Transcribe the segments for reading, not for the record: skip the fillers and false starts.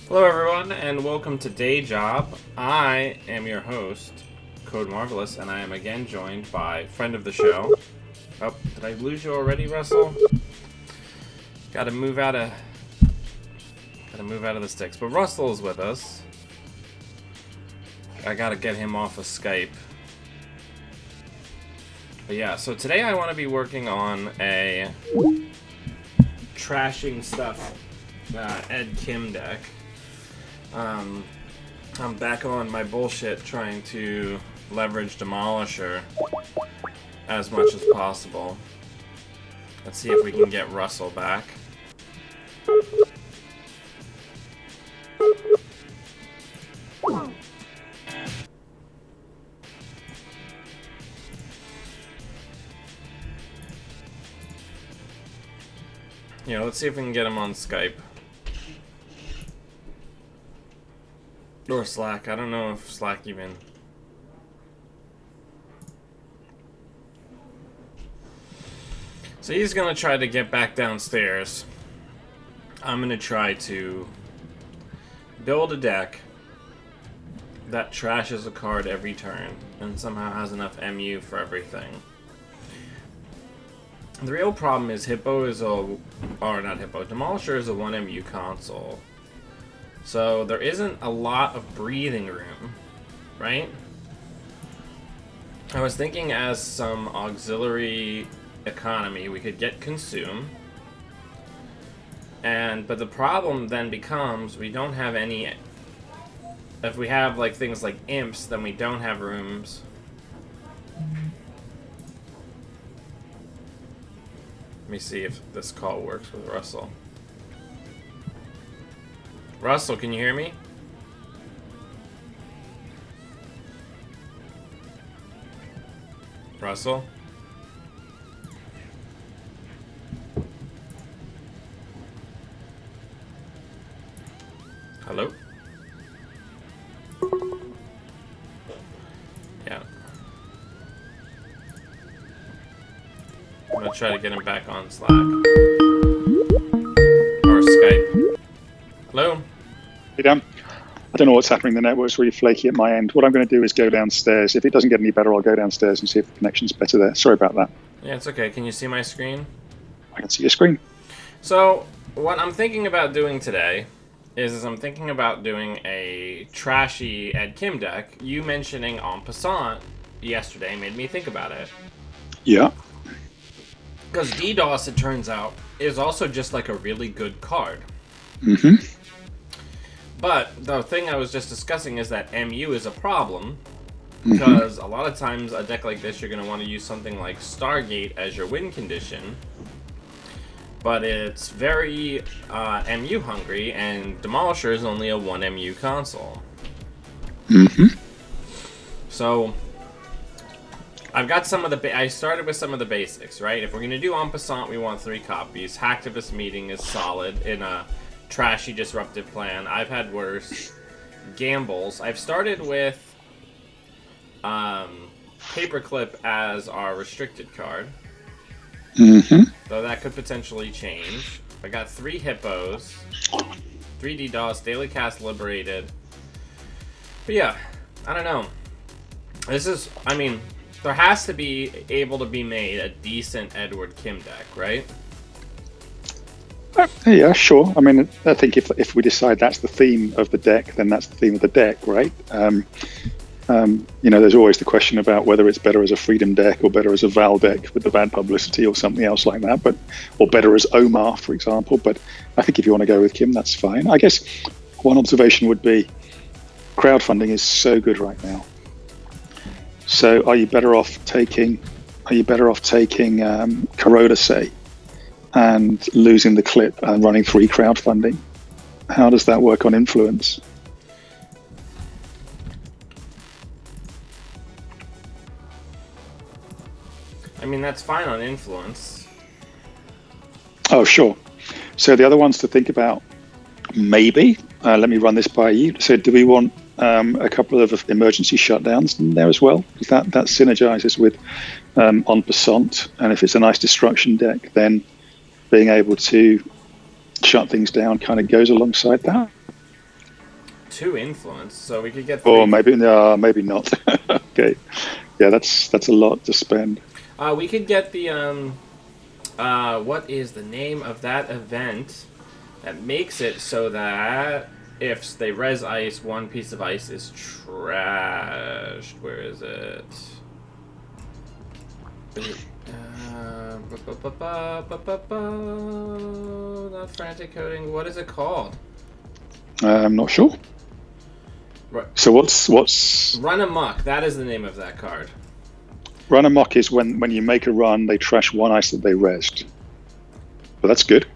Hello, everyone, and welcome to Day Job. I am your host, Code Marvelous, and I am again joined by friend of the show. Oh, did I lose you already, Russell? Gotta move out of the sticks. But Russell is with us. I gotta get him off of Skype. But yeah, so today I want to be working on a trashing stuff Ed Kim deck. I'm back on my bullshit trying to leverage Demolisher as much as possible. Let's see if we can get Russell back. Yeah, let's see if we can get him on Skype. Or Slack. I don't know if Slack even... So he's going to try to get back downstairs. I'm going to try to build a deck that trashes a card every turn and somehow has enough MU for everything. The real problem is Demolisher is a 1 MU console. So there isn't a lot of breathing room, right? I was thinking as some auxiliary economy we could get Consume. But the problem then becomes we don't have any... If we have like things like imps, then we don't have rooms. Let me see if this call works with Russell. Russell, can you hear me? Russell? Hello? Yeah. I'm gonna try to get him back on Slack. Or Skype. Hello? Hey Dan, I don't know what's happening. The network's really flaky at my end. What I'm going to do is go downstairs. If it doesn't get any better, I'll go downstairs and see if the connection's better there. Sorry about that. Yeah, it's okay. Can you see my screen? I can see your screen. So, what I'm thinking about doing today is I'm thinking about doing a trashy Ed Kim deck. You mentioning En Passant yesterday made me think about it. Yeah. Because DDoS, it turns out, is also just like a really good card. Mm-hmm. But the thing I was just discussing is that MU is a problem. Because a lot of times a deck like this, you're going to want to use something like Stargate as your win condition. But it's very MU hungry, and Demolisher is only a 1 MU console. Mm-hmm. So I've got some of the... I started with some of the basics, right? If we're going to do En Passant, we want 3 copies. Hacktivist Meeting is solid in a trashy disruptive plan. I've had worse. Gambles. I've started with Paperclip as our restricted card. Mm-hmm. Though that could potentially change. I got 3 Hippos, 3 DDoS, Daily Cast Liberated. But yeah, I don't know. This is, I mean, there has to be able to be made a decent Edward Kim deck, right? Yeah, sure. I mean, I think if we decide that's the theme of the deck, then that's the theme of the deck, right? There's always the question about whether it's better as a Freedom deck or better as a Val deck with the bad publicity or something else like that, or better as Omar, for example. But I think if you want to go with Kim, that's fine. I guess one observation would be crowdfunding is so good right now. So are you better off taking Kuroda, say, and losing the clip and running 3 crowdfunding? How does that work on influence? I mean, that's fine on influence. Oh, sure. So the other ones to think about, maybe, let me run this by you. So do we want a couple of emergency shutdowns in there as well? Because that synergizes with En Passant. And if it's a nice destruction deck, then being able to shut things down kind of goes alongside that. 2 influence, so we could get 3. Or maybe no, maybe not. Okay, yeah, that's a lot to spend. We could get the what is the name of that event that makes it so that if they res ice, 1 piece of ice is trashed. Where is it? Not frantic coding. What is it called? I'm not sure. Right. So what's Run Amok. That is the name of that card. Run Amok is when you make a run, they trash 1 ice that they resed. But that's good.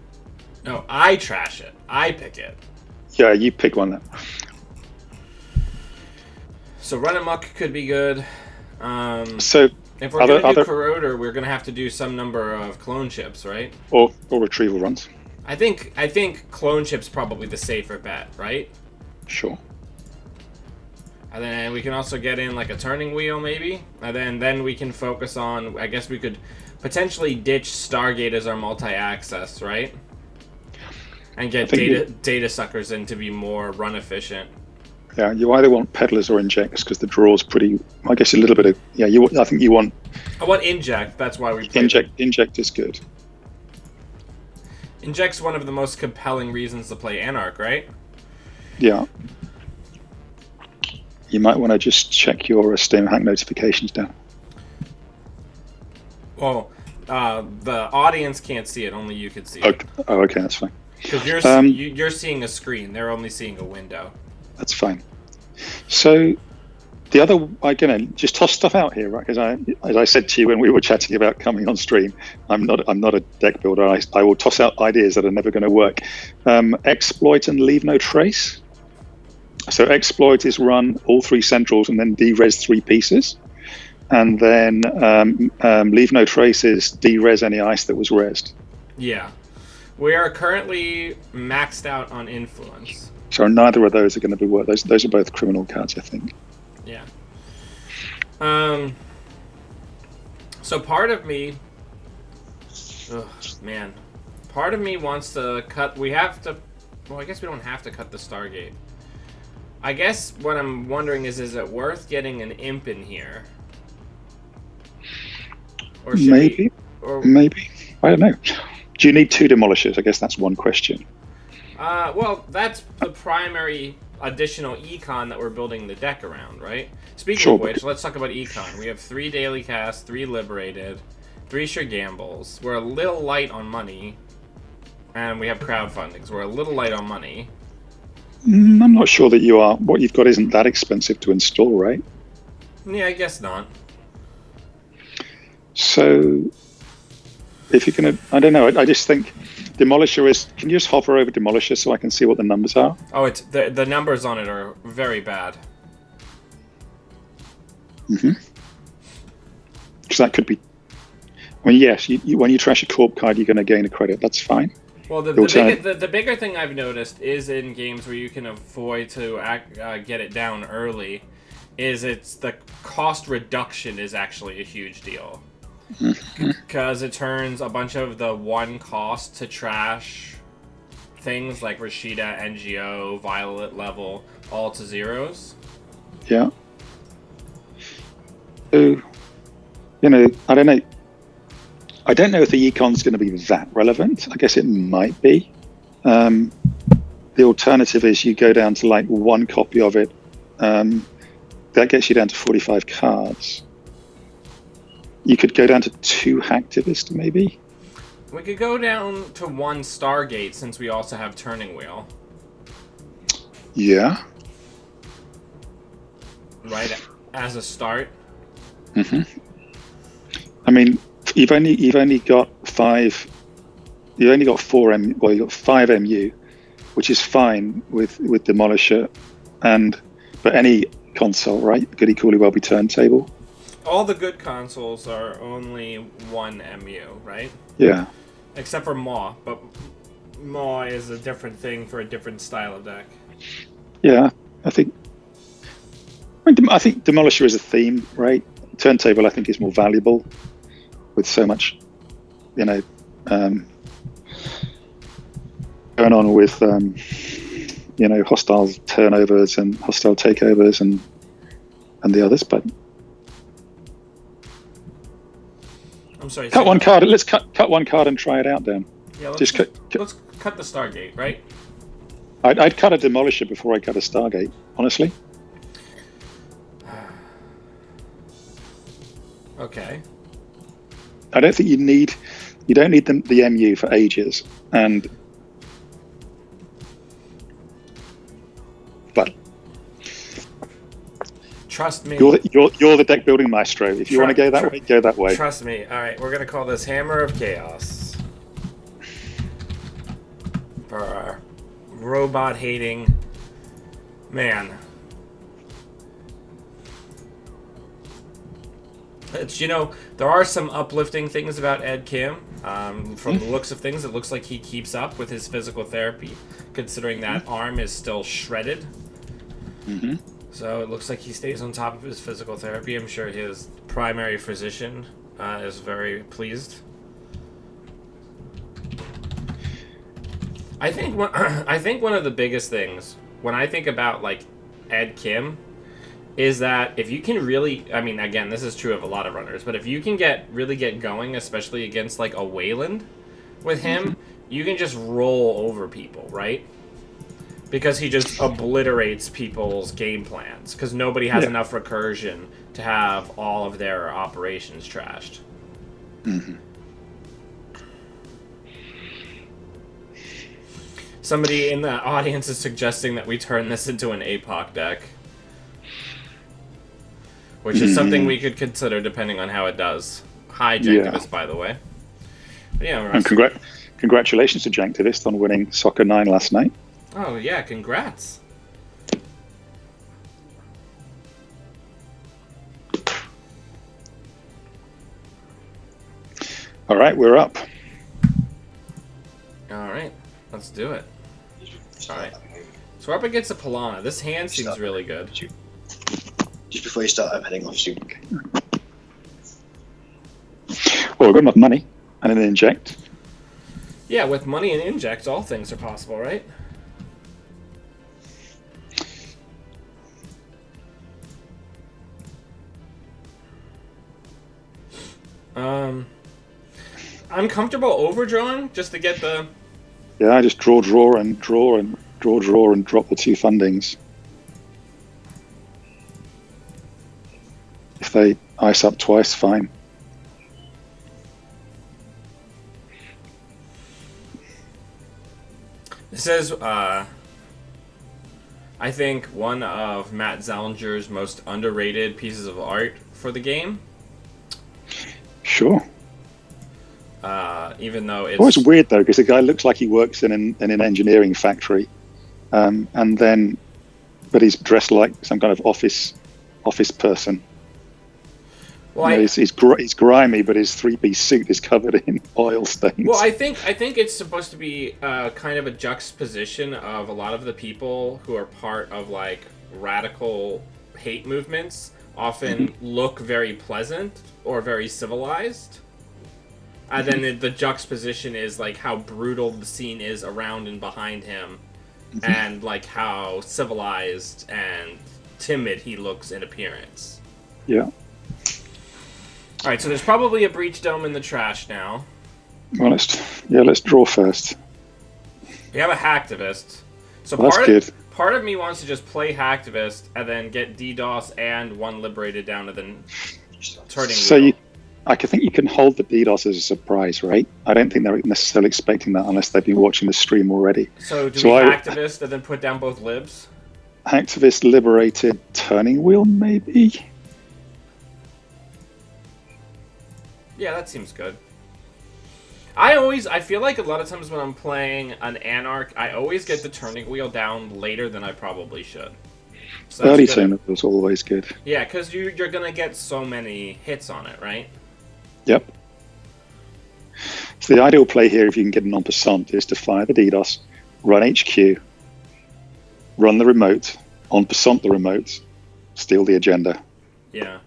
No, I trash it. I pick it. Yeah, you pick one then. So Run Amok could be good. So If we're going to do Corroder, we're going to have to do some number of clone chips, right? Or retrieval runs. I think clone chips probably the safer bet, right? Sure. And then we can also get in like a turning wheel, maybe. And then we can focus on. I guess we could potentially ditch Stargate as our multi-access, right? And get data suckers in to be more run efficient. Yeah, you either want peddlers or injects because the draw's pretty. I guess a little bit of I think you want. I want inject. That's why we Inject is good. Inject's one of the most compelling reasons to play Anarch, right? Yeah. You might want to just check your Steam hack notifications down. Well, the audience can't see it. Only you can see it. Okay. Oh, okay, that's fine. Because you're seeing a screen. They're only seeing a window. That's fine. So the other, again, just toss stuff out here, right? Because as I said to you when we were chatting about coming on stream, I'm not a deck builder. I will toss out ideas that are never going to work. Exploit and leave no trace. So exploit is run all 3 centrals and then de-res 3 pieces, and then leave no trace is de-res any ice that was resed. Yeah, we are currently maxed out on influence. So neither of those are going to be worth. Those are both criminal cards, I think. Yeah. So part of me, part of me wants to cut. We have to. Well, I guess we don't have to cut the Stargate. I guess what I'm wondering is it worth getting an imp in here? Or maybe. Maybe. I don't know. Do you need 2 demolishers? I guess that's one question. Well, that's the primary additional econ that we're building the deck around, right? Speaking of which, let's talk about econ. We have 3 daily casts, 3 liberated, 3 sure gambles. We're a little light on money, and we have crowdfunding, so we're a little light on money. I'm not sure that you are. What you've got isn't that expensive to install, right? Yeah, I guess not. So, if you're going to, I don't know, I just think Demolisher is, can you just hover over Demolisher so I can see what the numbers are? Oh, it's the numbers on it are very bad. Mm-hmm. Because that could be, I mean, yes, when you trash a corp card, you're going to gain a credit. That's fine. Well, the bigger thing I've noticed is in games where you can avoid to get it down early, is it's the cost reduction is actually a huge deal. Because it turns a bunch of the 1 cost to trash things like Rashida, NGO, Violet level, all to 0s. Yeah. So, I don't know. I don't know if the econ's going to be that relevant. I guess it might be. The alternative is you go down to like 1 copy of it. That gets you down to 45 cards. You could go down to 2 Hacktivist, maybe. We could go down to 1 Stargate since we also have Turning Wheel. Yeah. Right as a start. Mm-hmm. I mean, you've only got 5. You've only got 4 M. Well, you got 5 MU, which is fine with Demolisher, but any console, right? Could equally well be turntable. All the good consoles are only 1 MU, right? Yeah. Except for Maw, but Maw is a different thing for a different style of deck. Yeah, I think Demolisher is a theme, right? Turntable, I think, is more valuable with so much, going on with, hostile turnovers and hostile takeovers and the others. But I'm sorry. cut one card. Let's cut one card and try it out, Dan. Yeah, let's cut the Stargate, right? I'd cut a Demolisher before I cut a Stargate, honestly. Okay. I don't think you don't need the MU for ages, but trust me. You're the deck building maestro. If you want to go that way, go that way. Trust me. All right, we're gonna call this Hammer of Chaos for our robot hating man. It's, there are some uplifting things about Ed Kim. From the looks of things, it looks like he keeps up with his physical therapy, considering that arm is still shredded. Mm-hmm. So it looks like he stays on top of his physical therapy. I'm sure his primary physician is very pleased. I think one of the biggest things when I think about like Ed Kim is that if you can really, I mean, again, this is true of a lot of runners, but if you can really get going, especially against like a Wayland with him, you can just roll over people, right? Because he just obliterates people's game plans, because nobody has enough recursion to have all of their operations trashed. Mm-hmm. Somebody in the audience is suggesting that we turn this into an APOC deck, which is something we could consider depending on how it does. Hi, Janktivist, by the way. But yeah, and congratulations to Janktivist on winning Soccer 9 last night. Oh, yeah, congrats. All right, we're up. All right, let's do it. All right. So we're up against a Pilana. This hand seems really good. Just before you start, I'm heading off soon. Well, we've got enough money and an inject. Yeah, with money and inject, all things are possible, right? I'm comfortable overdrawing just to get the... Yeah, I just draw, and drop the two fundings. If they ice up twice, fine. This is, I think, one of Matt Zellinger's most underrated pieces of art for the game. Sure. Even though it's... Well, it's weird, though, because the guy looks like he works in an engineering factory. But he's dressed like some kind of office person. Well, he's grimy, but his three-piece suit is covered in oil stains. Well, I think it's supposed to be kind of a juxtaposition of a lot of the people who are part of like radical hate movements often look very pleasant or very civilized. And then the juxtaposition is like how brutal the scene is around and behind him, and like how civilized and timid he looks in appearance. Yeah. All right, so there's probably a breach dome in the trash now. Well, let's draw first. We have a hacktivist. So well, part of me wants to just play hacktivist and then get DDoS and one liberated down to the turning wheel. I think you can hold the DDoS as a surprise, right? I don't think they're necessarily expecting that unless they've been watching the stream already. So we hacktivist and then put down both libs? Hacktivist liberated turning wheel, maybe? Yeah, that seems good. I feel like a lot of times when I'm playing an Anarch, I always get the turning wheel down later than I probably should. So early turn was always good. Yeah, because you're going to get so many hits on it, right? Yep. So the ideal play here, if you can get an en passant, is to fire the DDoS, run HQ, run the remote, en passant the remote, steal the agenda. Yeah.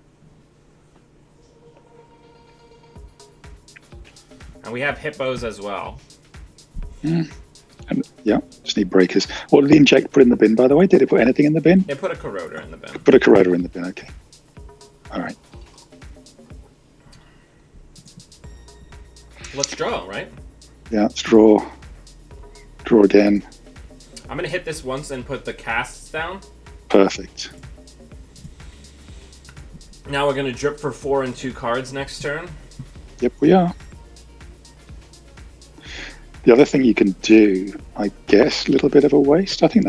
And we have hippos as well. And yeah, Just need breakers. What did the inject put in the bin, by the way? Did it put anything in the bin? It put a corroder in the bin. Put a corroder in the bin, okay. All right. Let's draw, right? Yeah, let's draw. Draw again. I'm gonna hit this once and put the casts down. Perfect. Now we're gonna drip for 4 and 2 cards next turn. Yep, we are. The other thing you can do, I guess, a little bit of a waste. I think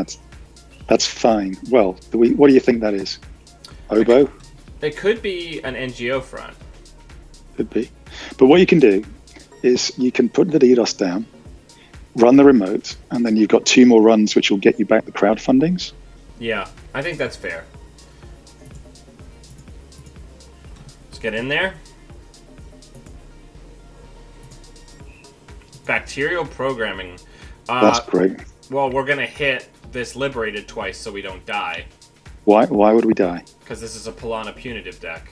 that's fine. Well, what do you think that is? Oboe? It could be an NGO front. Could be. But what you can do is you can put the DDoS down, run the remote, and then you've got 2 more runs which will get you back the crowdfundings. Yeah, I think that's fair. Let's get in there. Bacterial programming. That's great. Well, we're gonna hit this liberated twice so we don't die. Why would we die? Because this is a Pilana punitive deck.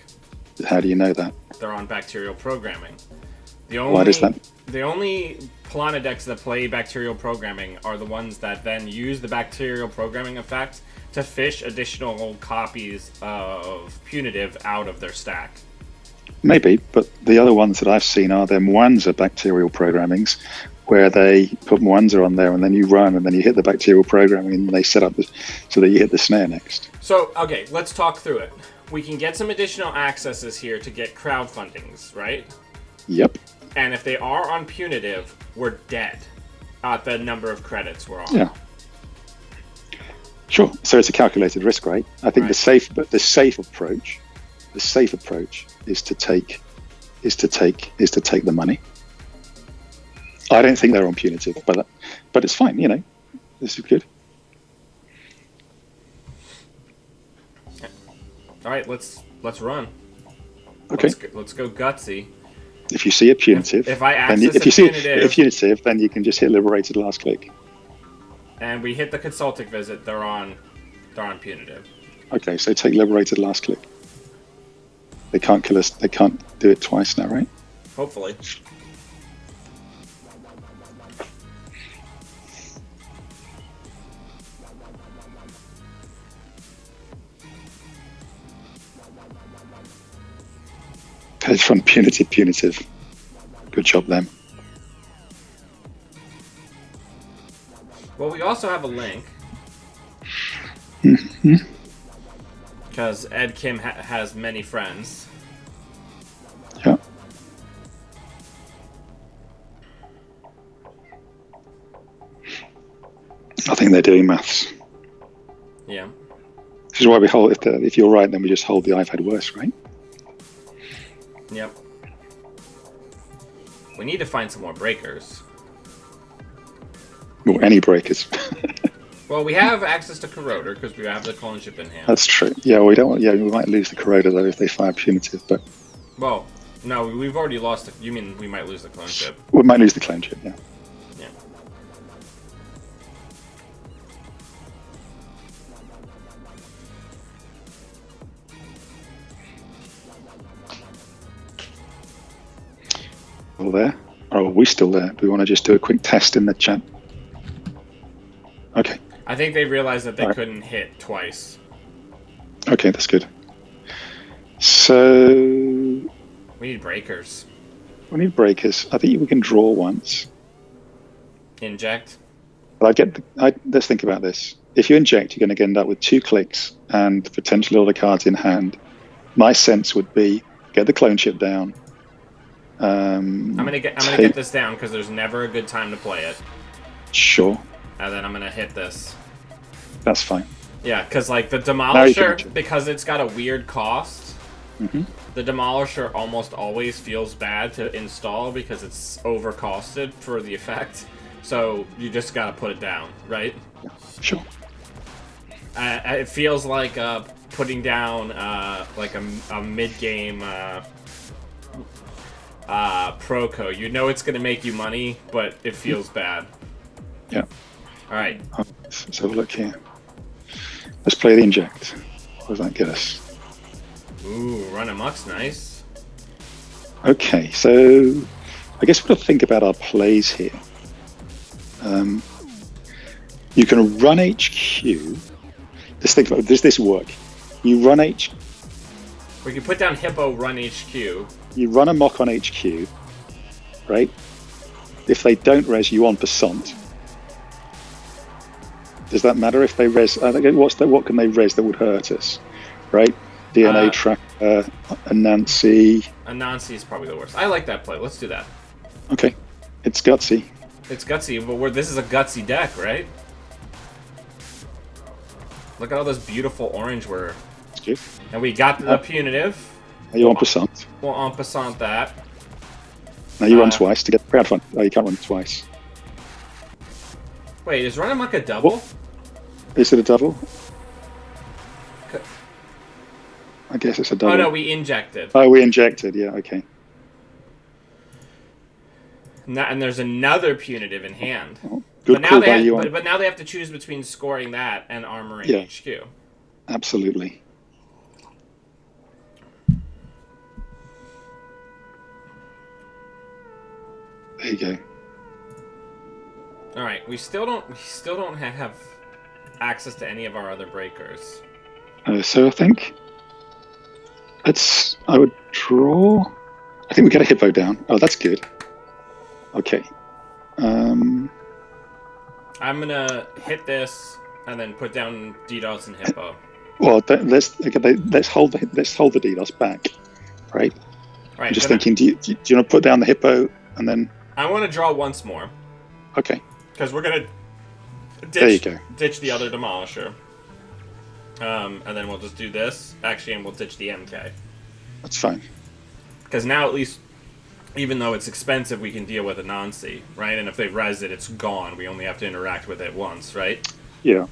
How do you know that? They're on bacterial programming. Why does that? The only Pilana decks that play bacterial programming are the ones that then use the bacterial programming effect to fish additional copies of punitive out of their stack. Maybe, but the other ones that I've seen are them Mwanza bacterial programmings, where they put Mwanza on there and then you run and then you hit the bacterial programming and they set up so that you hit the snare next. So, okay, let's talk through it. We can get some additional accesses here to get crowdfundings, right? Yep. And if they are on punitive, we're dead at the number of credits we're on. Yeah. Sure. So it's a calculated risk, right? I think Right. the safe approach is to take the money. I don't think they're on punitive, but it's fine. You know, this is good. All right, let's run. Okay. Let's go gutsy. If you see a punitive, If I then access if you a see punitive- a punitive, then you can just hit liberated last click. And we hit the consulting visit, they're on punitive. Okay, so take liberated last click. They can't kill us. They can't do it twice now, right? Hopefully. It's from punitive. Good job, them. Well, we also have a link. Because Ed Kim has many friends. Yeah. I think they're doing maths. Yeah. This is why we hold. If you're right, then we just hold the I've had worse, right? Yep. We need to find some more breakers. Or any breakers. Well, we have access to Corroder because we have the clone ship in hand. That's true. Yeah, we don't. Yeah, we might lose the Corroder though if they fire punitive, but Well, no, we've already lost it. You mean we might lose the clone ship? we might lose the clone ship. Yeah. Yeah. All there? Or are we still there? Do we want to just do a quick test in the chat? Okay. I think they realized that they Alright. couldn't hit twice. Okay, that's good. So We need breakers. we need breakers. I think we can draw once. Inject. But let's think about this. If you inject, you're going to end up with 2 clicks and potentially all the cards in hand. My sense would be get the clone chip down. I'm gonna get this down because there's never a good time to play it. Sure, And then I'm gonna hit this. that's fine. Yeah, because like the Now you can Demolisher, inject. because it's got a weird cost, Mhm. the Demolisher almost always feels bad to install because it's overcosted for the effect. So you just gotta put it down, right? Sure. It feels like putting down like a mid-game Proco. You know it's gonna make you money, but it feels bad. Yeah. All right. Let's have a look here. Let's play the inject. What does that get us? Ooh, run amok's nice. Okay, so I guess we've got to think about our plays here. You can run HQ. Just think about it. Does this work? You run We can put down Hippo, run HQ. You run a mock on HQ, right? If they don't res you on Passant, does that matter if they res? What can they res that would hurt us, right? DNA tracker, Anansi. Anansi is probably the worst. I like that play. Let's do that. Okay, it's gutsy. It's gutsy, but this is a gutsy deck, right? Look at all this beautiful orange we're... It's good. And we got the punitive. Are you on Passant? We'll en passant that. Now you run twice to get the crowd fund. Oh, you can't run twice. Wait, is Run Amok a double? What? Is it a double? I guess it's a double. Oh no, we injected. Oh, we injected. Yeah, okay. And there's another punitive in hand. Oh, good but now call by you. But now they have to choose between scoring that and armoring HQ. Absolutely. There you go. All right, we still don't have access to any of our other breakers. So I think I would draw. I think we get a Hippo down. Oh, that's good. Okay. I'm gonna hit this and then put down DDoS and Hippo. Well, let's hold the DDoS back, right? Right. I'm just thinking. Do you want to put down the Hippo and then? I want to draw once more. Okay. Because we're gonna ditch the other Demolisher. And then we'll just do this. Actually, and we'll ditch the MK. That's fine. Because now at least, even though it's expensive, we can deal with Anansi, right? And if they res it, it's gone. We only have to interact with it once, right? Yeah.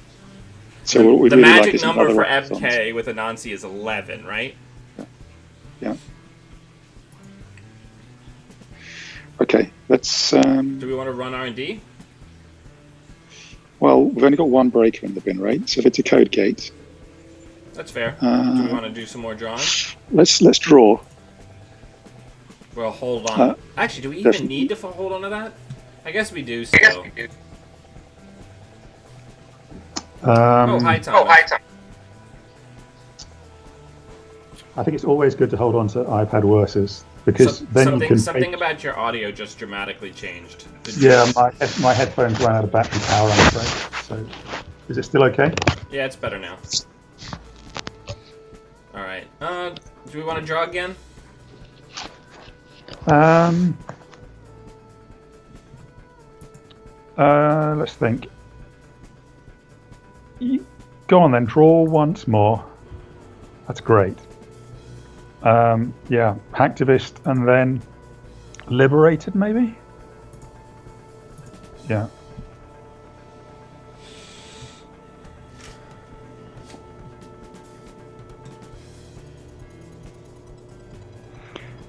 So what we the really magic like number for options. MK with Anansi is 11, right? Yeah. Okay. Let's. Do we want to run R&D? Well, we've only got one breaker in the bin, right? So if it's a code gate. That's fair. Do we want to do some more drawing? Let's draw. Well, hold on. Actually, do we even need to hold on to that? I guess we do still. Hi, Thomas. I think it's always good to hold on to iPad Versus because then you can. Something about your audio just dramatically changed. Yeah, my headphones ran out of battery power, I'm afraid. So, is it still okay? Yeah, it's better now. All right. Do we want to draw again? Let's think. Go on then, draw once more. That's great. Yeah, Hacktivist and then Liberated, maybe? Yeah.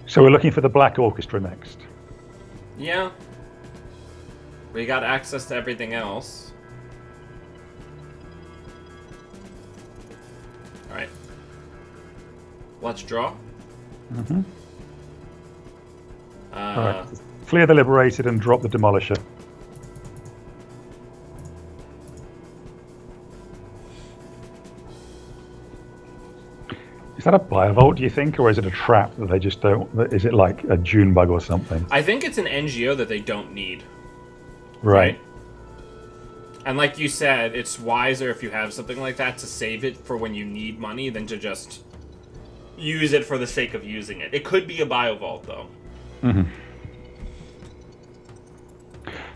So we're looking for the Black Orchestra next. Yeah. We got access to everything else. Alright. Let's draw. Mm-hmm. Alright. Clear the Liberated and drop the Demolisher. Is that a Biovolt, do you think, or is it a trap that they just don't... Is it like a June bug or something? I think it's an NGO that they don't need. Right. And like you said, it's wiser if you have something like that to save it for when you need money than to just use it for the sake of using it. It could be a Biovolt, though. Mm-hmm.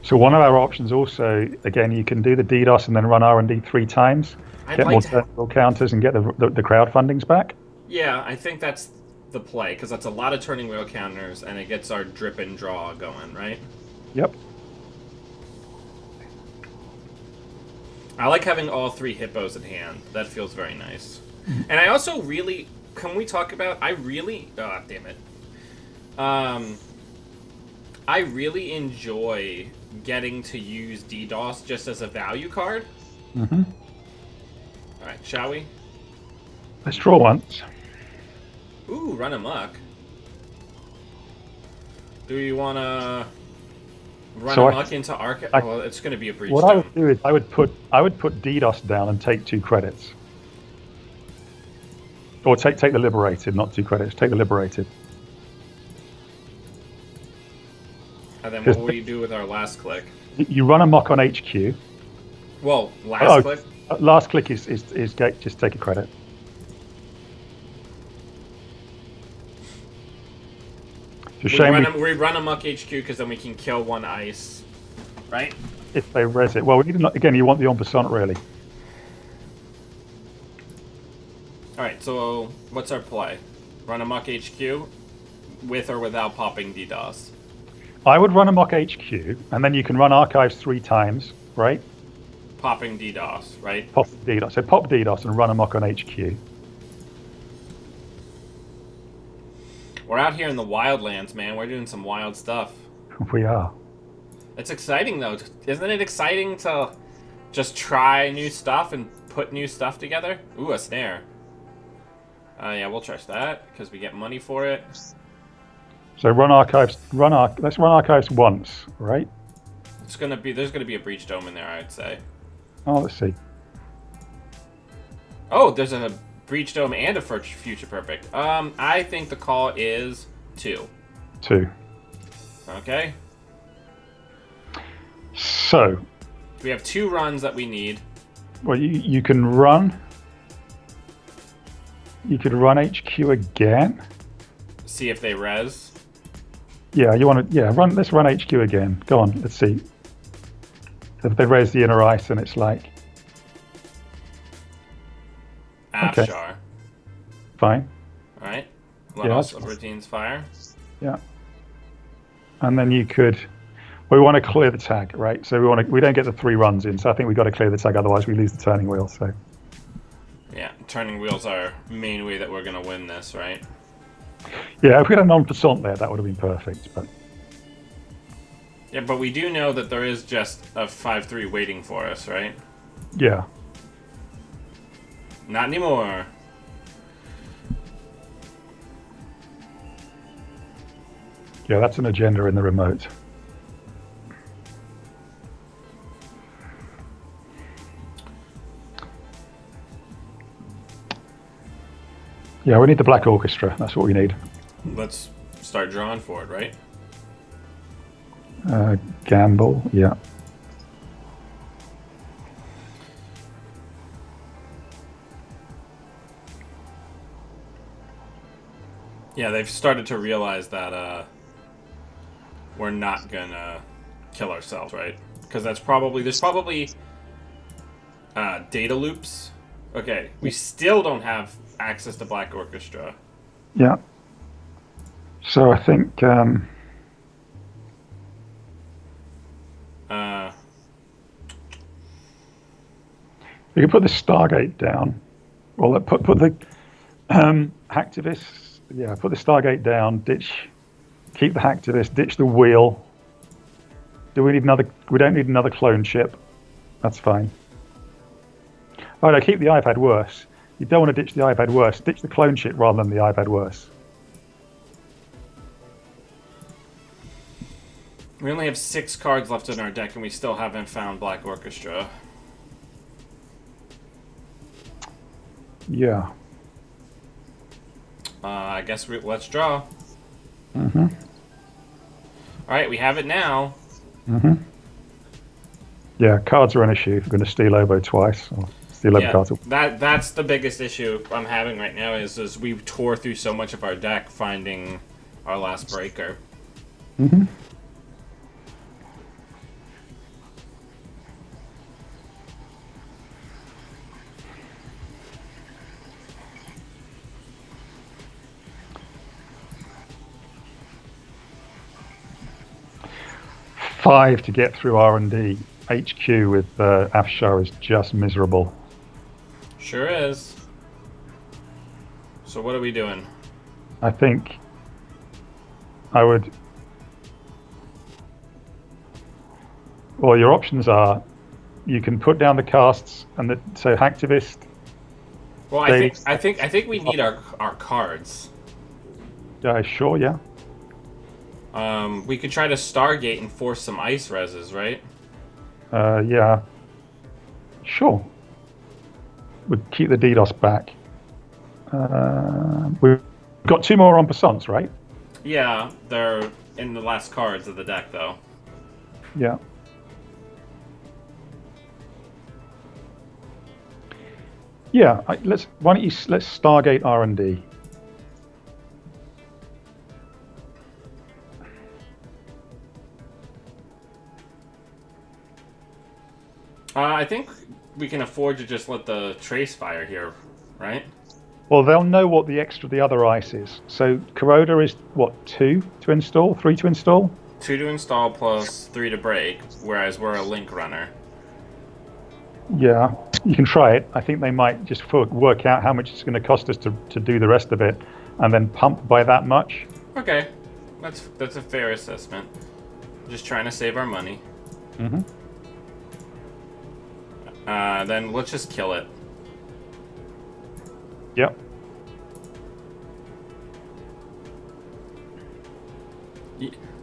So one of our options also, again, you can do the DDoS and then run R&D 3 times, get more terminal counters and get the crowdfundings back. Yeah, I think that's the play, because that's a lot of turning wheel counters, and it gets our drip and draw going, right? Yep. I like having all 3 hippos in hand. That feels very nice. And I also really... Can we talk about... Oh, damn it. I really enjoy getting to use DDoS just as a value card. Mm-hmm. Alright, shall we? Let's draw once. Ooh, Run Amok. Do you want to... Run So amok into Arc. Well, it's going to be a breach what I dome. would do is I would put DDoS down and take 2 credits. Or take the liberated, not 2 credits. Take the liberated. And then what will you do with our last click? You run amok on HQ. Well, last click? Last click is just take a credit. It's a shame we run amok HQ because then we can kill 1 ice, right? if they res it. Well, we need again. You want the en passant really. All right. So what's our play? Run amok HQ, with or without popping DDoS. I would run amok HQ, and then you can run archives 3 times, right? Popping DDoS, right? Pop DDoS. So pop DDoS and run amok on HQ. We're out here in the wildlands, man. We're doing some wild stuff. We are. It's exciting, though. Isn't it exciting to just try new stuff and put new stuff together? Ooh, a snare. Yeah, we'll trust that because we get money for it. So run archives. Let's run archives once, right? There's gonna be a breach dome in there, I'd say. Oh, let's see. Oh, there's a breach dome and a future perfect. I think the call is 2. 2. Okay. So We have 2 runs that we need. well, you can run. You could run HQ again. See if they res. Yeah, you want to. Yeah, run. Let's run HQ again. Go on. Let's see. If they raise the inner ice, and it's like Afshar. Okay. Fine. Alright. Let Yeah, us that's- routines fire. Yeah. And then you could. We want to clear the tag, right? So we don't get the 3 runs in. So I think we've got to clear the tag. Otherwise, we lose the turning wheel. So Yeah, turning wheels are main way that we're gonna win this, right? yeah, if we had a non-percent there, that would have been perfect. But Yeah, but we do know that there is just a 5-3 waiting for us, right? yeah. Not anymore. Yeah, that's an agenda in the remote. Yeah, we need the Black Orchestra. That's what we need. Let's start drawing for it, right? Gamble, yeah. Yeah, they've started to realize that we're not gonna kill ourselves, right? Because there's probably data loops. Okay, we still don't have access to Black Orchestra. Yeah. So I think you can put the Stargate down. Well, put the hacktivists. Yeah, put the Stargate down. Keep the hacktivist. Ditch the wheel. Do we need another? We don't need another clone ship. That's fine. Oh no, keep the iPad worse. You don't want to ditch the iPad worse. Ditch the clone ship rather than the iPad worse. We only have 6 cards left in our deck, and we still haven't found Black Orchestra. Yeah. I guess let's draw. Mm-hmm. All right, we have it now. Mm-hmm. Yeah, cards are an issue if you're going to steal Oboe twice or steal Oboe cards. That's the biggest issue I'm having right now is we tore through so much of our deck finding our last breaker. Mm-hmm. Five to get through R&D. HQ with Afshar is just miserable. Sure is. So what are we doing? I think I would. Well, your options are you can put down the casts and so hacktivist. Well, I think we need our cards. Sure, yeah. We could try to Stargate and force some ice reses, right? Yeah. Sure. We'd keep the DDoS back. We've got 2 more en passants, right? Yeah, they're in the last cards of the deck, though. Yeah. Yeah. Let's Stargate R&D. I think we can afford to just let the trace fire here, right? Well, they'll know what the other ice is. So Corroder is what, 2 to install, 3 to install? 2 to install plus 3 to break, whereas we're a link runner. Yeah, you can try it. I think they might just work out how much it's going to cost us to do the rest of it, and then pump by that much. Okay, that's a fair assessment. Just trying to save our money. Mm-hmm. Then let's just kill it. Yep.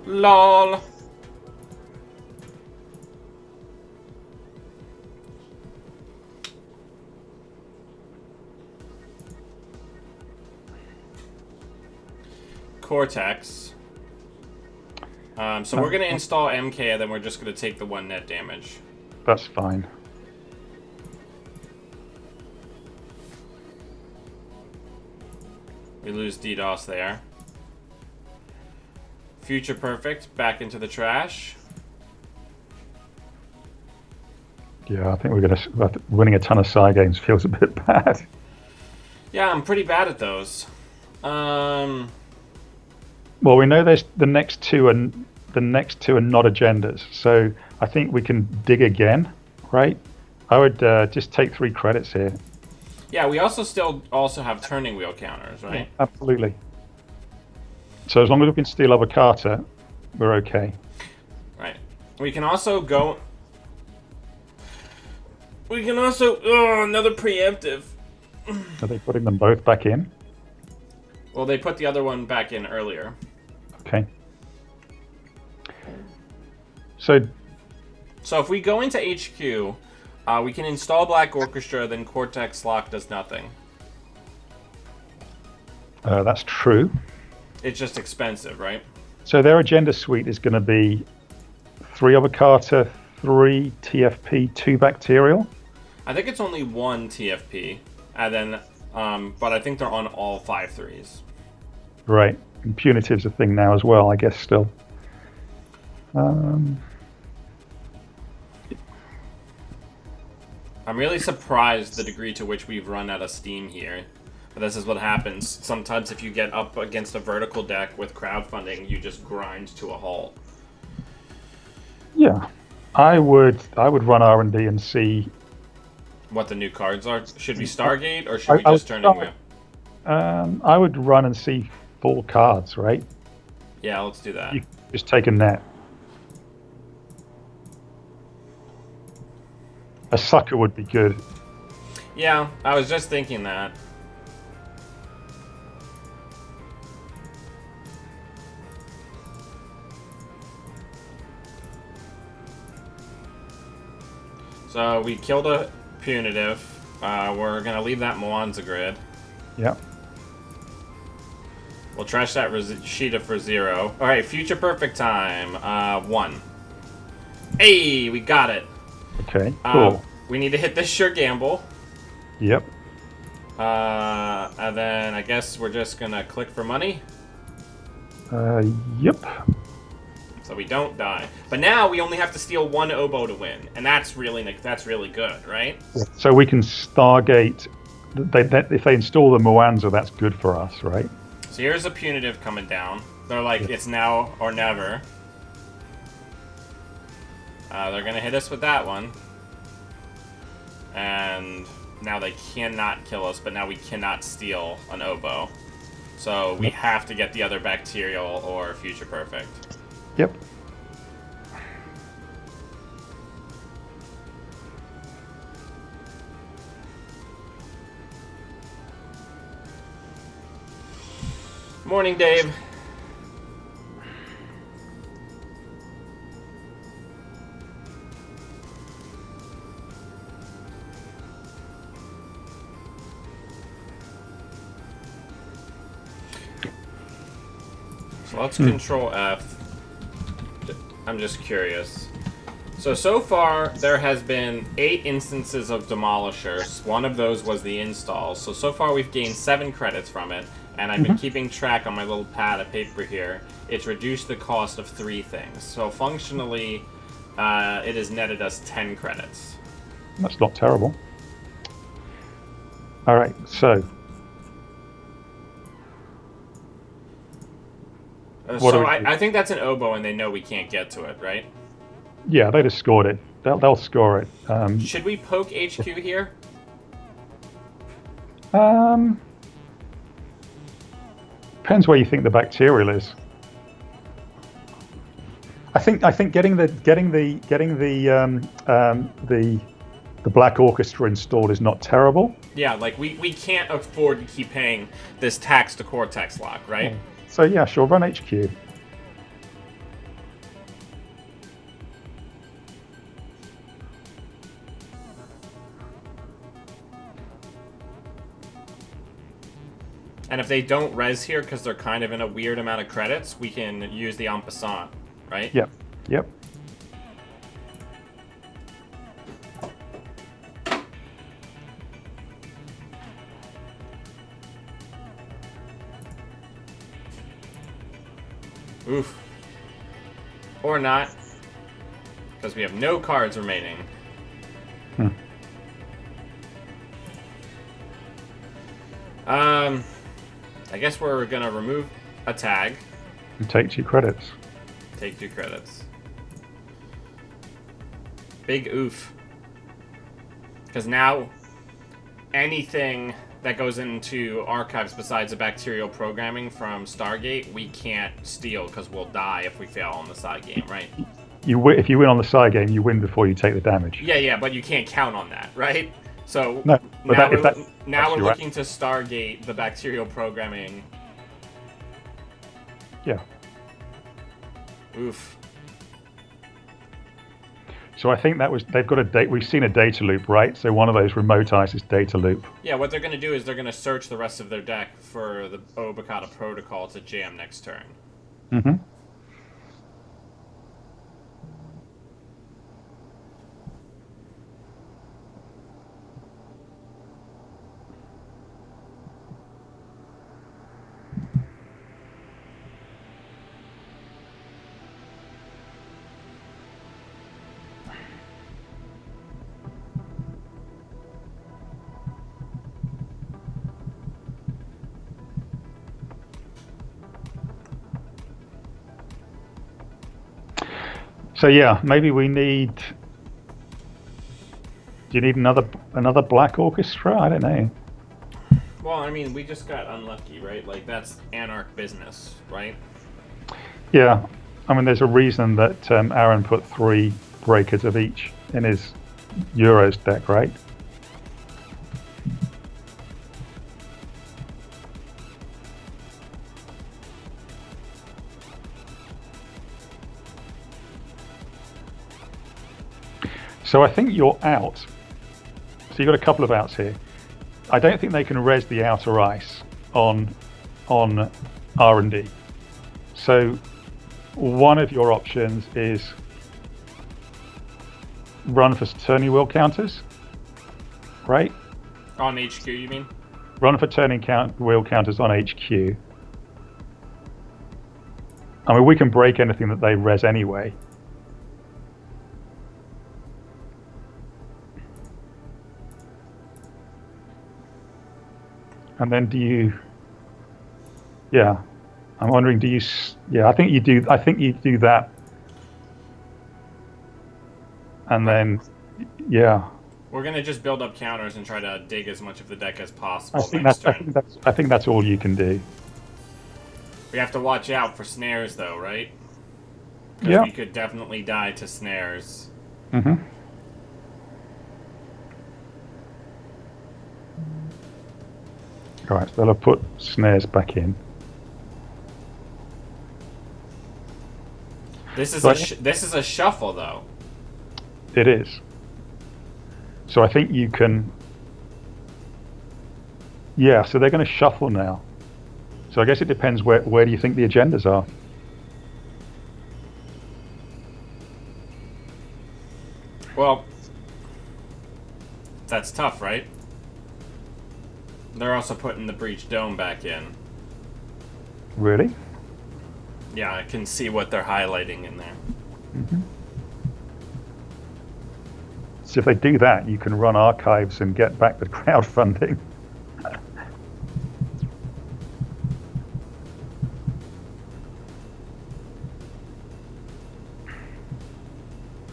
LOL. Cortex. So we're going to install MK, and then we're just going to take the 1 net damage. That's fine. We lose DDoS there. Future Perfect back into the trash. Yeah, I think winning a ton of Psy games feels a bit bad. Yeah, I'm pretty bad at those. Well, we know there's the next two are not agendas, so I think we can dig again, right? I would just take 3 credits here. Yeah, we also have turning wheel counters, right? Yeah, absolutely. So as long as we can steal other Carter, we're okay. Right. We can also go. Another preemptive. Are they putting them both back in? Well, they put the other one back in earlier. Okay. So if we go into HQ, we can install Black Orchestra, then Cortex Lock does nothing. that's true. It's just expensive, right? So their agenda suite is going to be 3 other Carter, 3 TFP, 2 bacterial. I think it's only 1 TFP, and then, but I think they're on all 5 threes. Right. And punitive's a thing now as well, I guess, still. I'm really surprised the degree to which we've run out of steam here. But this is what happens. Sometimes if you get up against a vertical deck with crowdfunding, you just grind to a halt. Yeah. I would run R&D and see what the new cards are. Should we Stargate, or should we just turn in wheel? I would run and see 4 cards, right? Yeah, let's do that. You just take a net. A sucker would be good. Yeah, I was just thinking that. So we killed a punitive. We're gonna leave that Mwanza grid. Yep. We'll trash that Rashida for 0. All right, future perfect time. 1. Hey, we got it. Okay, cool. We need to hit this sure gamble. Yep. And then I guess we're just gonna click for money. Yep. So we don't die. But now we only have to steal 1 oboe to win, and that's really good, right? So we can Stargate. If they install the Mwanza, that's good for us, right? So here's a punitive coming down. They're like, it's now or never. They're gonna hit us with that one. And now they cannot kill us, but now we cannot steal an oboe. So we have to get the other bacterial or future perfect. Yep. Morning, Dave. So let's Control F. I'm just curious. So far, there has been 8 instances of Demolishers. One of those was the install. So far we've gained 7 credits from it, and I've been keeping track on my little pad of paper here. It's reduced the cost of 3 things. So functionally, it has netted us 10 credits. That's not terrible. All right, so I think that's an oboe, and they know we can't get to it, right? yeah, they just scored it. They'll score it. Should we poke HQ here? Depends where you think the bacterial is. I think getting the Black Orchestra installed is not terrible. Yeah, like we can't afford to keep paying this tax to Cortex lock, right? So yeah, sure, run HQ. And if they don't res here because they're kind of in a weird amount of credits, we can use the en passant, right? Yep. Yep. Oof. Or not. Because we have no cards remaining. I guess we're gonna remove a tag. And take 2 credits. Take 2 credits. Big oof. Because now, anything that goes into archives besides the bacterial programming from Stargate, we can't steal because we'll die if we fail on the side game, right? If you win on the side game, you win before you take the damage. Yeah, but you can't count on that, right? So No, but now we're looking to Stargate the bacterial programming. Yeah. Oof. So I think they've got a date. We've seen a data loop, right? So one of those remotizes data loop. Yeah, what they're going to do is they're going to search the rest of their deck for the Obokata protocol to jam next turn. Mm-hmm. So yeah, maybe we need. Do you need another Black Orchestra? I don't know. Well, I mean, we just got unlucky, right? Like, that's Anarch business, right? Yeah, I mean, there's a reason that Aaron put 3 breakers of each in his Euros deck, right? So I think you're out. So you've got a couple of outs here. I don't think they can res the outer ice on R&D. So one of your options is run for turning wheel counters, right? On HQ, you mean? Run for turning wheel counters on HQ. I mean, we can break anything that they res anyway. And then do you? Yeah, I'm wondering. Do you? Yeah, I think you do. I think you do that. And then, yeah. We're gonna just build up counters and try to dig as much of the deck as possible. I think that's all you can do. We have to watch out for snares, though, right? Because yeah. we could definitely die to snares. Mm-hmm. All right, so they'll have put snares back in. This is a shuffle, though. It is. So I think you can. Yeah, so they're going to shuffle now. So I guess it depends where do you think the agendas are. Well, that's tough, right? They're also putting the breach dome back in. Really? Yeah, I can see what they're highlighting in there. Mm-hmm. So if they do that, you can run archives and get back the crowdfunding.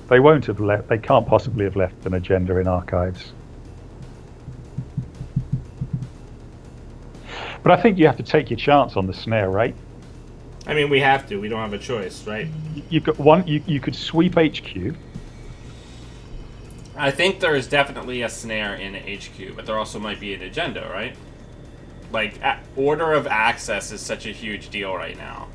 They won't have left. They can't possibly have left an agenda in archives. But I think you have to take your chance on the snare, right? I mean, we have to. We don't have a choice, right? You've got one. You could sweep HQ. I think there is definitely a snare in HQ, but there also might be an agenda, right? Like, order of access is such a huge deal right now.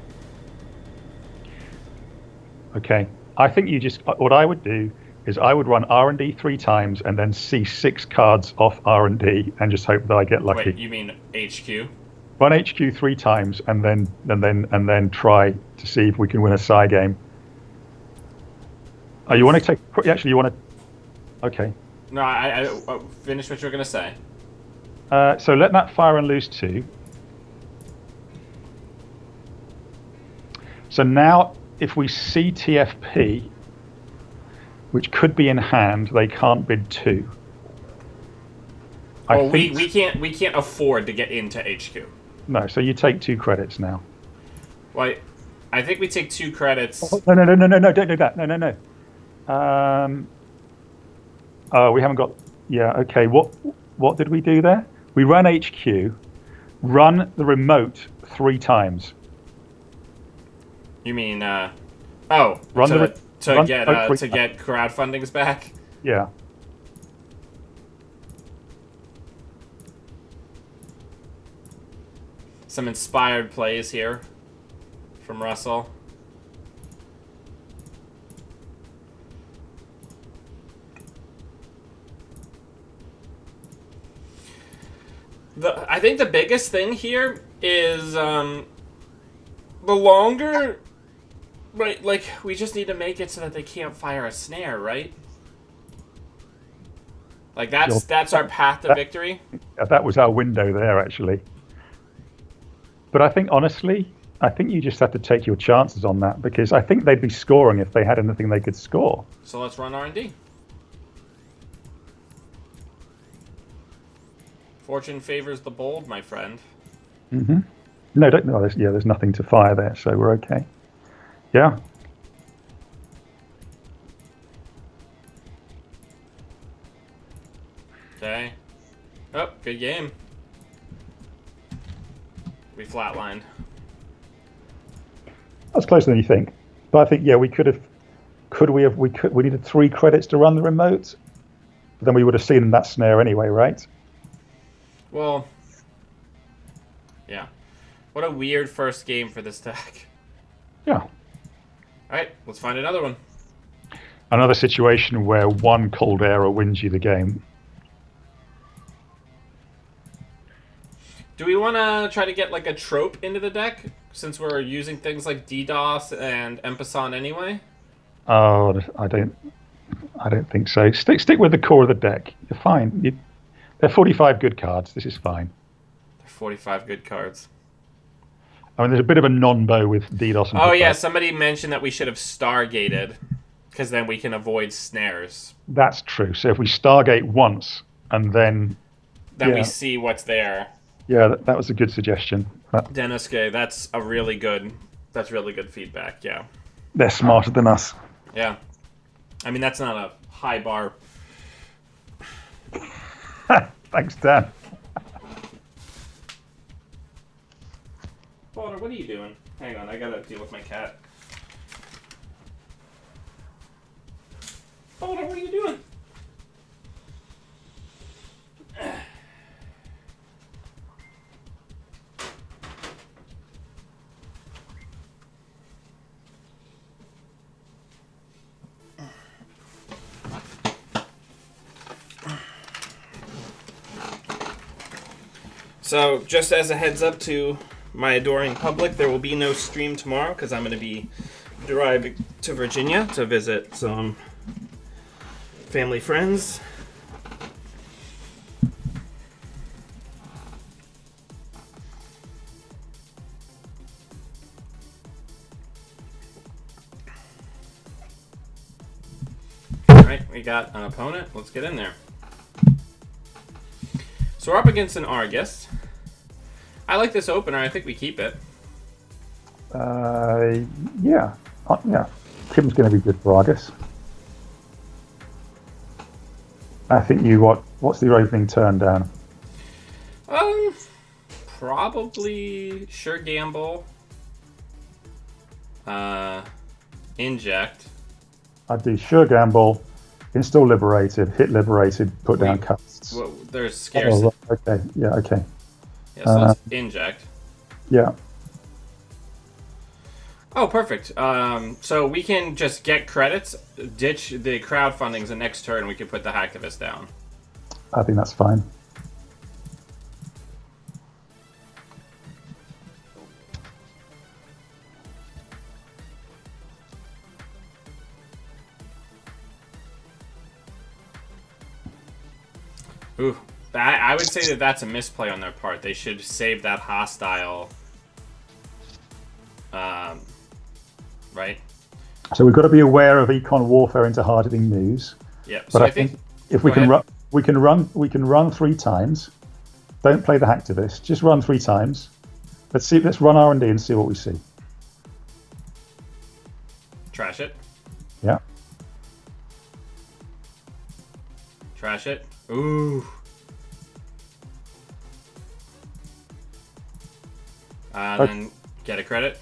Okay. I think you just. What I would do is I would run R&D 3 times and then see 6 cards off R&D and just hope that I get lucky. Wait, you mean HQ? Run HQ 3 times and then try to see if we can win a Psy game. Oh, you want to take? Actually, you want to? Okay. No, I finish what you were gonna say. So let that fire and lose 2. So now, if we see TFP, which could be in hand, they can't bid 2. Well, we can't afford to get into HQ. No, so you take 2 credits now. Well, I think we take 2 credits. Oh, no, don't do that. No. Oh, we haven't got. Yeah, okay. What did we do there? We ran HQ, run the remote 3 times. You mean run to run get crowdfundings back? Yeah. Some inspired plays here from Russell. I think the biggest thing here is the longer, right? Like, we just need to make it so that they can't fire a snare, right? Like, that's our path to victory. That was our window there, actually. But I think, honestly, you just have to take your chances on that, because I think they'd be scoring if they had anything they could score. So let's run R&D. Fortune favors the bold, my friend. Mm-hmm. No, there's nothing to fire there, so we're okay. Yeah. Okay. Oh, good game. We flatlined. That's closer than you think. But I think, yeah, we could have. We needed 3 credits to run the remote. But then we would have seen that snare anyway, right? Well, yeah. What a weird first game for this deck. Yeah. Alright, let's find another one. Another situation where one cold error wins you the game. Do we want to try to get like a trope into the deck, since we're using things like DDoS and Empason anyway? Oh, I don't think so. Stick with the core of the deck. You're fine. They're 45 good cards. This is fine. They're 45 good cards. I mean, there's a bit of a non-bow with DDoS. And yeah, somebody mentioned that we should have Stargated, because then we can avoid snares. That's true. So if we Stargate once and then we see what's there. Yeah, that was a good suggestion. Dennis Gay, that's really good feedback. Yeah. They're smarter than us. Yeah. I mean, that's not a high bar. Thanks, Dan. Balder, what are you doing? Hang on, I gotta deal with my cat. Balder, what are you doing? So, just as a heads up to my adoring public, there will be no stream tomorrow because I'm going to be driving to Virginia to visit some family, friends. Alright, we got an opponent. Let's get in there. So we're up against an Argus. I like this opener. I think we keep it. Yeah. Yeah. Kim's going to be good for Argus. I think what's the opening turn down? Probably sure gamble. Inject. I'd do sure gamble, install liberated, hit liberated, put down casts. Well, there's scarcity. Oh, okay. Yeah. Okay. Yeah, so let's inject. Yeah. Oh, perfect. So we can just get credits, ditch the crowdfundings, and next turn we can put the hacktivist down. I think that's fine. Ooh, I would say that that's a misplay on their part. They should save that hostile. Right. So we've got to be aware of econ warfare into hard-hitting news. Yeah. But So I think if we can run 3 times. Don't play the hacktivist. Just run 3 times. Let's run R&D and see what we see. Trash it. Yeah. Trash it. Ooh. Then get a credit.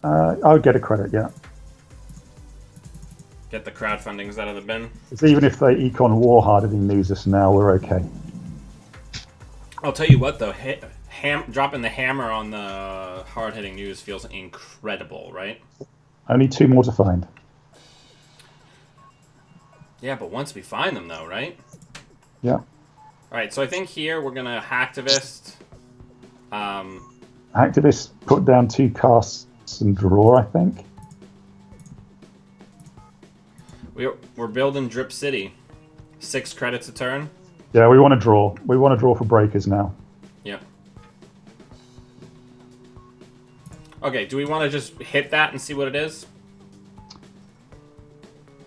I would get a credit, yeah. Get the crowdfundings out of the bin. Because even if they econ war hardening news us now, we're okay. I'll tell you what, though. Dropping the hammer on the hard-hitting news feels incredible, right? Only 2 more to find. Yeah, but once we find them, though, right? Yeah. All right, so I think here we're going to hacktivist. Hacktivist put down 2 casts and draw, I think. We're building Drip City. 6 credits a turn. Yeah, we want to draw. We want to draw for breakers now. Yep. Okay, do we want to just hit that and see what it is?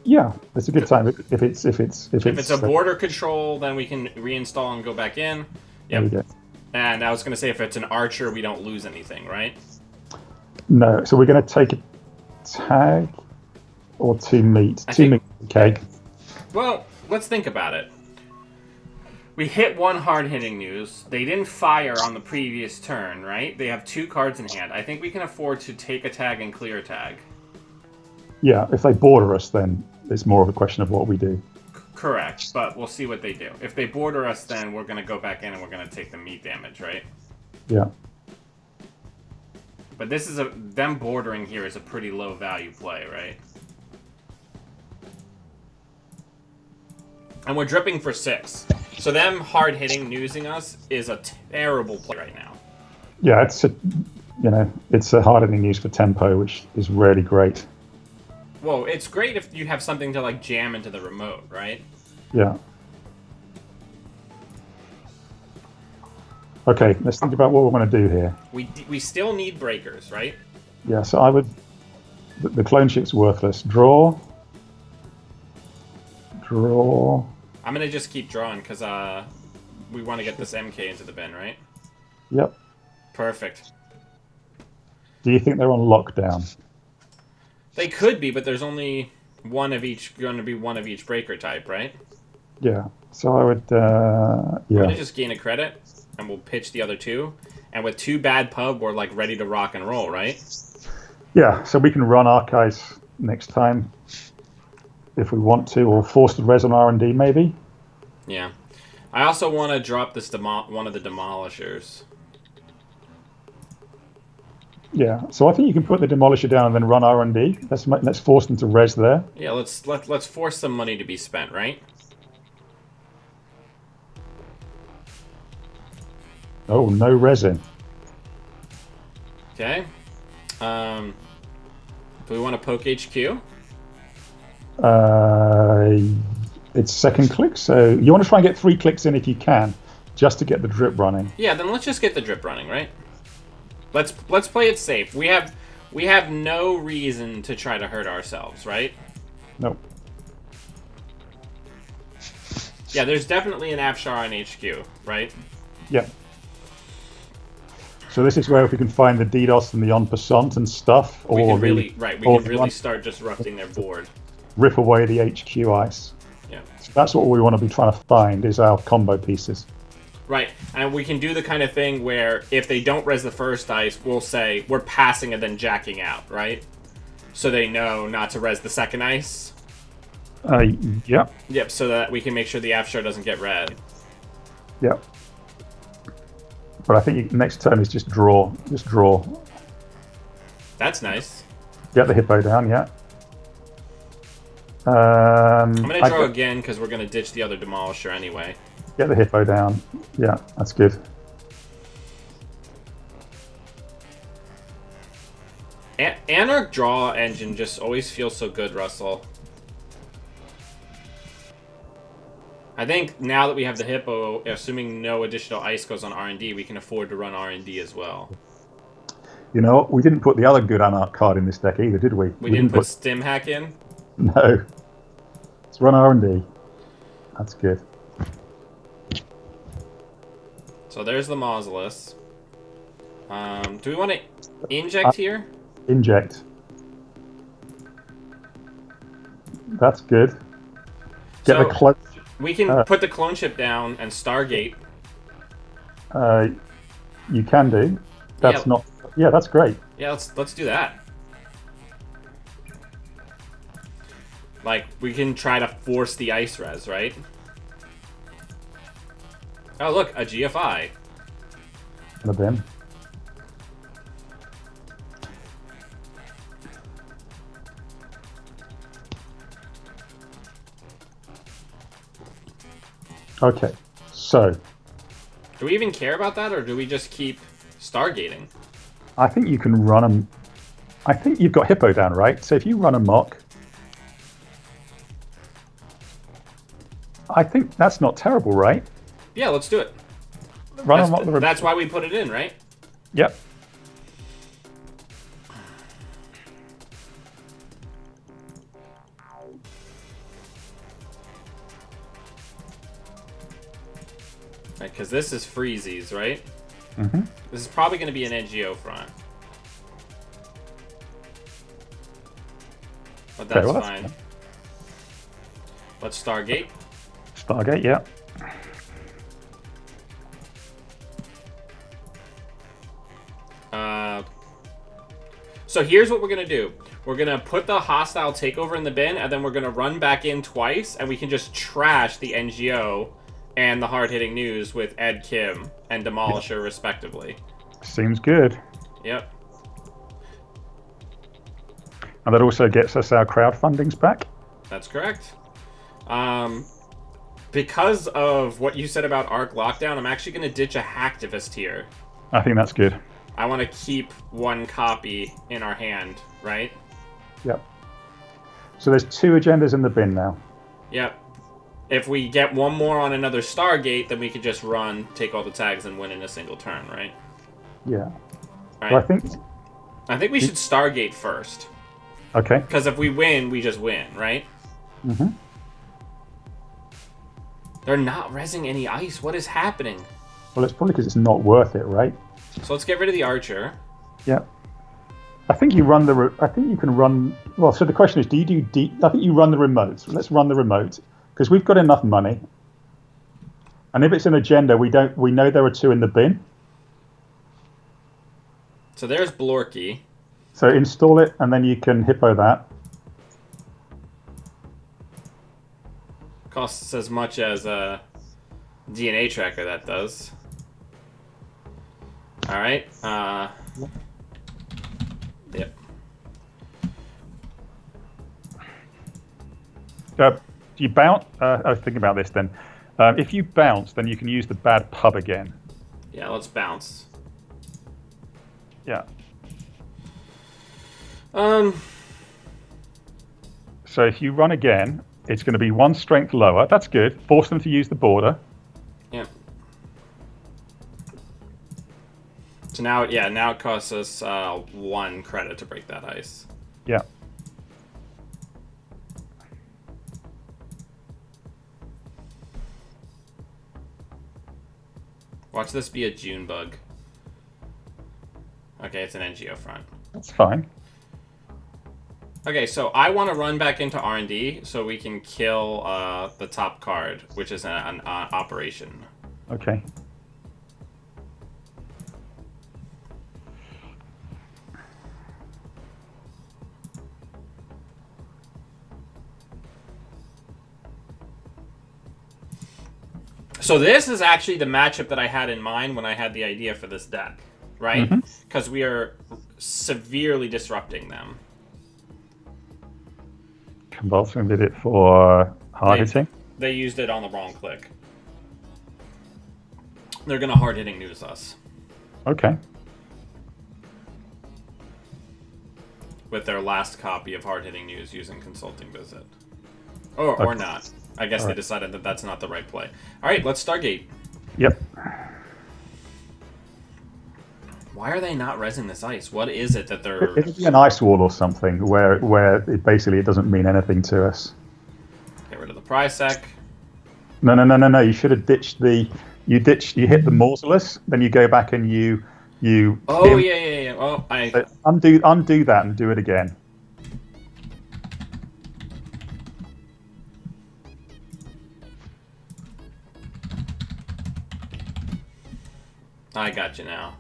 Yeah, it's a good time. If it's a border control, then we can reinstall and go back in. There we Yep. go. And I was going to say if it's an archer, we don't lose anything, right? No, so we're going to take a tag or 2 meat. I 2 think- meat, okay. Well, let's think about it. We hit 1 hard-hitting news. They didn't fire on the previous turn, right? They have 2 cards in hand. I think we can afford to take a tag and clear a tag. Yeah, if they border us, then it's more of a question of what we do. Correct, but we'll see what they do. If they border us, then we're going to go back in and we're going to take the meat damage, right? Yeah. But this is them bordering here is a pretty low value play, right? And we're dripping for 6. So them hard-hitting newsing us is a terrible play right now. Yeah, it's a hard-hitting news for tempo, which is really great. Well, it's great if you have something to like jam into the remote, right? Yeah. Okay, let's think about what we're going to do here. We still need breakers, right? Yeah, so I would... The clone ship's worthless. Draw. Draw. I'm gonna just keep drawing because we want to get this MK into the bin, right? Yep. Perfect. Do you think they're on lockdown? They could be, but there's only one of each. Going to be one of each breaker type, right? Yeah. So I would... I'm yeah. gonna just gain a credit, and we'll pitch the other 2. And with 2 bad pub, we're like ready to rock and roll, right? Yeah, so we can run archives next time if we want to, or force the res on R&D maybe. Yeah. I also want to drop this one of the demolishers. Yeah, so I think you can put the demolisher down and then run R&D. Let's force them to res there. Yeah, let's force some money to be spent, right? Oh, no resin. Okay. Do we want to poke HQ? It's second click, so you want to try and get 3 clicks in if you can, just to get the drip running. Yeah, then let's just get the drip running, right? Let's play it safe. We have no reason to try to hurt ourselves, right? Nope. Yeah, there's definitely an Afshar on HQ, right? Yeah. So this is where if we can find the DDoS and the en passant and stuff, or We can really start disrupting their board. rip away the HQ ice. Yeah. So that's what we want to be trying to find is our combo pieces. Right, and we can do the kind of thing where if they don't res the first ice, we'll say we're passing and then jacking out, right? So they know not to res the second ice. Yeah. Yep, so that we can make sure the Afshar doesn't get red. Yeah. But I think next turn is just draw. Just draw. That's nice. Get the hippo down, yeah. I'm going to draw again because we're going to ditch the other Demolisher anyway. Get the hippo down. Yeah, that's good. Anarch draw engine just always feels so good, Russell. I think now that we have the hippo, assuming no additional ice goes on R&D, we can afford to run R&D as well. You know what? We didn't put the other good Anarch card in this deck either, did we? We didn't put Stim Hack in? No. Let's run R&D. That's good. So there's the Mausolus. Do we want to inject here? Inject. That's good. Get the clone. We can put the clone ship down and Stargate. You can do. That's not. Yeah, that's great. Yeah, let's do that. Like we can try to force the ice res, right? Oh look, a GFI. In the bin. Okay, so. Do we even care about that, or do we just keep Stargating? I think you can run them. I think you've got hippo down, right? So if you run a mock, I think that's not terrible, right? Yeah, let's do it. That's why we put it in, right? Yep. Right, because this is Freezies, right? Mm-hmm. This is probably going to be an NGO front. But that's fine. Let's Stargate. Stargate, yeah. So here's what we're going to do. We're going to put the hostile takeover in the bin, and then we're going to run back in twice, and we can just trash the NGO and the hard-hitting news with Ed Kim and Demolisher, respectively. Seems good. Yep. And that also gets us our crowdfundings back. That's correct. Because of what you said about Arc Lockdown, I'm actually going to ditch a hacktivist here. I think that's good. I want to keep one copy in our hand, right? Yep. So there's 2 agendas in the bin now. Yep. If we get one more on another Stargate, then we could just run, take all the tags, and win in a single turn, right? Yeah. Right. Well, I think we should Stargate first. Okay. Because if we win, we just win, right? Mm-hmm. They're not resing any ice. What is happening? Well, it's probably because it's not worth it, right? So let's get rid of the Archer. Yeah. I think you run the. I think you can run. Well, so the question is, do you do? I think you run the remote. Let's run the remote because we've got enough money. And if it's an agenda, we don't. We know there are 2 in the bin. So there's Blorky. So install it, and then you can hippo that. Costs as much as a DNA tracker that does. All right. Yep. Do you bounce? I was thinking about this then. If you bounce, then you can use the bad pub again. Yeah, let's bounce. Yeah. So if you run again, it's going to be 1 strength lower. That's good. Force them to use the border. Yep. So now, yeah, now it costs us 1 credit to break that ice. Yeah. Watch this be a June bug. Okay, it's an NGO front. That's fine. Okay, so I want to run back into R&D so we can kill the top card, which is an operation. Okay. So this is actually the matchup that I had in mind when I had the idea for this deck, right? Because we are severely disrupting them. Convulsing did it for hard hitting. They used it on the wrong click. They're going to hard hitting news us Okay. with their last copy of hard hitting news using consulting visit. Or not. I guess they decided that that's not the right play. All right, let's Stargate. Yep. Why are they not resin this ice? What is it that they're... It'll be an ice wall or something where it basically it doesn't mean anything to us. Get rid of the Prysac. No. You should have ditched the... You hit the Mausolus, then you go back and you Oh, yeah. Oh, undo that and do it again. I got you now.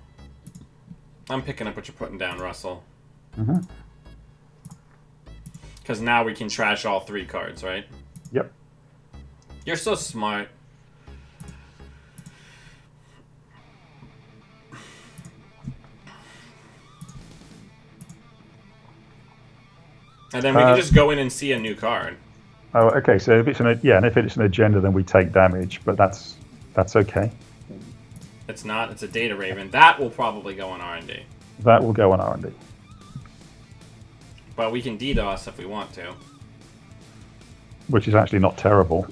I'm picking up what you're putting down, Russell. Because now we can trash all 3 cards, right? Yep. You're so smart. And then we can just go in and see a new card. Oh, okay. So if it's and if it's an agenda, then we take damage, but that's okay. It's not. It's a Data Raven. That will probably go on R&D. That will go on R&D. But we can DDoS if we want to. Which is actually not terrible.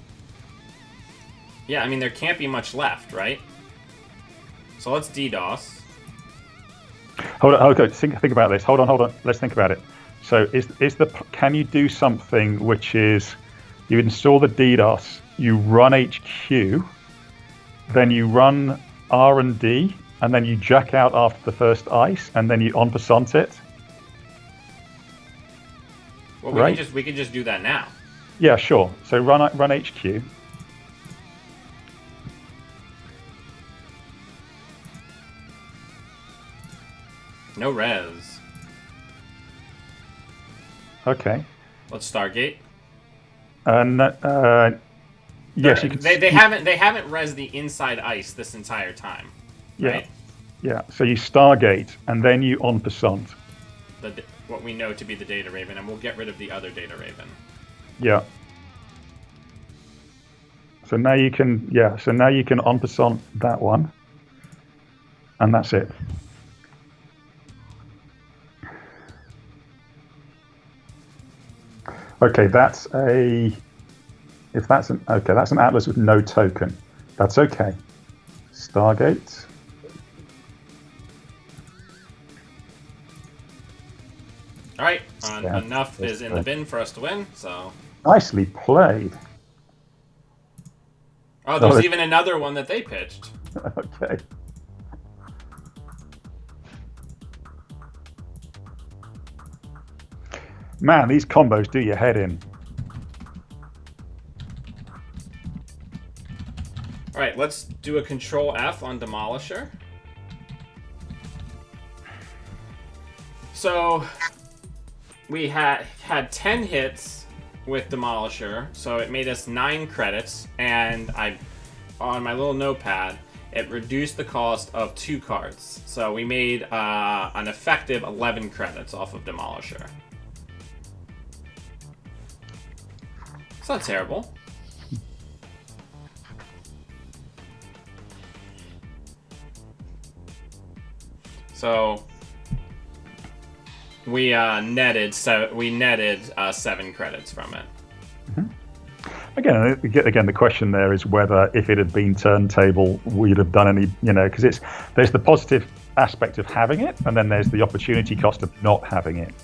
Yeah, I mean, there can't be much left, right? So let's DDoS. Hold on. Okay, think about this. Hold on. Let's think about it. So can you do something which is you install the DDoS, you run HQ, then you run R&D, and then you jack out after the first ice, and then you en passant it? Well, right? we can just do that now. Yeah, sure. So run HQ. No res. Okay. Let's Stargate. And yes, you can. They haven't res the inside ice this entire time. Right? Yeah. So you Stargate, and then you en passant. What we know to be the Data Raven, and we'll get rid of the other Data Raven. Yeah. So now you can en passant that one, and that's it. Okay, that's an Atlas with no token. That's okay. Stargate. All right, enough is in the bin for us to win. So nicely played. Oh, there's even another one that they pitched. Okay. Man, these combos do your head in. All right, let's do a Control F on Demolisher. So we had 10 hits with Demolisher, so it made us 9 credits, and on my little notepad, it reduced the cost of 2 cards. So we made an effective 11 credits off of Demolisher. It's not terrible. So we netted 7 credits from it. Mm-hmm. Again, the question there is whether if it had been turntable, we'd have done any, because there's the positive aspect of having it, and then there's the opportunity cost of not having it.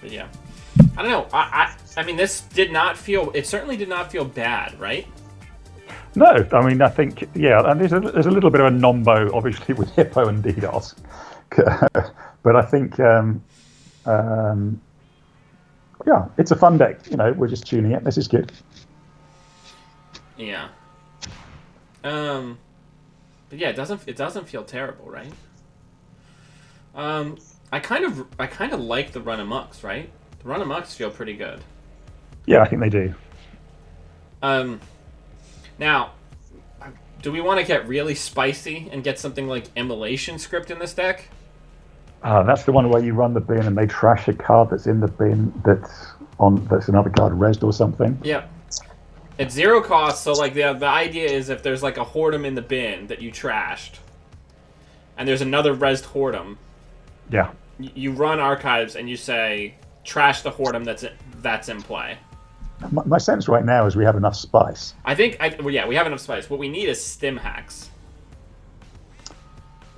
But yeah, I don't know. I mean, this did not feel. It certainly did not feel bad, right? No, I mean, I think, and there's a little bit of a nombo, obviously, with Hippo and DDoS. But I think, it's a fun deck. We're just tuning it. This is good. Yeah. But yeah, it doesn't feel terrible, right? I kind of like the run amucks, right? The run amucks feel pretty good. Yeah, I think they do. Now, do we want to get really spicy and get something like Immolation Script in this deck? That's the one where you run the bin and they trash a card that's in the bin that's another card rezzed or something. Yeah. It's 0 cost, so like the idea is if there's like a Hordem in the bin that you trashed, and there's another rezzed Hordem, yeah, you run Archives and you say trash the Hordem that's in play. My sense right now is we have enough spice. We have enough spice. What we need is stim hacks.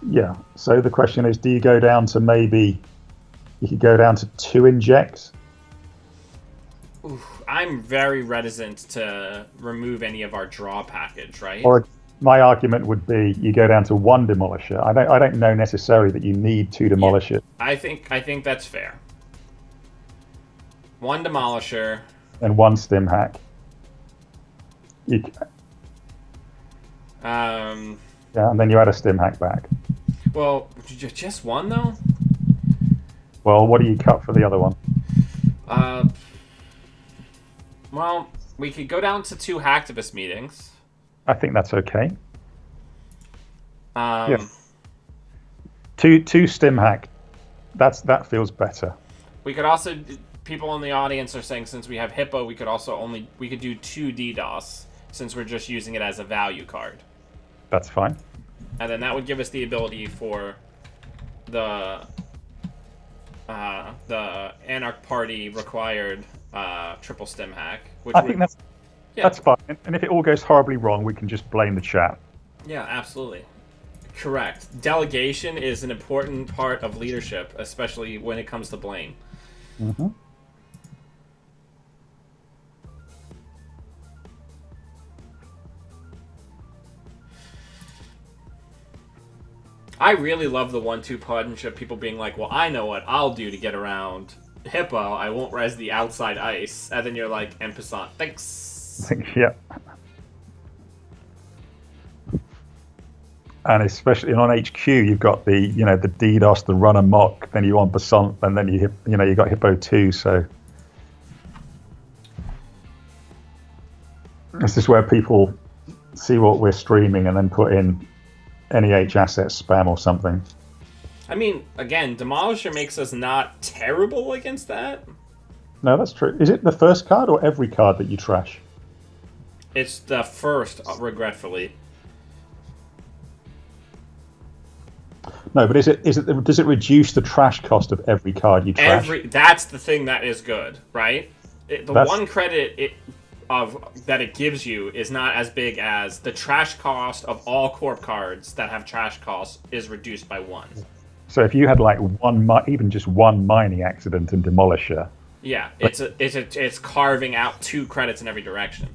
Yeah. So the question is, do you go down to you could go down to 2 injects? Oof, I'm very reticent to remove any of our draw package, right? Or my argument would be you go down to 1 Demolisher. I don't know necessarily that you need 2 Demolishers. Yeah, I think that's fair. 1 Demolisher. And 1 stim hack. Yeah, and then you add a stim hack back. Well, just 1 though? Well, what do you cut for the other one? Well, we could go down to 2 hacktivist meetings. I think that's okay. Yeah. 2 stim hack. That feels better. We could also. People in the audience are saying since we have Hippo, we could do 2 DDoS since we're just using it as a value card. That's fine. And then that would give us the ability for the Anarch Party required triple stim hack. I think that's fine. And if it all goes horribly wrong, we can just blame the chat. Yeah, absolutely. Correct. Delegation is an important part of leadership, especially when it comes to blame. Mm-hmm. I really love the 1-2 partnership. People being like, "Well, I know what I'll do to get around Hippo. I won't res the outside ice." And then you're like, "En passant, thanks." Yeah. And especially on HQ, you've got the the DDoS, the run amok, then you on Passant, and then you got Hippo 2. So this is where people see what we're streaming and then put in NEH asset spam or something. I mean, again, Demolisher makes us not terrible against that. No, that's true. Is it the first card or every card that you trash? It's the first, regretfully. No, but does it reduce the trash cost of every card you trash? That's the thing that is good, right? One credit that it gives you is not as big as the trash cost of all corp cards that have trash costs is reduced by 1. So if you had like even just 1 mining accident in Demolisher. Yeah, it's carving out 2 credits in every direction.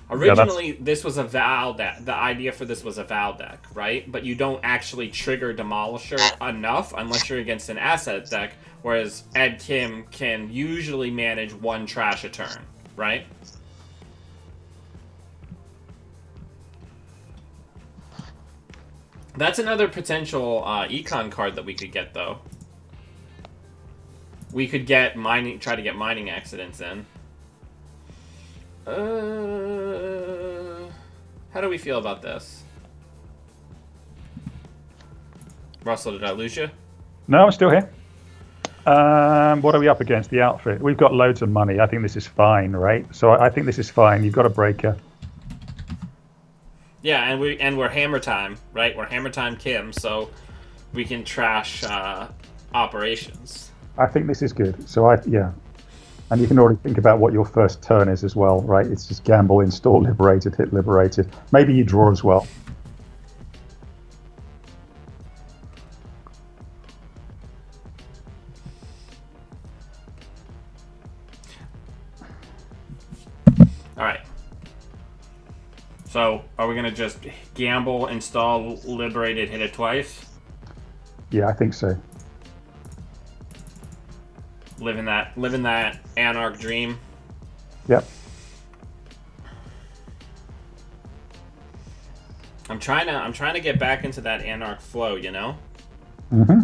Originally, this was a Val deck. The idea for this was a Val deck, right? But you don't actually trigger Demolisher enough unless you're against an asset deck, whereas Ed Kim can usually manage 1 trash a turn, right? That's another potential econ card that we could get, though. We could try to get mining accidents in. How do we feel about this? Russell, did I lose you? No, I'm still here. What are we up against? The outfit. We've got loads of money. I think this is fine, right? So I think this is fine. You've got a breaker. Yeah, and we're Hammer Time, right? We're Hammer Time Kim, so we can trash operations. I think this is good. So yeah. And you can already think about what your first turn is as well, right? It's just gamble, install, liberated, hit liberated. Maybe you draw as well. All right. So, are we going to just gamble, install, liberated, hit it twice? Yeah, I think so. Living that Anarch dream. Yep. I'm trying to get back into that Anarch flow, you know? Mm-hmm.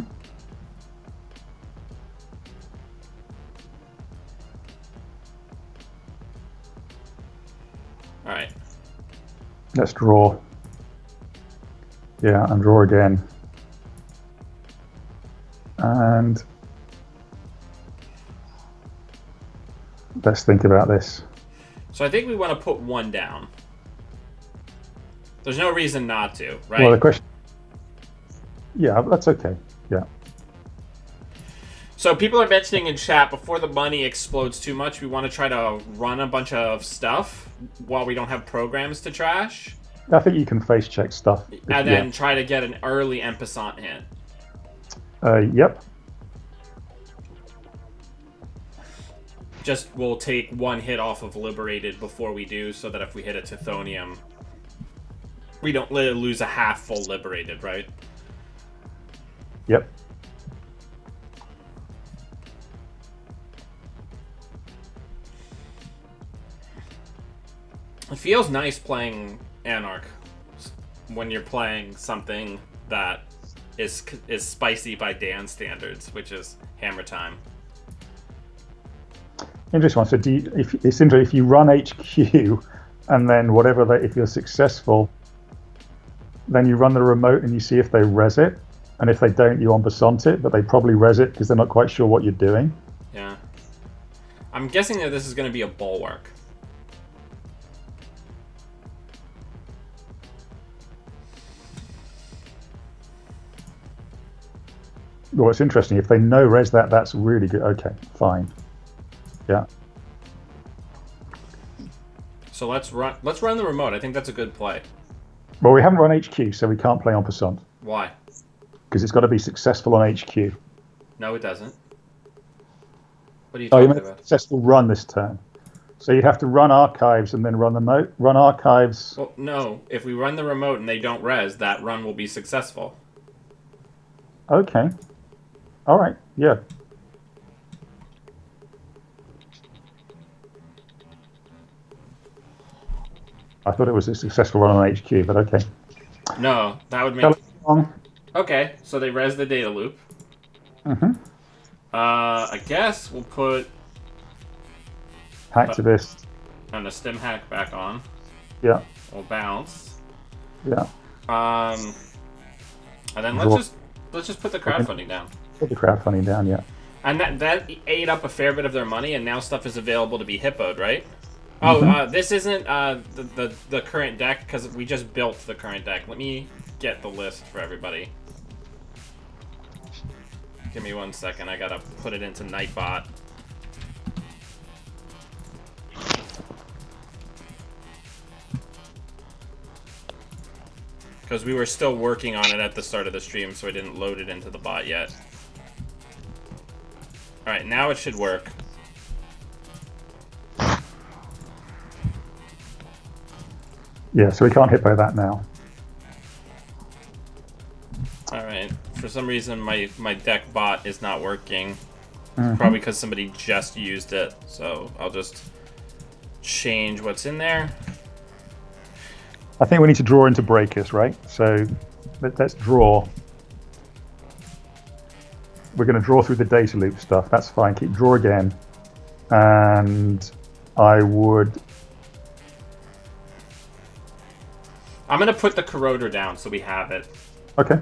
All right. Let's draw. Yeah, and draw again. And let's think about this. So I think we want to put one down. There's no reason not to, right? Well, the question... Yeah, that's okay. Yeah. So people are mentioning in chat, before the money explodes too much, we want to try to run a bunch of stuff while we don't have programs to trash. I think you can face check stuff. And then try to get an early en passant hit. Yep. Just we'll take one hit off of liberated before we do, so that if we hit a Tithonium, we don't lose a half full liberated, right? Yep. It feels nice playing Anarch when you're playing something that is spicy by Dan standards, which is Hammer Time. Interesting one. So it's interesting if you run HQ and then whatever if you're successful, then you run the remote and you see if they res it, and if they don't, you en passant it, but they probably res it because they're not quite sure what you're doing. Yeah. I'm guessing that this is going to be a bulwark. Well, it's interesting. If they no res that, that's really good. Okay, fine. Yeah. So let's run the remote. I think that's a good play. Well, we haven't run HQ, so we can't play en passant. Why? Because it's got to be successful on HQ. No, it doesn't. What are you Oh, you talking made a about? successful run this turn. So you'd have to run archives and then run the remote. Run archives. Well, no. If we run the remote and they don't res, that run will be successful. Okay. All right. Yeah. I thought it was a successful run on HQ, but okay. No, that would make... Wrong. Okay, so they res the data loop. Mm-hmm. I guess we'll put... Hacktivist. And the stim hack back on. Yeah. We'll bounce. Yeah. And then let's just put the crowdfunding down. Put the crowdfunding down, yeah. And that ate up a fair bit of their money, and now stuff is available to be hippoed, right? Oh, this isn't the current deck, because we just built the current deck. Let me get the list for everybody. Give me 1 second. I gotta put it into Nightbot. Because we were still working on it at the start of the stream, so I didn't load it into the bot yet. Alright, now it should work. Yeah, so we can't hit by that now. Alright, for some reason my deck bot is not working. Mm-hmm. Probably because somebody just used it, so I'll just change what's in there. I think we need to draw into breakers, right? So let's draw. We're going to draw through the data loop stuff. That's fine. Keep draw again. And I would... I'm going to put the corroder down so we have it. Okay.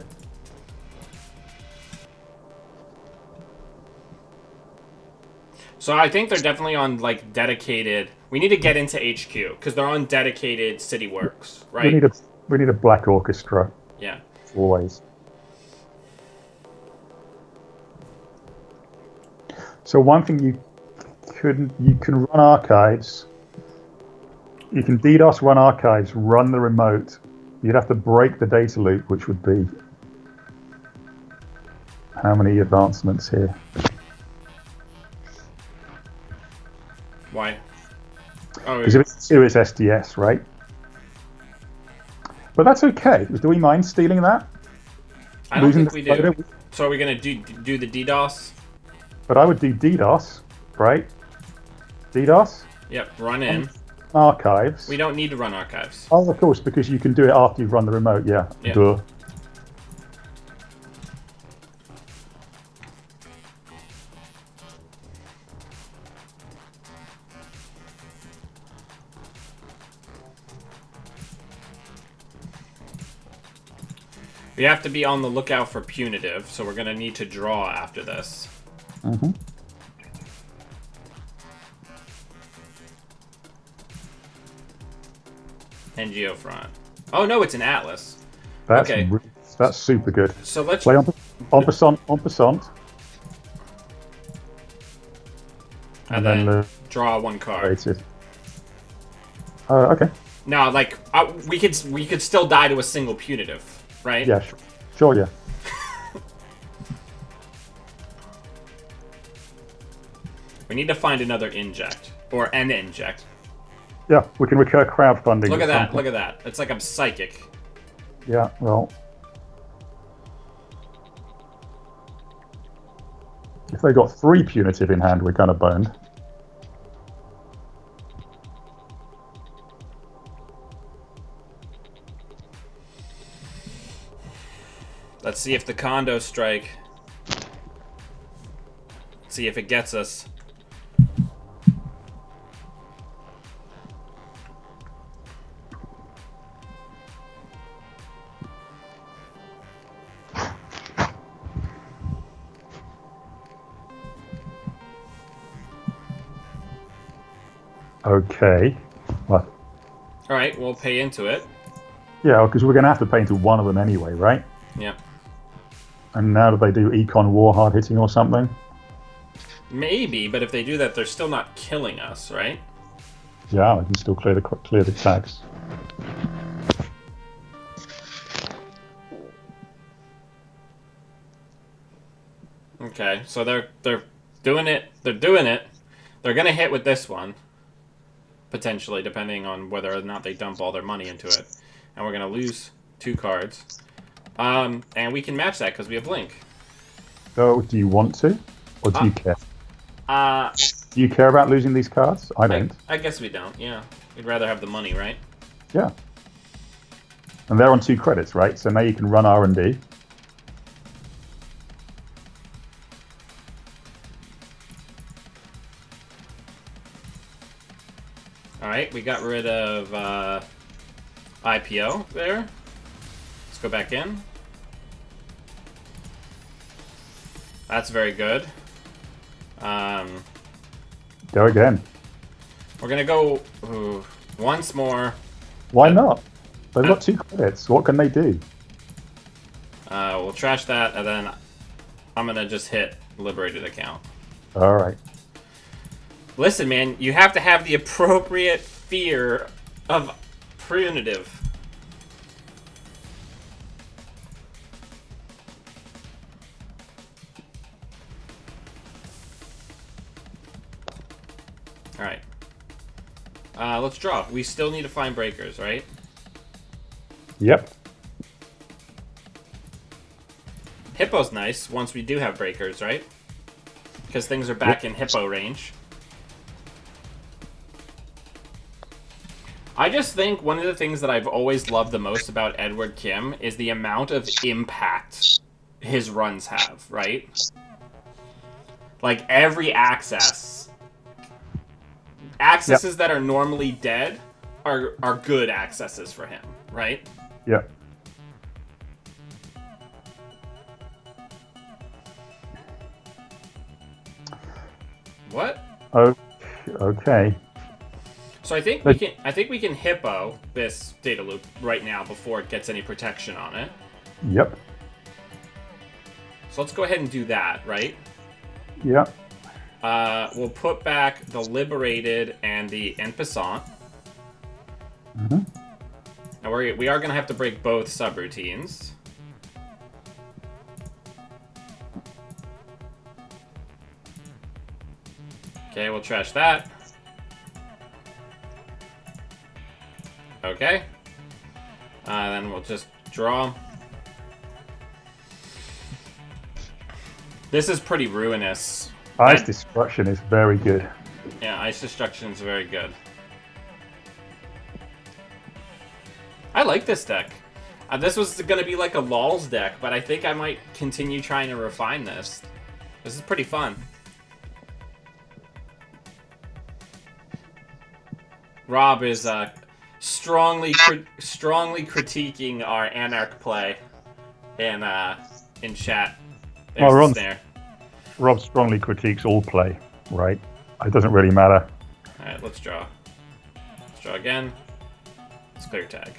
So I think they're definitely on, like, dedicated... We need to get into HQ, because they're on dedicated city works, right? We need a black orchestra, Yeah. always. So one thing you can run archives. You can DDoS run archives, run the remote. You'd have to break the data loop, which would be how many advancements here? Why? Oh, Because if it's 2, it's SDS, right? But that's okay. Do we mind stealing that? I don't think we do. photo? So are we gonna do the DDoS? But I would do DDoS, right? DDoS, Yep. Run in. archives. We don't need to run archives. Oh, of course, because you can do it after you've run the remote, yeah. Yeah. Duh. We have to be on the lookout for punitive, so we're gonna need to draw after this. Mm-hmm. And Geofront. Oh no, it's an Atlas. That's Okay. That's super good. So let's Play en passant. and then then draw one card. rated. Okay. No, like we could still die to a single punitive, right? Yeah, sure, yeah. We need to find another inject or an inject. Yeah, we can recur crowdfunding. Look at that! something. Look at that! It's like I'm psychic. Yeah, well. If they got 3 punitive in hand, we're kind of boned. Let's see if the condo strike. See if it gets us. Okay. Well, All right, we'll pay into it. yeah, because we're going to have to pay into one of them anyway, right? Yeah. And now do they do Econ War hard hitting or something? Maybe, but if they do that, they're still not killing us, right? Yeah, I can still clear the tags. Okay, so they're doing it. They're doing it. They're gonna hit with this one, potentially, depending on whether or not they dump all their money into it. And we're gonna lose 2 cards. And we can match that because we have Link. So, do you want to, or do you care? Uh, Do you care about losing these cards? I don't. I guess we don't. Yeah, we'd rather have the money, right? Yeah. And they're on 2 credits, right? So now you can run R&D. All right, we got rid of IPO there. Let's go back in. That's very good. Go again. We're gonna go once more. Why not? They've got 2 credits. What can they do? We'll trash that, and then I'm gonna just hit liberated account. All right. Listen, man, you have to have the appropriate fear of punitive. All right. Let's draw. We still need to find breakers, right? Yep. Hippo's nice once we do have breakers, right? Because things are back in Hippo range. I just think one of the things that I've always loved the most about Edward Kim is the amount of impact his runs have, right? Like every accesses that are normally dead are good accesses for him, right? Yep. What? Oh, okay. So I think we can hippo this data loop right now before it gets any protection on it. Yep. So let's go ahead and do that, right? Yep. We'll put back the liberated and the en passant. Mm-hmm. Now we are going to have to break both subroutines. Okay, we'll trash that. Okay. Then we'll just draw. This is pretty ruinous. Ice Destruction is very good. Yeah, Ice Destruction is very good. I like this deck. This was going to be like a LOLs deck, but I think I might continue trying to refine this. This is pretty fun. Rob is strongly critiquing our Anarch play in chat. There's the snare. Rob strongly critiques all play, right? It doesn't really matter. Alright, let's draw. Let's draw again. Let's clear tag.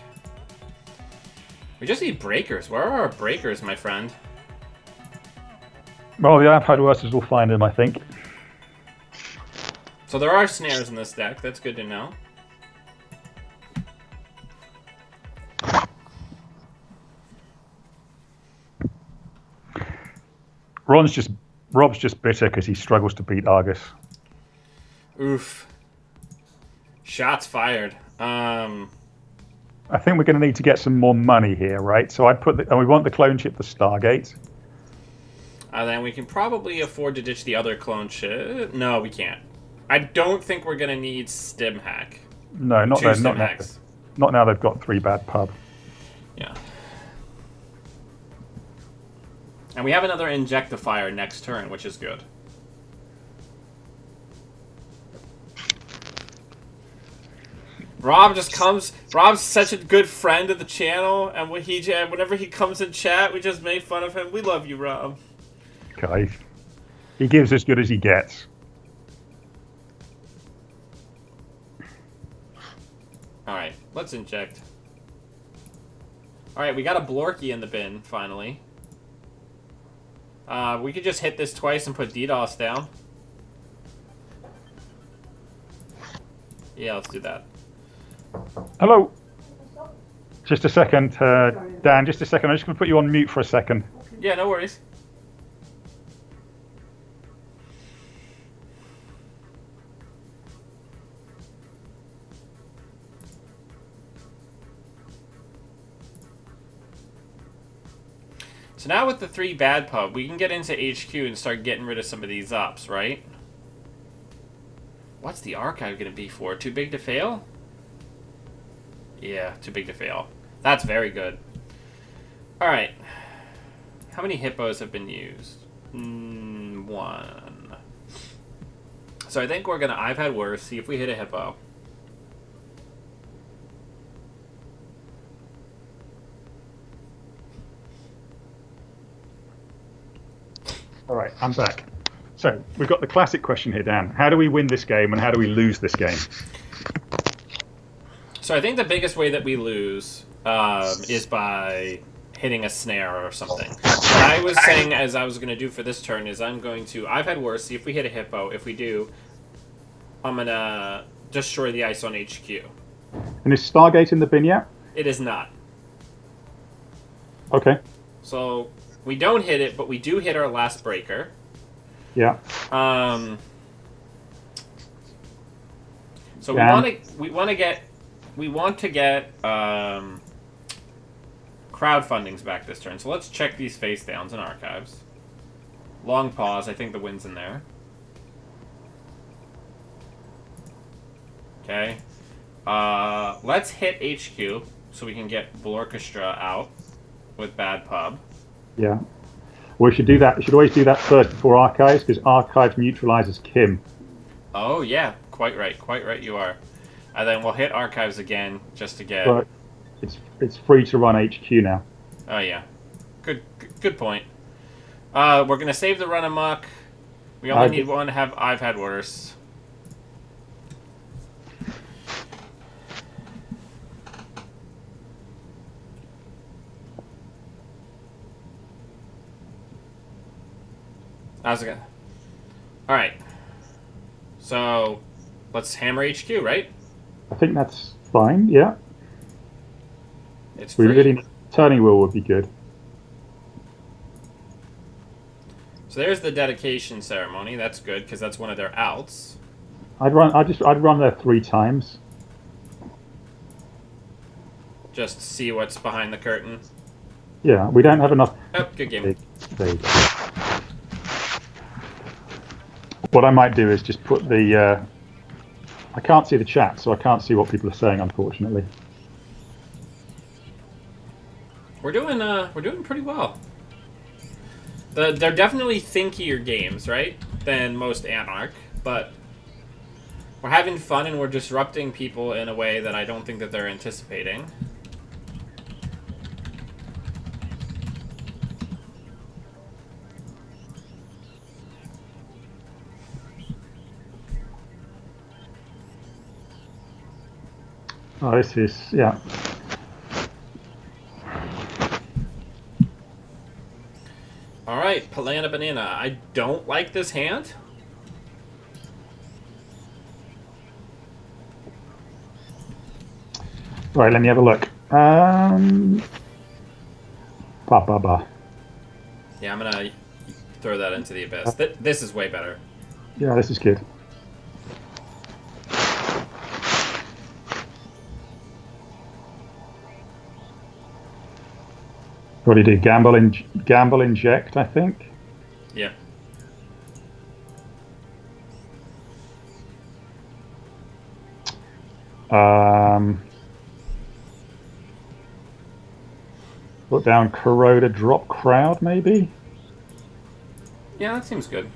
We just need breakers. Where are our breakers, my friend? Well, the iPad Versus will find them, I think. So there are snares in this deck. That's good to know. Rob's just bitter because he struggles to beat Argus. Oof. Shots fired. I think we're going to need to get some more money here, right? So I'd put and we want the clone ship, the Stargate. Then we can probably afford to ditch the other clone ship. No, we can't. I don't think we're going to need Stim Hack. No, not Two then. Not now. hacks. Not now. They've got 3 bad pub. Yeah. And we have another Injectifier next turn, which is good. Rob just comes. Rob's such a good friend of the channel, and whenever he comes in chat, we just make fun of him. We love you, Rob. Okay. He gives as good as he gets. Alright, let's inject. Alright, we got a Blorky in the bin, finally. We could just hit this twice and put DDoS down. Yeah, let's do that. Hello. Just a second, Dan. Just a second. I'm just going to put you on mute for a second. Yeah, no worries. So now with the 3 bad pub, we can get into HQ and start getting rid of some of these ups, right? What's the archive going to be for? Too big to fail? Yeah, too big to fail. That's very good. Alright. How many hippos have been used? 1. So I think we're going to I've had worse, see if we hit a hippo. All right, I'm back. So we've got the classic question here, Dan. How do we win this game and how do we lose this game? So I think the biggest way that we lose is by hitting a snare or something. What I was saying as I was going to do for this turn is I'm going to I've had worse, see if we hit a hippo. If we do, I'm going to destroy the ice on HQ. And is Stargate in the bin yet? It is not. Okay. So we don't hit it, but we do hit our last breaker. Yeah. So Dan? we want to get crowdfundings back this turn. So let's check these face downs and archives. Long pause. I think the win's in there. Okay. Let's hit HQ so we can get Blorchestra out with bad pub. Yeah. We should do that. We should always do that first before archives because archives neutralizes Kim. Oh yeah, quite right you are. And then we'll hit archives again just to get. But it's free to run HQ now. Oh yeah, good point. We're gonna save the run amok. We only need one to have I've had worse. How's it going? All right. So, let's hammer HQ, right? I think that's fine. Yeah, It's we free. really need, turning wheel would be good. So there's the dedication ceremony. That's good because that's one of their outs. I'd run there 3 times. Just to see what's behind the curtain. Yeah, we don't have enough. Oh, good game. There you go. What I might do is just put the. I can't see the chat, so I can't see what people are saying, unfortunately. We're doing pretty well. They're definitely thinkier games, right, than most Anarch, but we're having fun and we're disrupting people in a way that I don't think that they're anticipating. Oh, this is yeah. Alright, Palana Banana. I don't like this hand. Right, let me have a look. Ba ba ba. Yeah, I'm gonna throw that into the abyss. This is way better. Yeah, this is good. What do you do? Gamble inject, I think. Yeah. Put down Corroder drop crowd, maybe. Yeah, that seems good.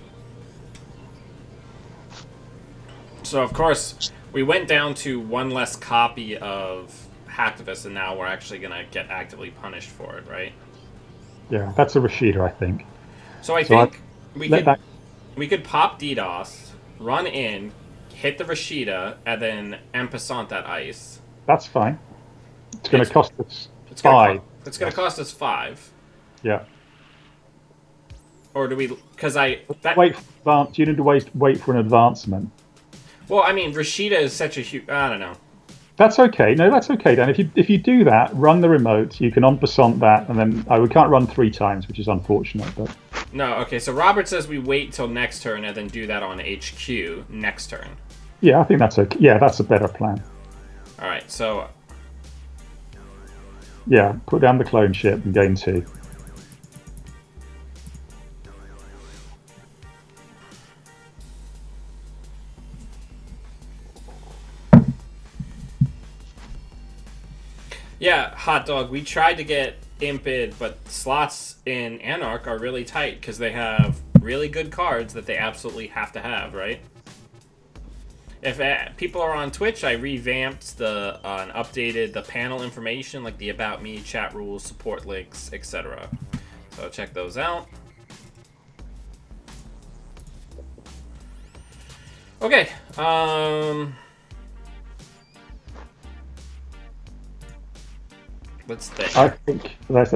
So, of course, we went down to one less copy of Hacktivist, and now we're actually going to get actively punished for it, right? Yeah, that's a Rashida, I think. So I think we could pop DDoS, run in, hit the Rashida, and then en passant that ice. That's fine. It's going to cost us It's 5. It's going to cost us 5. Yeah. Or do we... Because wait for advance. You need to wait for an advancement. Well, I mean, Rashida is such a huge... I don't know. That's okay. No, that's okay, Dan. If you do that, run the remote. You can en passant that, and then we can't run 3 times, which is unfortunate. But no, okay. So Robert says we wait till next turn and then do that on HQ next turn. Yeah, I think that's okay. Yeah, that's a better plan. All right. So yeah, put down the clone ship and gain 2. yeah, hot dog. We tried to get Impid, but slots in Anarch are really tight because they have really good cards that they absolutely have to have, right? If people are on Twitch, I revamped and updated the panel information, like the About Me, chat rules, support links, etc. So check those out. Okay. Let's think. I think that's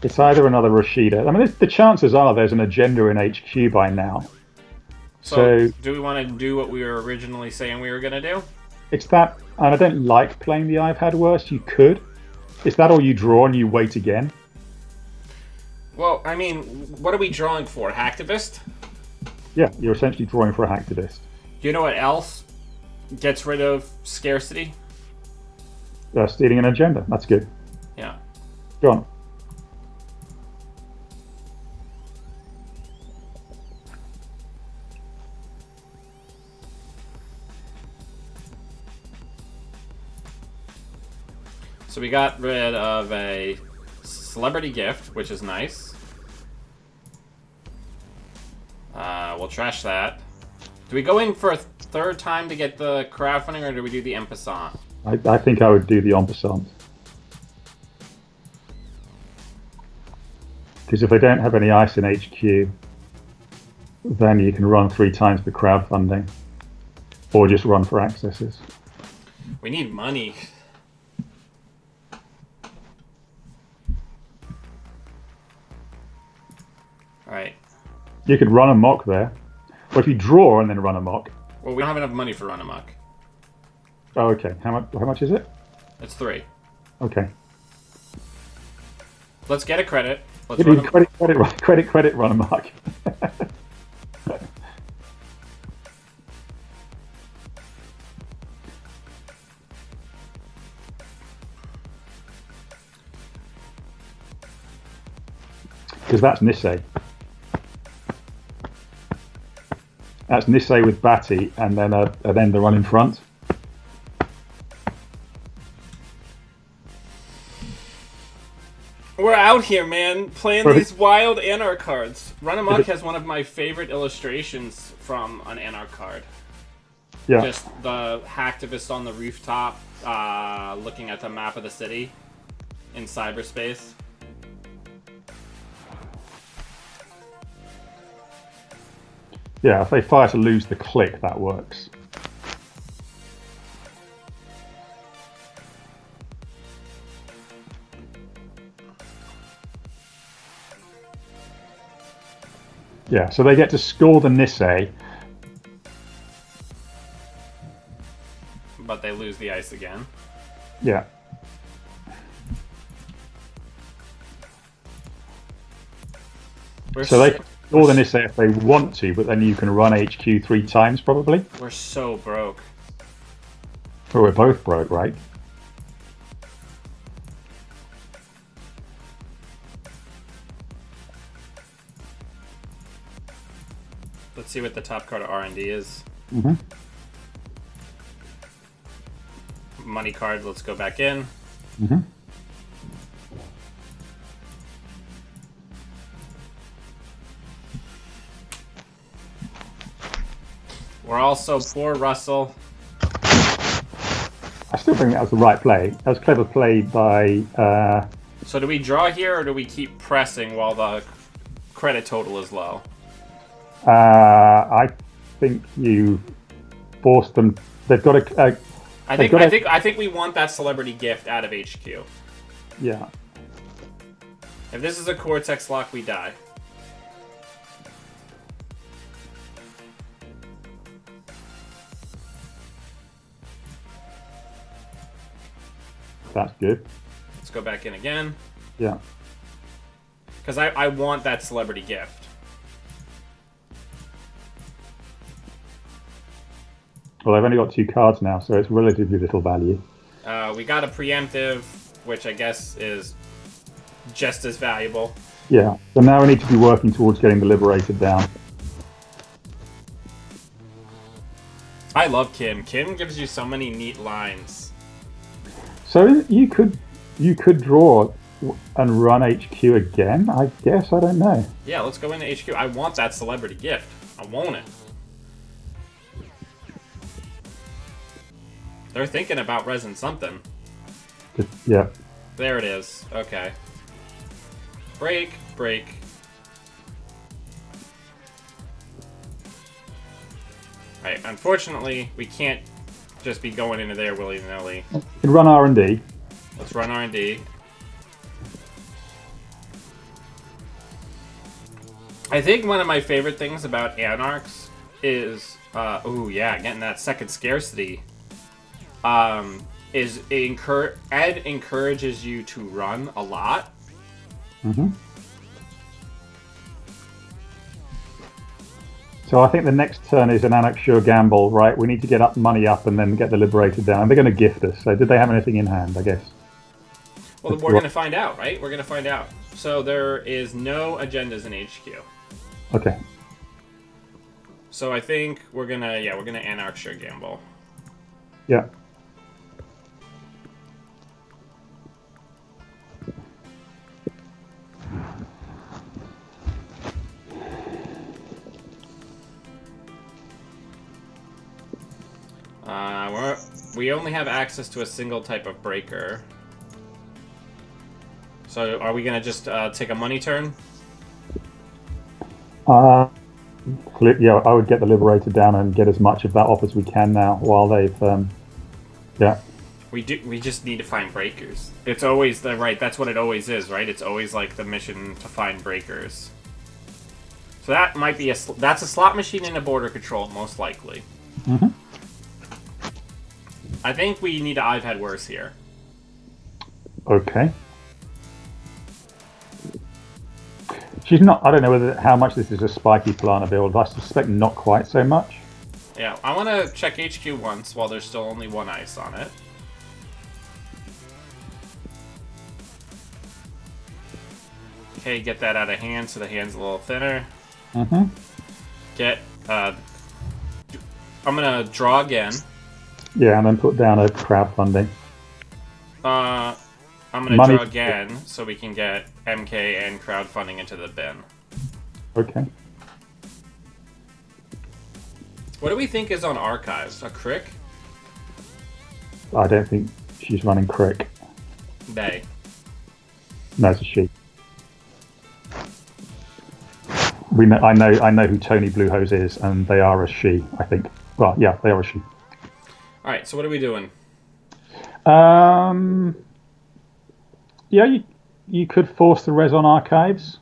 it's either another Rashida. I mean, the chances are there's an agenda in HQ by now. So do we want to do what we were originally saying we were going to do? It's that, and I don't like playing the I've had worse. You could. Is that all you draw and you wait again? Well, I mean, what are we drawing for? Hacktivist? Yeah, you're essentially drawing for a Hacktivist. Do you know what else gets rid of scarcity? Stealing an agenda. That's good. Yeah. Go on. So we got rid of a celebrity gift, which is nice. We'll trash that. Do we go in for a third time to get the crowdfunding, or do we do the en passant? I think I would do the en passant. Because if they don't have any ice in HQ, then you can run 3 times the crowdfunding. Or just run for accesses. We need money. Alright. You could run amok there. Or if you draw and then run amok. Well, we don't have enough money for run amok. Oh, okay. How much is it? It's 3. Okay. Let's get a credit. Let's You run need credit, run amok. Because that's Nisei. That's Nisei with Batty and then the run in front. We're out here, man, playing Right. these wild Anarch cards. Run Amok has one of my favorite illustrations from an Anarch card. Yeah. Just the hacktivist on the rooftop, looking at the map of the city in cyberspace. Yeah, if they fire to lose the click, that works. Yeah, so they get to score the Nisei. But they lose the ice again. Yeah. So they can score the Nisei if they want to, but then you can run HQ 3 times probably. We're so broke. Or we're both broke, right? Let's see what the top card of R&D is. Mm-hmm. Money card, let's go back in. Mm-hmm. We're all so poor, Russell. I still think that was the right play. That was clever play by... So do we draw here, or do we keep pressing while the credit total is low? I think you forced them. They've got a. I think we want that celebrity gift out of HQ. Yeah. If this is a Cortex lock, we die. That's good. Let's go back in again. Yeah. Because I want that celebrity gift. Well, they've only got 2 cards now, so it's relatively little value. We got a preemptive, which I guess is just as valuable. Yeah. So now we need to be working towards getting the Liberated down. I love Kim. Kim gives you so many neat lines. So you could draw and run HQ again, I guess. I don't know. Yeah, let's go into HQ. I want that celebrity gift. I want it. They're thinking about resin something. Yeah. There it is. Okay. Break, break. Right, unfortunately, we can't just be going into there willy-nilly. You can run R&D. Let's run R&D. I think one of my favorite things about Anarchs is, getting that second scarcity. Ed encourages you to run a lot. Mm-hmm. So I think the next turn is an Anarch Sure gamble, right? We need to get money up and then get the Liberated down. And they're going to gift us. So did they have anything in hand, I guess? Well, we're going to find out, right? We're going to find out. So there is no agendas in HQ. Okay. So I think we're going to Anarch Sure gamble. Yeah. We only have access to a single type of breaker. So are we going to just take a money turn? Yeah, I would get the Liberated down and get as much of that off as we can now while they've... yeah. We just need to find breakers. It's always that's what it always is, right? It's always like the mission to find breakers. So that might be that's a slot machine and a border control, most likely. Mm-hmm. I think we need to I've had worse here. Okay. She's not. I don't know how much this is a spiky Plana build. I suspect not quite so much. Yeah, I want to check HQ once while there's still only one ice on it. Okay, get that out of hand so the hand's a little thinner. Mm-hmm. I'm gonna draw again. Yeah, and then put down a crowdfunding. I'm gonna Money. draw again so we can get MK and crowdfunding into the bin. Okay. What do we think is on archives? A crick? I don't think she's running Crick. They. No, it's a she. We know. I know who Tony Bluehose is, and they are a she. I think. Well, yeah, they are a she. All right. So what are we doing? Yeah, you could force the res on archives.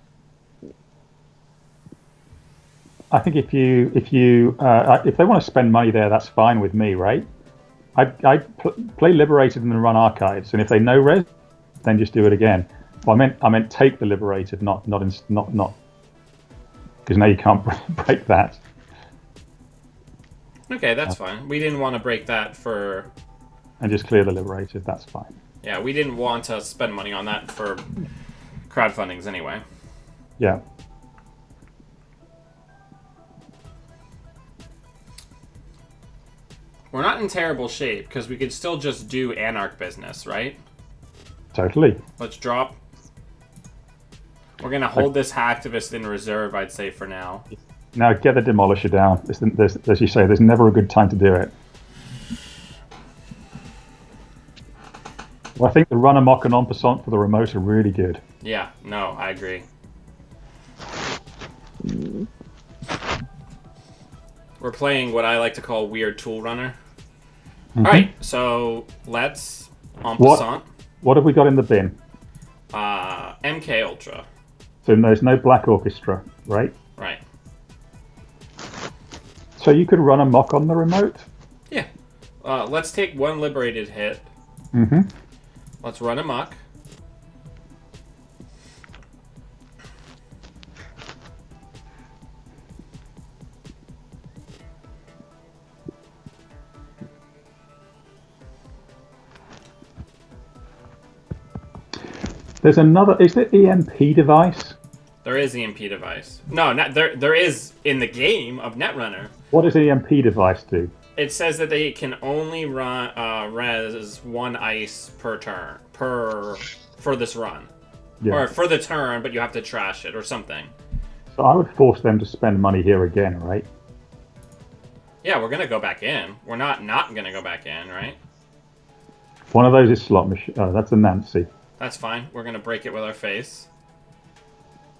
I think if they want to spend money there, that's fine with me, right? I play Liberated and then run archives, and if they no res, then just do it again. Well, I meant take the Liberated, not because now you can't break that. Okay, that's fine. We didn't want to break that for. And just clear the Liberated. That's fine. Yeah, we didn't want to spend money on that for crowdfundings anyway. Yeah. We're not in terrible shape because we could still just do Anarch business, right? Totally. Let's drop. We're gonna hold this hacktivist in reserve, I'd say, for now. Now get the Demolisher down. As you say, there's never a good time to do it. Well, I think the run amok and en passant for the remote are really good. Yeah, no, I agree. We're playing what I like to call weird tool runner. Mm-hmm. Alright, so let's en passant. What have we got in the bin? MK Ultra. So there's no Black Orchestra, right? Right. So you could run amok on the remote? Yeah. Let's take one liberated hit. Mm-hmm. Let's run amok. There's another. Is there EMP device? There is EMP device. No, not there. There is in the game of Netrunner. What does EMP device do? It says that they can only run res one ice per turn for this run, Yeah. or for the turn, but you have to trash it or something. So I would force them to spend money here again, right? Yeah, we're gonna go back in. We're not gonna go back in, right? One of those is slot machine. Oh, that's a Nancy. That's fine. We're gonna break it with our face.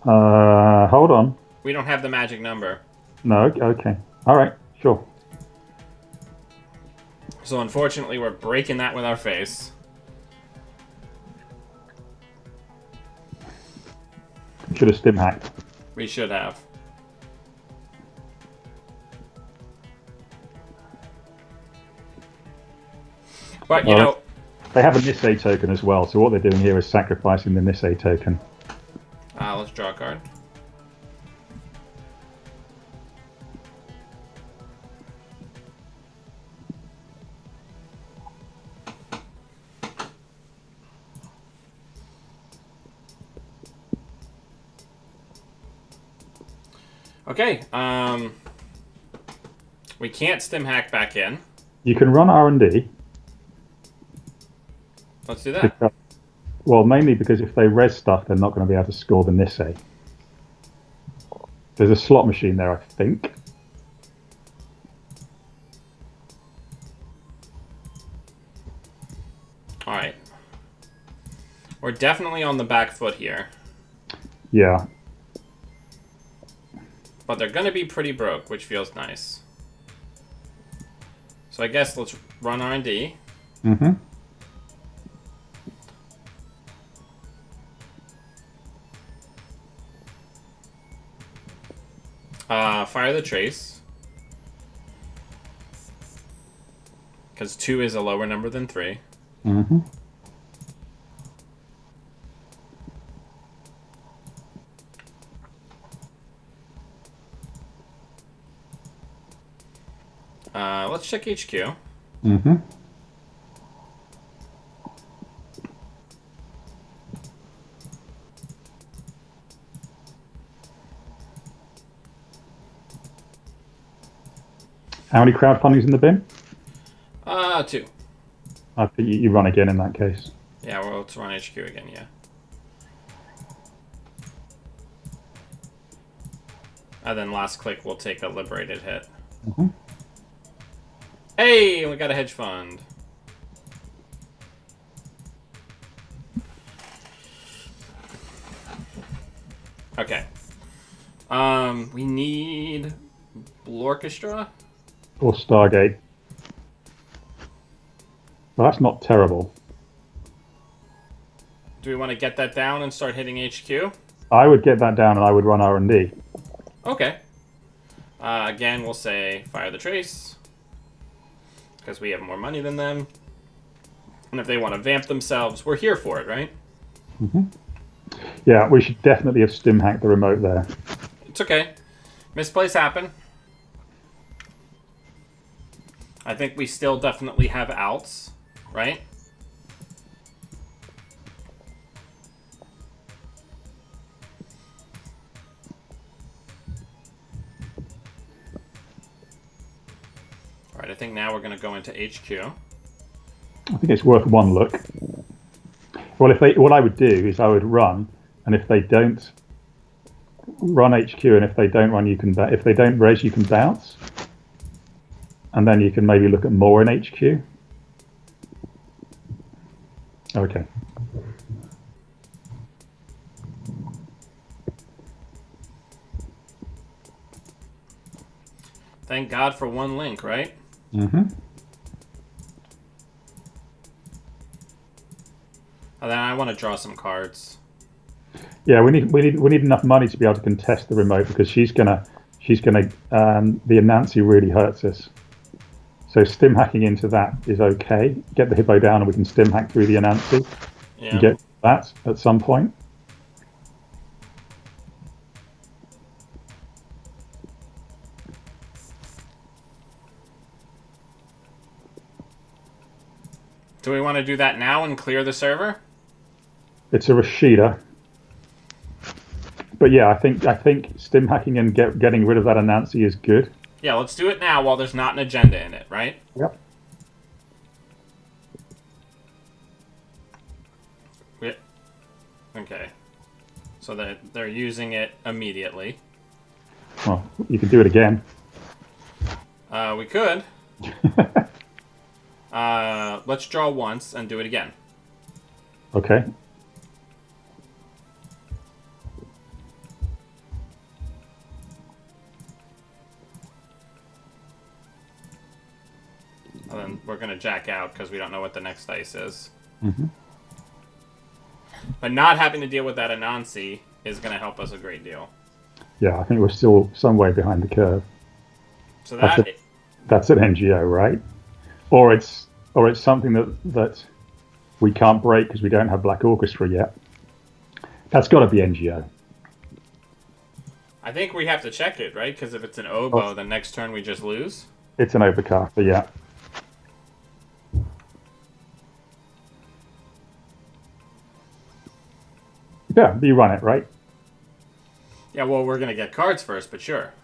Hold on. We don't have the magic number. No, okay. All right, sure. So unfortunately, we're breaking that with our face. Should have stim hacked. We should have. But, you know... They have a Nisei token as well, so what they're doing here is sacrificing the Nisei token. let's draw a card. Okay, we can't stim hack back in. You can run R&D. Let's do that. Well, mainly because if they res stuff, they're not going to be able to score the Nisei. There's a slot machine there, I think. Alright. We're definitely on the back foot here. Yeah. But they're going to be pretty broke, which feels nice. So I guess let's run R&D. Mm-hmm. Fire the Trace. Because 2 is a lower number than 3. Mm-hmm. Let's check HQ. Mm-hmm. How many crowdfundings in the bin? 2. I think you run again in that case. Yeah, well, let's run HQ again, yeah. And then last click, we'll take a liberated hit. Mm-hmm. Hey, we got a hedge fund. Okay. We need Blue Orchestra. Or Stargate. Well, that's not terrible. Do we want to get that down and start hitting HQ? I would get that down and I would run R&D. Okay. Again, we'll say Fire the Trace. Because we have more money than them. And if they want to vamp themselves, we're here for it, right? Mm-hmm. Yeah, we should definitely have stim hacked the remote there. It's okay. Misplays happen. I think we still definitely have outs, right? Alright, I think now we're going to go into HQ. I think it's worth one look. Well, what I would do is I would run, and if they don't run HQ, and if they don't run, if they don't res, you can bounce, and then you can maybe look at more in HQ. Okay. Thank God for one link, right? Mm-hmm. And then I want to draw some cards. Yeah, we need enough money to be able to contest the remote because she's gonna the Anansi really hurts us. So stim hacking into that is okay. Get the hippo down and we can stim hack through the Anansi and get that at some point. Do we want to do that now and clear the server? It's a Rashida. But yeah, I think stim hacking and getting rid of that Anansi is good. Yeah, let's do it now while there's not an agenda in it, right? Yep. Okay. So they're using it immediately. Well, you could do it again. We could. Let's draw once and do it again. Okay. And then we're going to jack out because we don't know what the next dice is. Mm-hmm. But not having to deal with that Anansi is going to help us a great deal. Yeah, I think we're still some way behind the curve. So that's an NGO, right? Or it's something that we can't break because we don't have Black Orchestra yet. That's got to be NGO. I think we have to check it, right? Because if it's an oboe, then next turn we just lose. It's an overcaster, yeah. Yeah, you run it, right? Yeah, well, we're going to get cards first, but sure.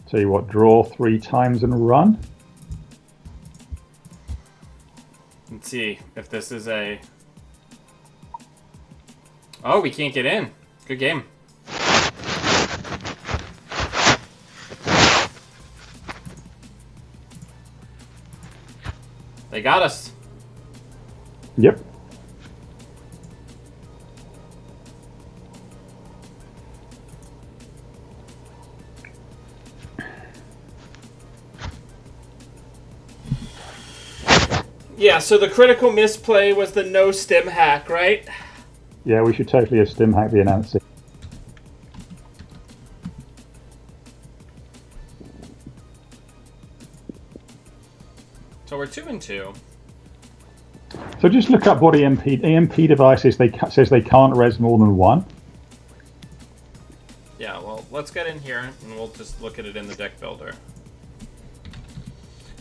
Tell you what, draw 3 times and run. Let's see if this is a... Oh, we can't get in. Good game. They got us. Yep. Yeah, so the critical misplay was the no stim hack, right? Yeah, we should totally have stim hacked the Anansi. So we're 2-2. So just look up what EMP devices says they can't res more than one. Yeah, well, let's get in here and we'll just look at it in the deck builder.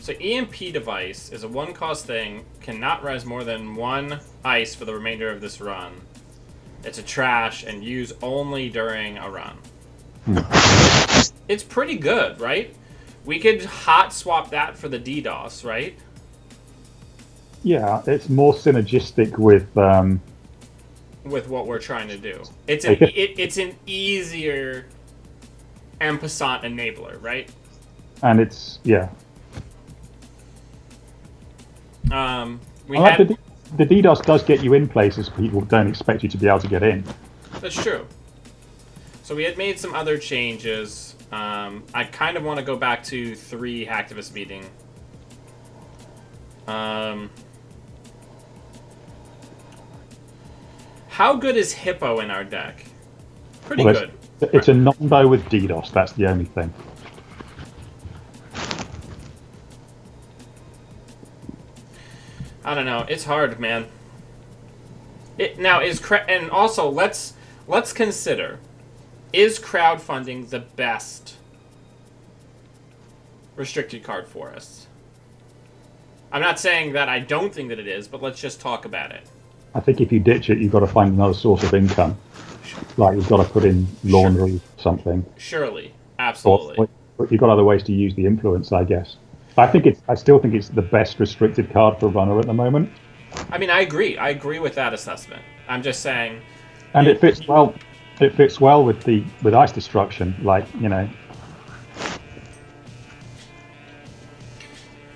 So EMP device is a 1-cost thing, cannot res more than 1 ice for the remainder of this run. It's a trash and use only during a run. It's pretty good, right? We could hot swap that for the DDoS, right? Yeah, it's more synergistic with what we're trying to do. It's an easier en passant enabler, right? And it's We had the DDoS does get you in places people don't expect you to be able to get in. That's true. So we had made some other changes. I kind of want to go back to 3 hacktivist meeting. How good is Hippo in our deck? Pretty good. It's a non-bow with DDoS, that's the only thing. I don't know. It's hard, man. And also let's consider: is crowdfunding the best restricted card for us? I'm not saying that I don't think that it is, but let's just talk about it. I think if you ditch it, you've got to find another source of income. Like you've got to put in laundry or something. Surely, absolutely. But you've got other ways to use the influence, I guess. I still think it's the best restricted card for a runner at the moment. I mean, I agree. I agree with that assessment. I'm just saying. And it fits well. It fits well with ice destruction. Like, you know.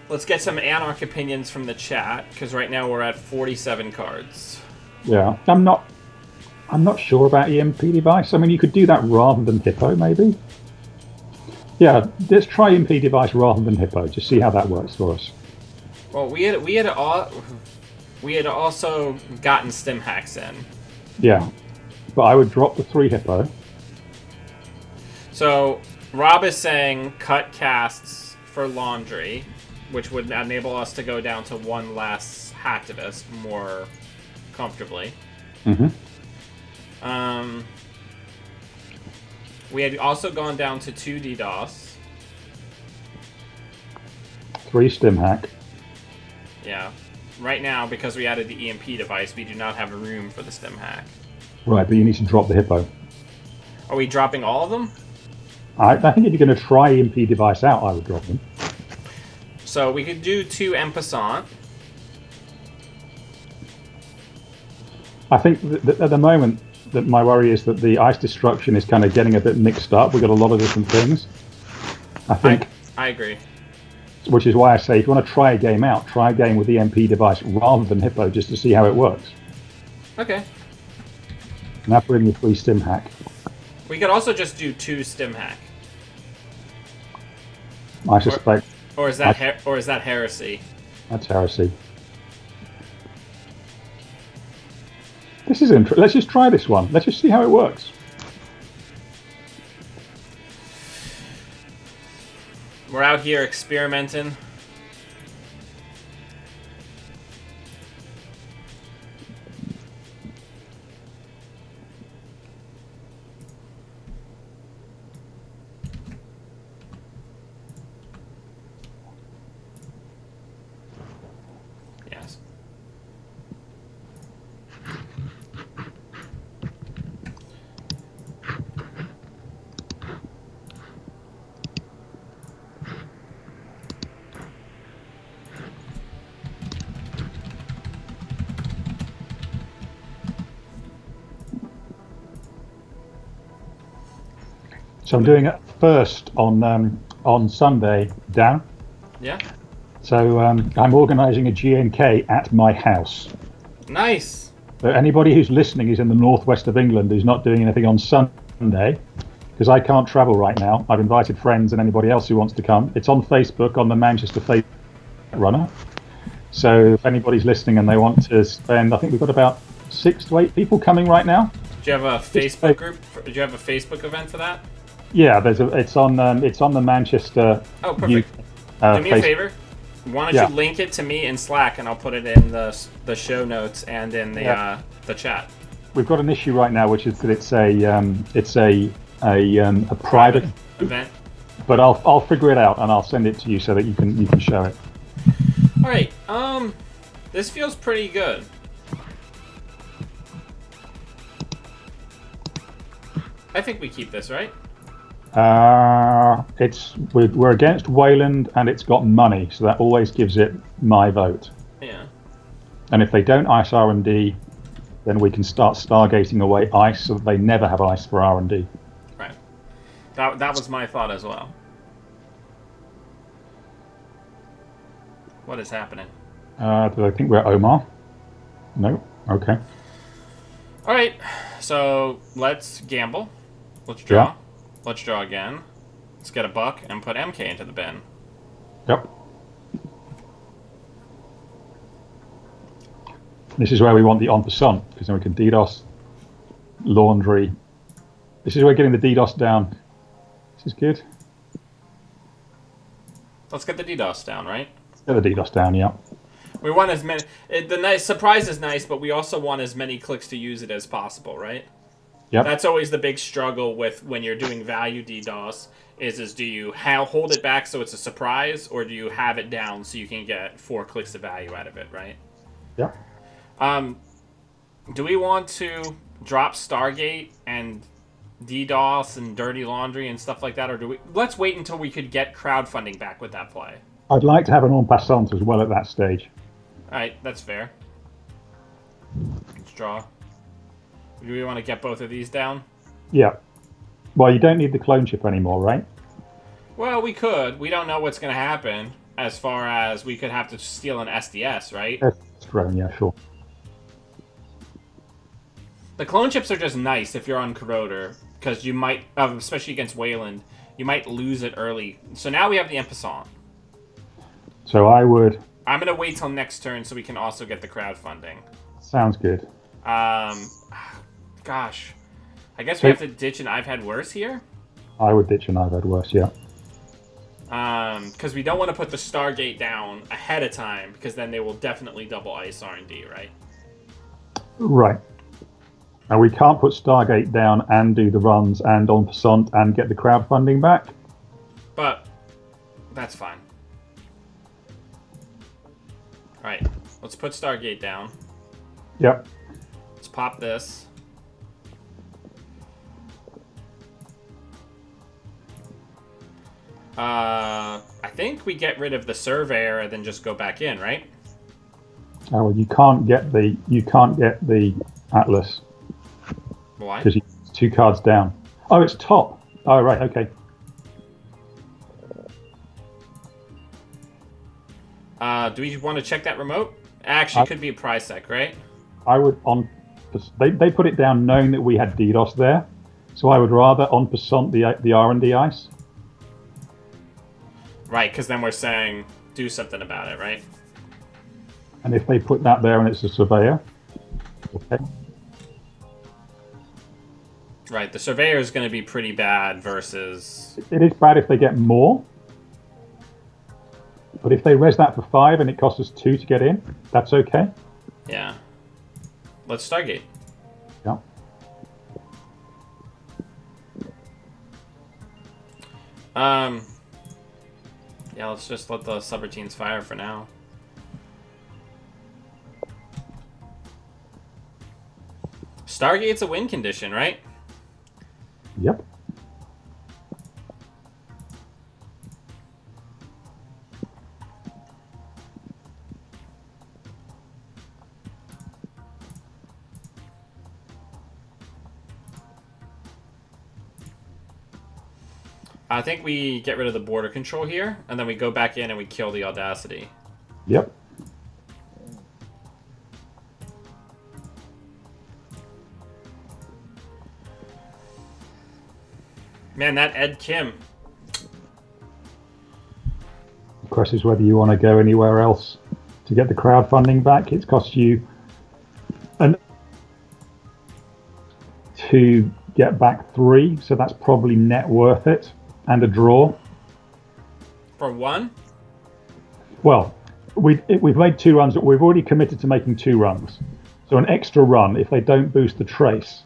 Let's get some Anarch opinions from the chat, because right now we're at 47 cards. Yeah, I'm not sure about EMP device. I mean, you could do that rather than Hippo, maybe. Yeah, let's try EMP device rather than Hippo. Just see how that works for us. Well, we had also gotten stim hacks in. Yeah, but I would drop the 3 Hippo. So Rob is saying cut casts for laundry, which would enable us to go down to 1 less hacktivist more comfortably. Mm-hmm. We had also gone down to 2 DDoS. 3 stim hack. Yeah. Right now, because we added the EMP device, we do not have room for the stim hack. Right, but you need to drop the Hippo. Are we dropping all of them? I think if you're going to try EMP device out, I would drop them. So we could do 2 en passant. I think that at the moment, that my worry is that the ice destruction is kind of getting a bit mixed up. We've got a lot of different things. I think. I agree. Which is why I say, if you want to try a game out, try a game with the EMP device rather than Hippo, just to see how it works. Okay. Now put in the 3 stim hack. We could also just do 2 stim hack. I suspect. Or is that heresy? That's heresy. This is interesting. Let's just try this one. Let's just see how it works. We're out here experimenting. Yes. So I'm doing it first on Sunday, Dan. Yeah. So I'm organising a GNK at my house. Nice. So anybody who's listening is in the northwest of England who's not doing anything on Sunday, because I can't travel right now. I've invited friends and anybody else who wants to come. It's on Facebook on the Manchester Facebook Runner. So if anybody's listening and they want to spend, I think we've got about 6 to 8 people coming right now. Do you have a Facebook group? Do you have a Facebook event for that? Yeah, it's on the Manchester. Oh, perfect. Do me a favor. Why don't you link it to me in Slack, and I'll put it in the show notes and in the chat. We've got an issue right now, which is that it's a private event. But I'll figure it out and I'll send it to you so that you can show it. All right. This feels pretty good. I think we keep this, right? We're against Wayland and it's got money, so that always gives it my vote. Yeah. And if they don't ice R&D, then we can start stargating away ice so that they never have ice for R&D. Right. That was my thought as well. What is happening? Do I think we're Omar? No? Okay. Alright, so let's gamble. Let's draw. Yeah. Let's draw again. Let's get a buck and put MK into the bin. Yep. This is where we want the en passant, because then we can DDoS, laundry. This is where we're getting the DDoS down. This is good. Let's get the DDoS down, right? Get the DDoS down, yeah. We want as many... The nice surprise is nice, but we also want as many clicks to use it as possible, right? Yep. That's always the big struggle with when you're doing value DDoS, is do you hold it back so it's a surprise, or do you have it down so you can get 4 clicks of value out of it, right? Yeah. Do we want to drop Stargate and DDoS and Dirty Laundry and stuff like that, or do we... Let's wait until we could get crowdfunding back with that play. I'd like to have an en passant as well at that stage. Alright, that's fair. Let's draw. Do we want to get both of these down? Yeah. Well, you don't need the clone chip anymore, right? Well, we could. We don't know what's going to happen as far as we could have to steal an SDS, right? Drone, yeah, sure. The clone chips are just nice if you're on Corroder, because you might, especially against Wayland, you might lose it early. So now we have the en passant. So I would... I'm going to wait till next turn so we can also get the crowdfunding. Sounds good. Gosh. I guess we have to ditch an I've had worse here? I would ditch an I've had worse, yeah. Because we don't want to put the Stargate down ahead of time, because then they will definitely double ice R&D, right? Right. And we can't put Stargate down and do the runs and en passant and get the crowdfunding back. But that's fine. Alright, let's put Stargate down. Yep. Let's pop this. I think we get rid of the Surveyor and then just go back in, right? Oh, well, you can't get the Atlas. Why? Because it's 2 cards down. Oh, it's top. Oh, right, okay. Do we want to check that remote? Actually, it could be a prize sec, right? I would they put it down knowing that we had DDoS there, so I would rather en passant the R&D ice. Right, because then we're saying do something about it, right? And if they put that there and it's a Surveyor, okay. Right, the Surveyor is going to be pretty bad versus... It is bad if they get more. But if they res that for 5 and it costs us 2 to get in, that's okay. Yeah. Let's Stargate. Yeah. Yeah, let's just let the subroutines fire for now. Stargate's a win condition, right? Yep. I think we get rid of the border control here, and then we go back in and we kill the Audacity. Yep. Man, that Ed Kim. The question is whether you want to go anywhere else to get the crowdfunding back. It's cost you to get back 3, so that's probably net worth it, and a draw. For 1? Well, we've made 2 runs, but we've already committed to making 2 runs. So an extra run, if they don't boost the trace.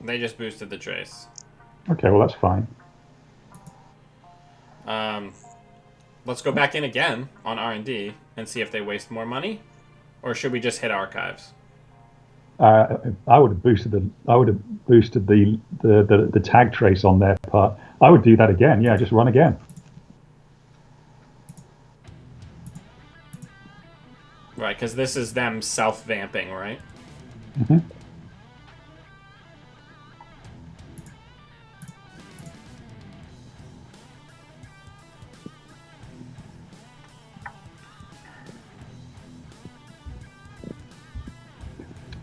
They just boosted the trace. Okay, well, that's fine. Let's go back in again on R&D and see if they waste more money, or should we just hit archives? I would have boosted the tag trace on their part. I would do that again. Yeah, just run again. Right, because this is them self-vamping, right? Mm-hmm.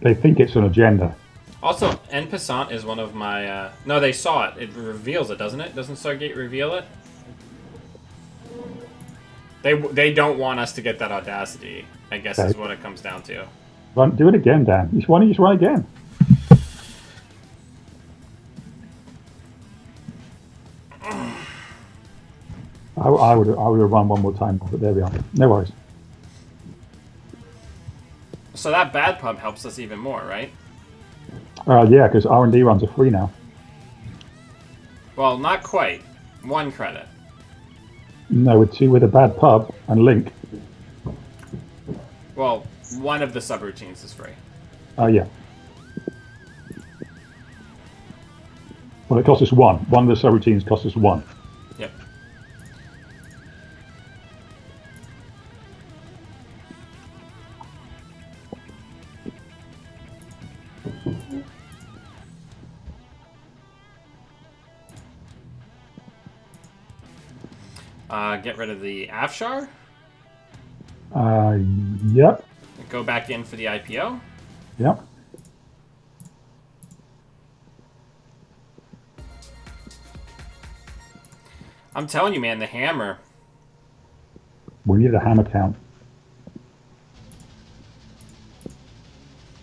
They think it's an agenda. Also, En Passant is one of my... No, they saw it. It reveals it, doesn't it? Doesn't Stargate reveal it? They don't want us to get that audacity, I guess is what it comes down to. Do it again, Dan. Why don't you just run again? I would have run one more time, but there we are. No worries. So that bad pub helps us even more, right? Yeah, because R&D runs are free now. Well, not quite. 1 credit. No, with a bad pub and link. Well, 1 of the subroutines is free. Oh, yeah. Well, it costs us 1. One of the subroutines costs us 1. Yep. Get rid of the Afshar. Yep. Go back in for the IPO. Yep. I'm telling you, man, the hammer. We need a hammer count.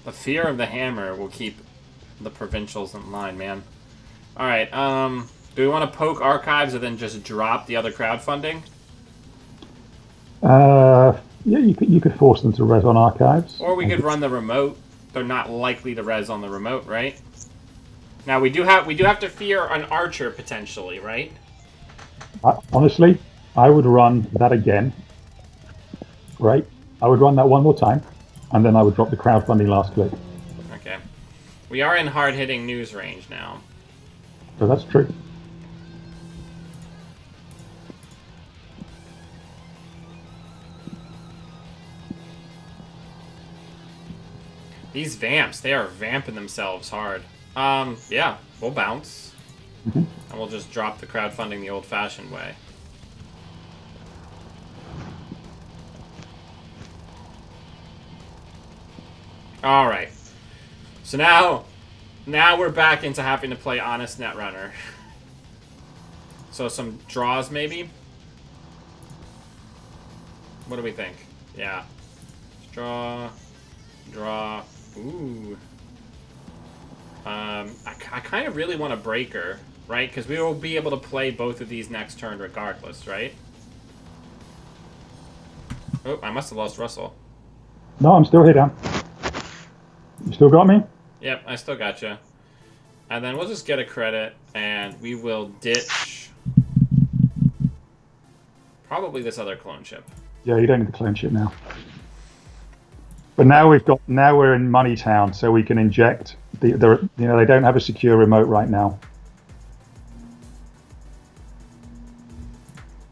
The fear of the hammer will keep the provincials in line, man. Alright, do we want to poke archives and then just drop the other crowdfunding? Yeah, you could force them to res on archives. Or we could run the remote. They're not likely to res on the remote, right? Now we do have to fear an archer potentially, right? Honestly, I would run that again. Right? I would run that one more time, and then I would drop the crowdfunding last click. Okay. We are in hard-hitting news range now. So that's true. These vamps, they are vamping themselves hard. Yeah, we'll bounce. Mm-hmm. And we'll just drop the crowdfunding the old-fashioned way. Alright. So now we're back into having to play Honest Netrunner. So some draws, maybe? What do we think? Yeah. Draw. Ooh. I kind of really want a breaker, right? Because we will be able to play both of these next turn regardless, right? Oh, I must have lost Russell. No, I'm still here, Dan. You still got me? Yep, I still got you. And then we'll just get a credit, and we will ditch probably this other clone ship. Yeah, you don't need the clone ship now. But now we're in Money Town, so we can inject they don't have a secure remote right now.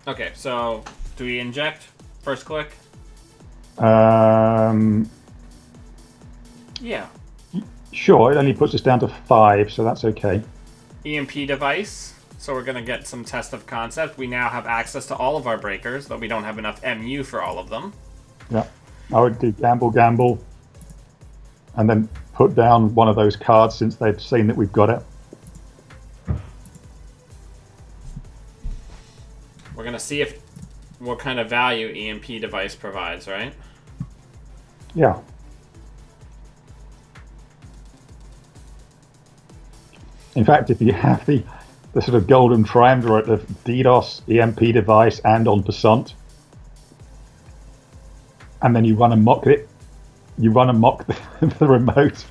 Okay, so do we inject first click? Yeah. Sure, it only puts us down to 5, so that's okay. EMP device. So we're gonna get some test of concept. We now have access to all of our breakers, though we don't have enough MU for all of them. Yeah. I would do gamble, and then put down one of those cards since they've seen that we've got it. We're gonna see what kind of value EMP device provides, right? Yeah. In fact, if you have the sort of golden triumvirate of DDoS, EMP device, and en passant, and then you run amok it, you run amok the remote.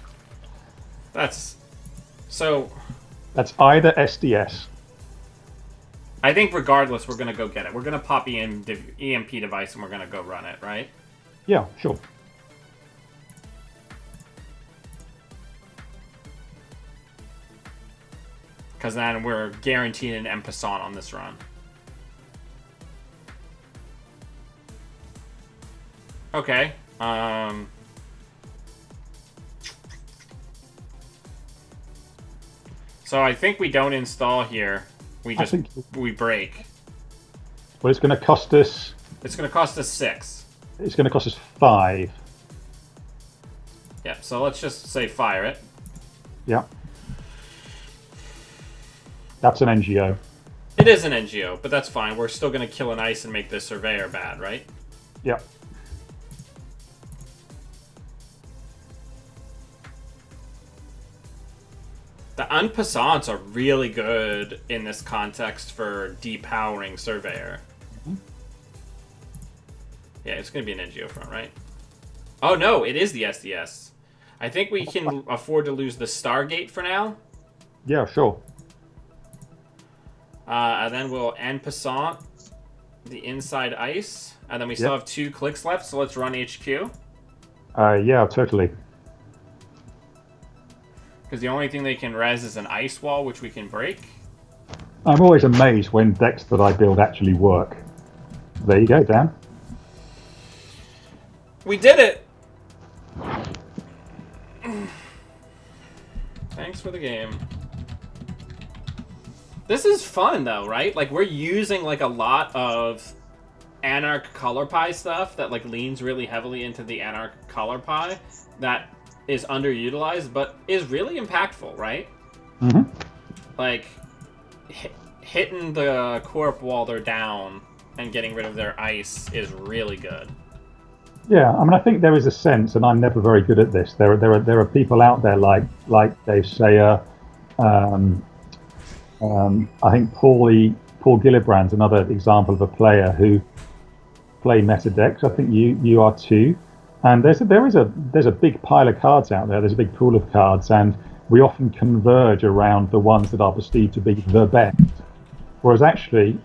That's so. That's either SDS. I think regardless, we're gonna go get it. We're gonna pop EMP device and we're gonna go run it, right? Yeah, sure. Because then we're guaranteed an en passant on this run. Okay. So I think we don't install here. We break. Well, it's going to cost us. It's going to cost us 6. It's going to cost us 5. Yeah. So let's just say fire it. Yeah. That's an NGO. It is an NGO, but that's fine. We're still going to kill an ice and make the surveyor bad, right? Yeah. The en passants are really good in this context for depowering surveyor. Mm-hmm. Yeah, it's going to be an NGO front, right? Oh no, it is the SDS. I think we can afford to lose the Stargate for now. Yeah, sure. And then we'll en passant the inside ice. And then we still have 2 clicks left, so let's run HQ. Yeah, totally. Because the only thing they can res is an ice wall, which we can break. I'm always amazed when decks that I build actually work. There you go, Dan. We did it! Thanks for the game. This is fun, though, right? Like, we're using, like, a lot of Anarch Color Pie stuff that, like, leans really heavily into the Anarch Color Pie that is underutilized, but is really impactful, right? Mm-hmm. Like, hitting the Corp while they're down and getting rid of their ice is really good. Yeah, I mean, I think there is a sense, and I'm never very good at this. There are people out there like Dave Sayer. I think Paul Gillibrand's another example of a player who play meta decks. I think you are too. And there's a big pile of cards out there. There's a big pool of cards, and we often converge around the ones that are perceived to be the best. Whereas actually,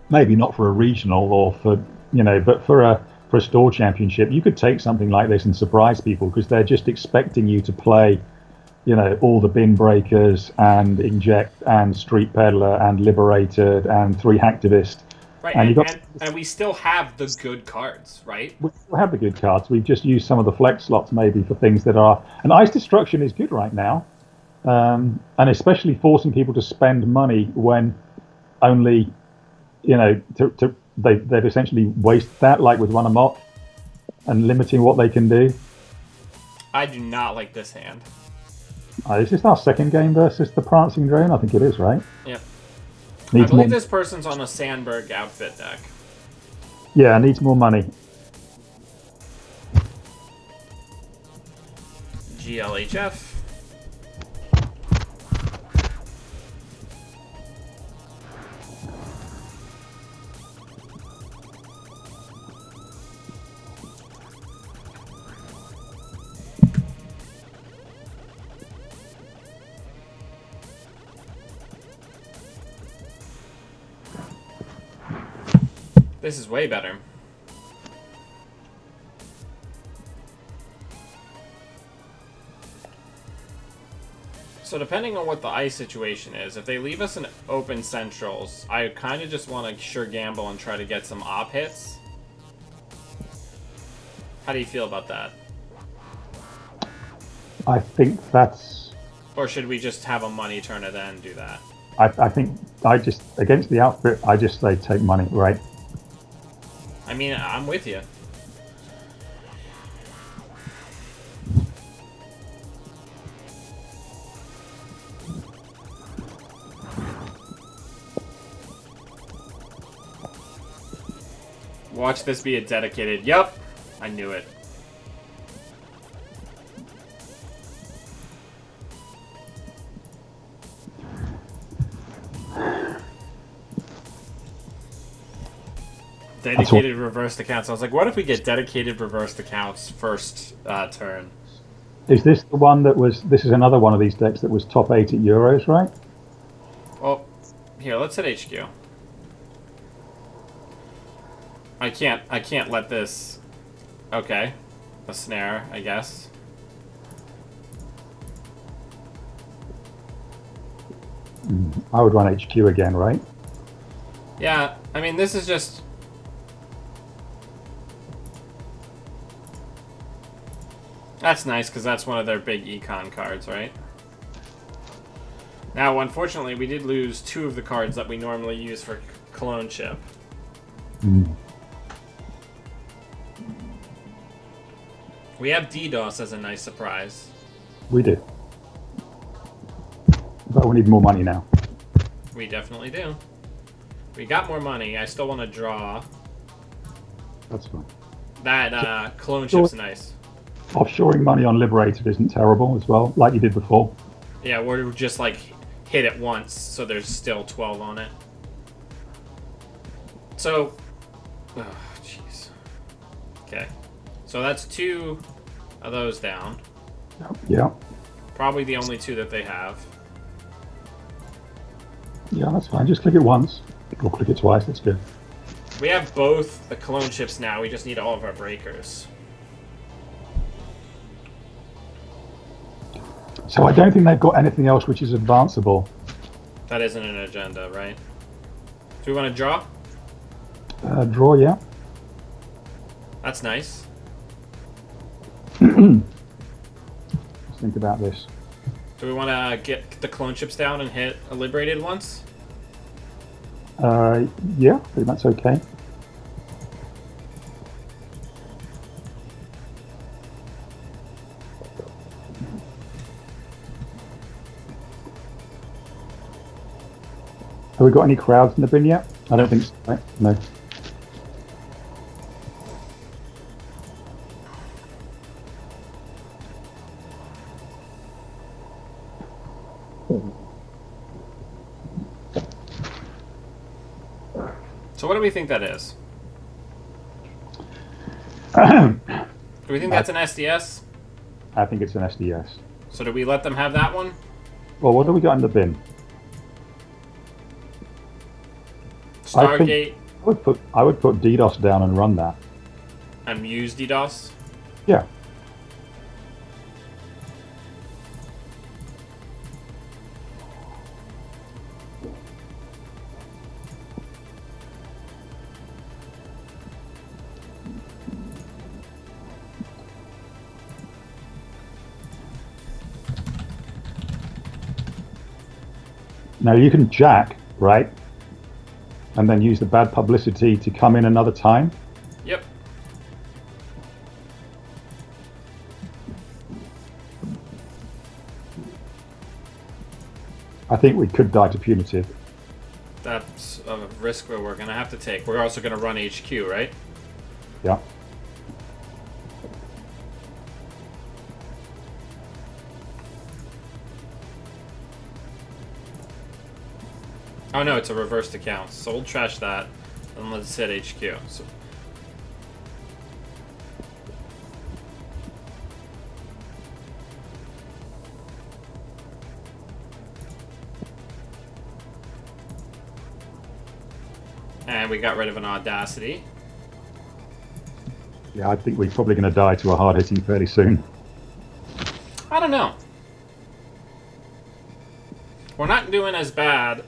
maybe not for a regional or for but for a store championship, you could take something like this and surprise people because they're just expecting you to play, all the bin breakers and inject and street peddler and liberated and 3 hacktivist. Right, and we still have the good cards, right? We still have the good cards. We've just used some of the flex slots maybe for things that are... And Ice Destruction is good right now. And especially forcing people to spend money when only, they've essentially wasted that, like with Run Amok, and limiting what they can do. I do not like this hand. Is this our second game versus the Prancing Drone? I think it is, right? Yep. Needs I believe more... this person's on a Sandberg outfit deck. Yeah, needs more money. GLHF. This is way better. So depending on what the ice situation is, if they leave us an open centrals, I kind of just want to sure gamble and try to get some op hits. How do you feel about that? I think that's... Or should we just have a money turn and then do that? I think against the outfit, I just say take money, right? I mean, I'm with you. Watch this be a dedicated. Yup, I knew it. Dedicated reversed accounts. I was like, what if we get dedicated reversed accounts first turn? Is this the one that was? This is another one of these decks that was top 8 at Euros, right? Well, here, let's hit HQ. I can't let this... Okay. A snare, I guess. I would run HQ again, right? Yeah, I mean, this is just... That's nice, because that's one of their big econ cards, right? Now, unfortunately, we did lose 2 of the cards that we normally use for Clone Chip. We have DDoS as a nice surprise. We do. But we need more money now. We definitely do. We got more money. I still want to draw. That's fine. That Clone Chip's nice. Offshoring money on Liberated isn't terrible as well, like you did before. Yeah, we're just like hit it once, so there's still 12 on it. So, oh, jeez. Okay, so that's 2 of those down. Yeah. Probably the only 2 that they have. Yeah, that's fine. Just click it once. Or click it twice, that's good. We have both the Clone Chips now, we just need all of our breakers. So I don't think they've got anything else which is advanceable. That isn't an agenda, right? Do we want to draw? Draw, yeah. That's nice. Let's think about this. Do we want to get the Clone Chips down and hit a Liberated once? Yeah, I think that's okay. Have we got any crowds in the bin yet? I don't think so, right? No. So what do we think that is? Do we think that's an SDS? I think it's an SDS. So do we let them have that one? Well, what do we got in the bin? Stargate I would put DDoS down and run that. and Muse DDoS? Yeah. Now you can jack, right? And then use the bad publicity to come in another time. Yep. I think we could die to punitive. That's a risk we're going to have to take. We're also going to run HQ, right? Yeah. Oh no, it's a reversed account. So we'll trash that and let's hit HQ. So and we got rid of an Audacity. Yeah, I think we're probably going to die to a hard hitting fairly soon. I don't know. We're not doing as bad.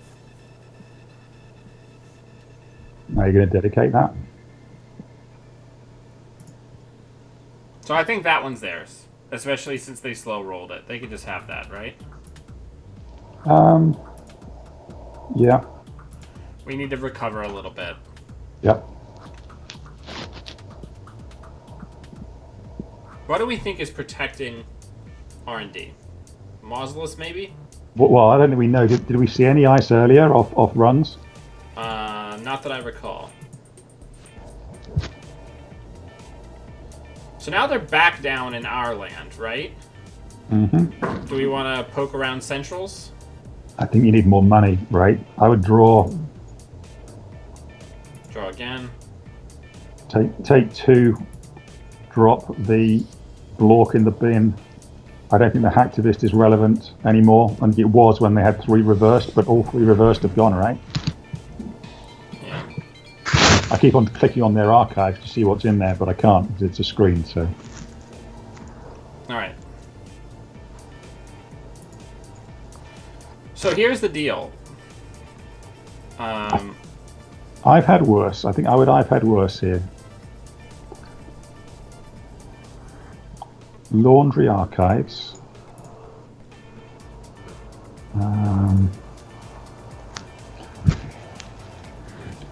Now you're going to dedicate that? So I think that one's theirs. Especially since they slow rolled it. They could just have that, right? Yeah. We need to recover a little bit. Yep. What do we think is protecting R&D? Mausolus, maybe? Well, I don't think we know. Did we see any ice earlier off runs? Not that I recall. So now they're back down in our land, right? Mm-hmm. Do we want to poke around centrals? I think you need more money, right? I would draw. Draw again. Take 2. Drop the Blork in the bin. I don't think the hacktivist is relevant anymore. I think it was when they had 3 reversed, but all 3 reversed have gone, right? Yeah. I keep on clicking on their archive to see what's in there, but I can't because it's a screen, so... Alright. So here's the deal. I've had worse. I think I've had worse here. Laundry archives.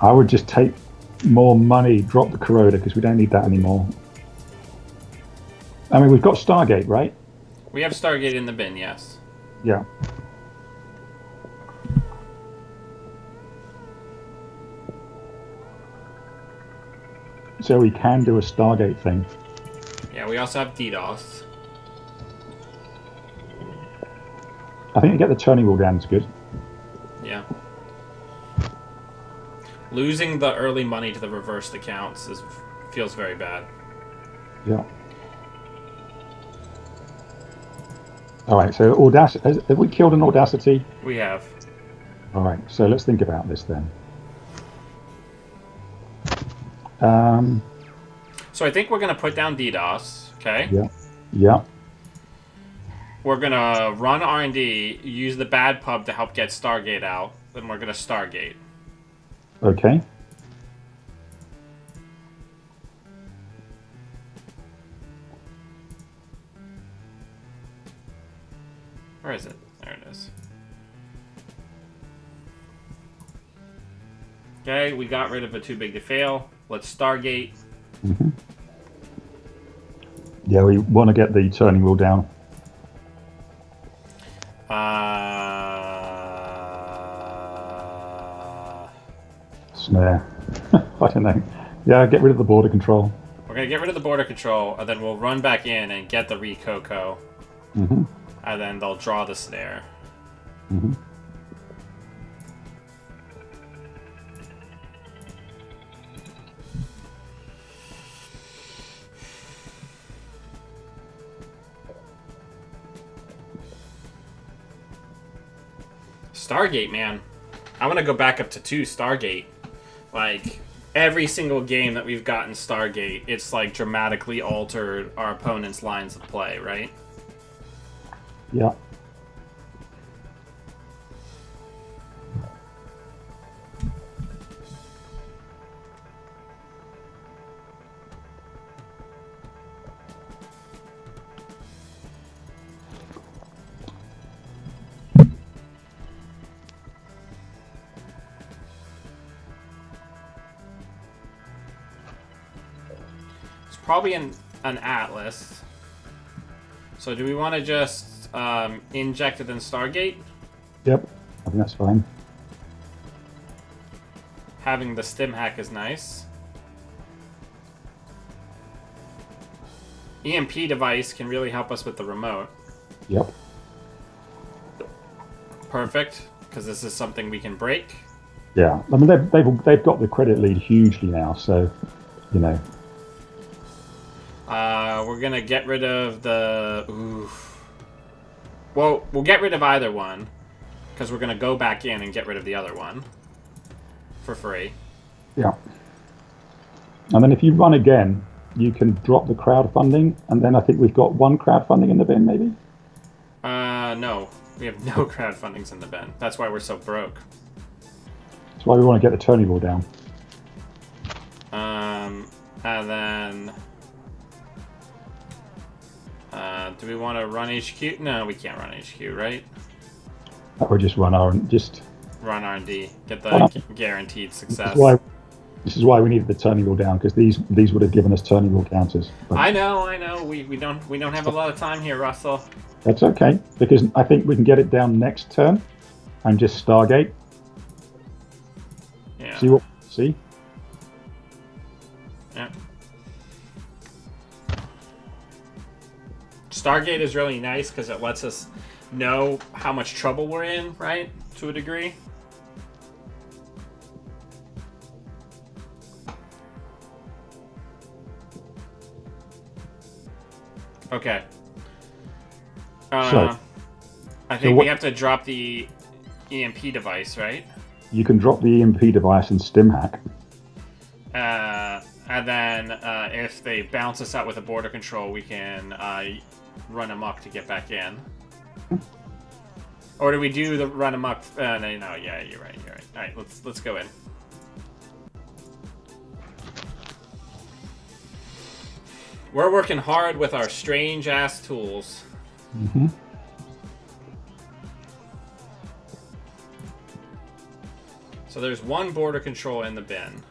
I would just take more money, drop the corroder because we don't need that anymore. I mean, we've got Stargate, right? We have Stargate in the bin, yes. Yeah. So we can do a Stargate thing. Yeah, we also have DDoS. I think to get the turning wheel down is good. Yeah. Losing the early money to the reversed accounts feels very bad. Yeah. Alright, so Audacity. Have we killed an Audacity? We have. Alright, so let's think about this then. So I think we're going to put down DDoS, okay? Yeah. Yeah. We're going to run R&D, use the bad pub to help get Stargate out, then we're going to Stargate. Okay. Where is it? There it is. Okay, we got rid of a too big to fail. Let's Stargate. Mm-hmm. Yeah, we want to get the turning wheel down. Snare. I don't know. Yeah, get rid of the border control. We're going to get rid of the border control, and then we'll run back in and get the Recoco. Mm-hmm. And then they'll draw the snare. Mm-hmm. Stargate, man. I want to go back up to 2 Stargate. Like, every single game that we've gotten Stargate, it's like dramatically altered our opponent's lines of play, right? Yeah. It's probably an Atlas. So do we want to just inject it in Stargate? Yep. I think that's fine. Having the stim hack is nice. EMP device can really help us with the remote. Yep. Perfect, because this is something we can break. Yeah. I mean, they've got the credit lead hugely now, so, you know. We're gonna get rid of the... Oof. Well, we'll get rid of either one, because we're gonna go back in and get rid of the other one. For free. Yeah. And then if you run again, you can drop the crowdfunding, and then I think we've got 1 crowdfunding in the bin, maybe? No. We have no crowdfundings in the bin. That's why we're so broke. That's why we want to get the turning wheel down. And then... do we want to run HQ? No, we can't run HQ, right? That would just run Run R&D. Get the guaranteed success. This is why we needed the turning wheel down, because these would have given us turning wheel counters. But I know. We don't have a lot of time here, Russell. that's okay, because I think we can get it down next turn and just Stargate. Yeah. See? Yeah. Stargate is really nice because it lets us know how much trouble we're in, right? To a degree. Okay. So- I think what- we have to drop the EMP device, right? You can drop the EMP device and stim hack. And then if they bounce us out with a border control, we can run amok to get back in. Or do we do the run amok? No, yeah, you're right. All right, let's go in. We're working hard with our strange ass tools. Mm-hmm. So there's one border control in the bin.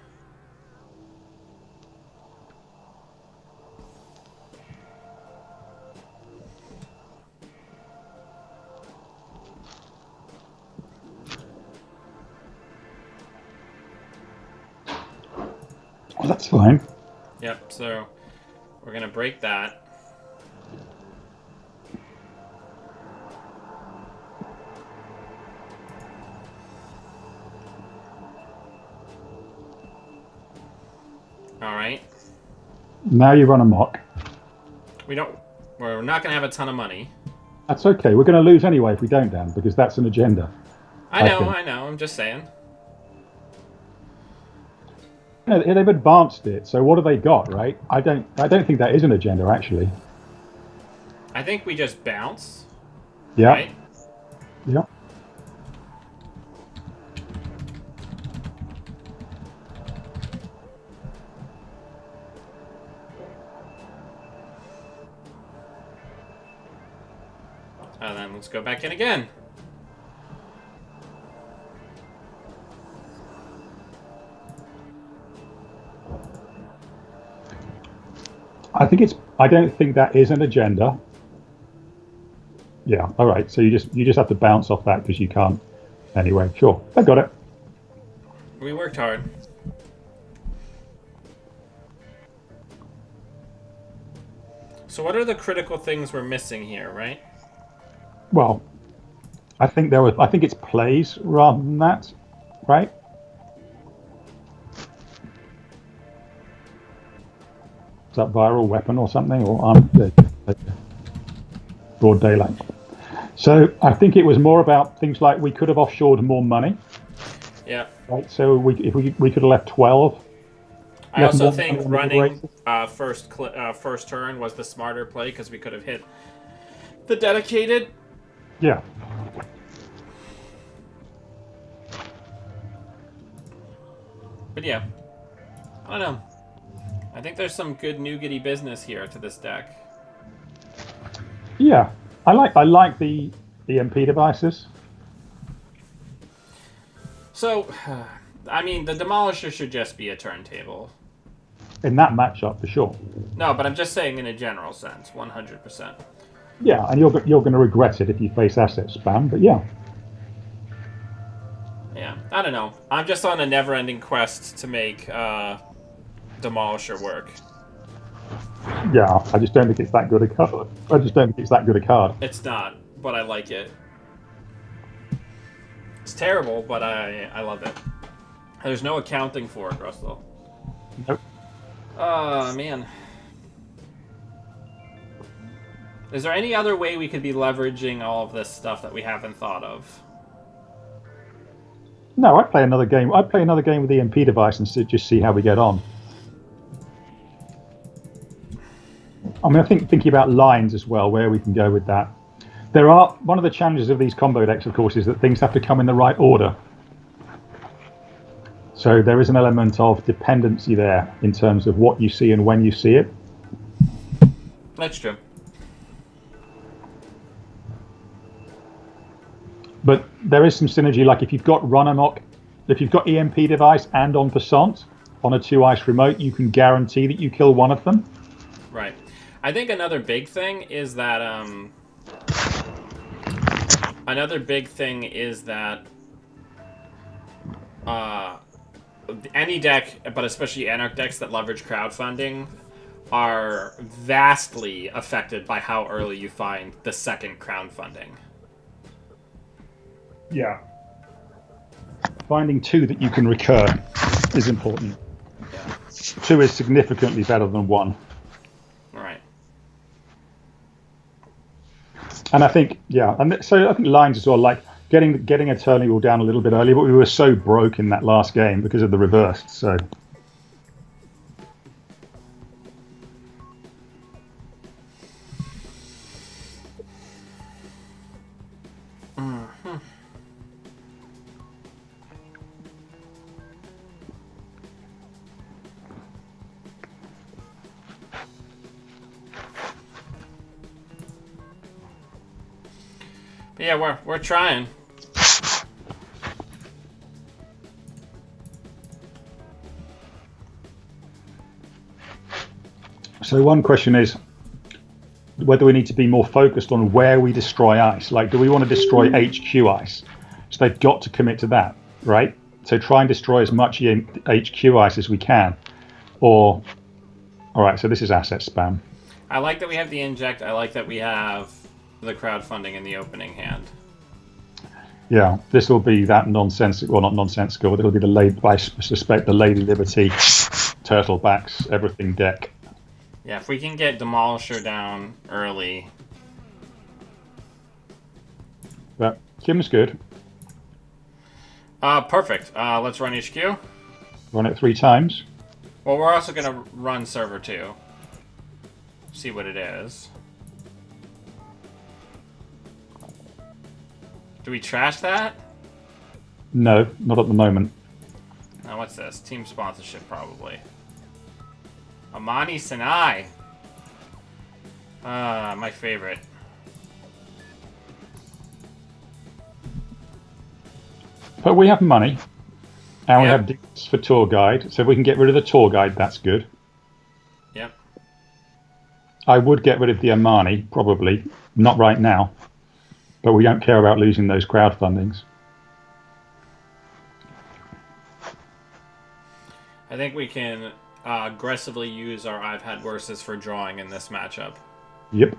Well, that's fine. Yep, so we're gonna break that. Alright. Now you run amok. We're not gonna have a ton of money. That's okay. We're going to lose anyway if we don't, Dan, because that's an agenda. I know, think. I know, I'm just saying. No, they've advanced it, so what have they got, right? I don't think that is an agenda, actually. I think we just bounce. Yeah. Right? Yeah. And then let's go back in again. I don't think that is an agenda. Yeah. All right. So you just have to bounce off that because you can't. Anyway, sure. I got it. We worked hard. So what are the critical things we're missing here, right? Well, I think it's plays rather than that, right? Is that viral weapon or something, or armed broad daylight? So I think it was more about things like we could have offshored more money, Yeah. right? So if we could have left 12. I also more think money on the running races. first turn was the smarter play because we could have hit the dedicated. Yeah. But yeah, I don't know. I think there's some good nougaty business here to this deck. Yeah. I like the EMP devices. So, I mean, the Demolisher should just be a turntable. In that matchup, for sure. No, but I'm just saying in a general sense, 100%. Yeah, and you're going to regret it if you face asset spam, but yeah. Yeah, I don't know. I'm just on a never-ending quest to make Demolisher work. Yeah, I just don't think it's that good a card. It's not, but I like it. It's terrible, but I love it. There's no accounting for it, Russell. Nope. Oh, man. Is there any other way we could be leveraging all of this stuff that we haven't thought of? No, I'd play another game. I'd play another game with the EMP device and just see how we get on. I mean, I think thinking about lines as well, where we can go with that. One of the challenges of these combo decks, of course, is that things have to come in the right order. So there is an element of dependency there in terms of what you see and when you see it. That's true. But there is some synergy, like if you've got Run Amok, if you've got EMP device and on Passant on a 2-ice remote, you can guarantee that you kill one of them. Right. I think another big thing is that any deck, but especially Anarch decks that leverage crowdfunding, are vastly affected by how early you find the second crowdfunding. Yeah. Finding 2 that you can recur is important. Yeah. 2 is significantly better than 1. All right. And I think, so I think lines as well, like getting a turning wheel down a little bit earlier, but we were so broke in that last game because of the reverse. So But yeah, we're trying. So one question is whether we need to be more focused on where we destroy ice. Like, do we want to destroy HQ ice? So they've got to commit to that, right? So try and destroy as much HQ ice as we can. Or, all right, so this is asset spam. I like that we have the inject. I like that we have the crowdfunding in the opening hand. Yeah, this will be that nonsensical, well, not nonsensical, but it'll be I suspect the Lady Liberty, Turtlebacks, everything deck. Yeah, if we can get Demolisher down early. But Kim's good. Perfect. Let's run HQ. Run it 3 times. Well, we're also going to run server 2. See what it is. Do we trash that? No, not at the moment. Now, what's this? Team sponsorship, probably. Amani Sinai. My favorite. But we have money. And we Yep. have deals for tour guide. So if we can get rid of the tour guide, that's good. Yep. I would get rid of the Amani, probably. Not right now. But we don't care about losing those crowdfundings. I think we can aggressively use our I've had worses for drawing in this matchup. Yep.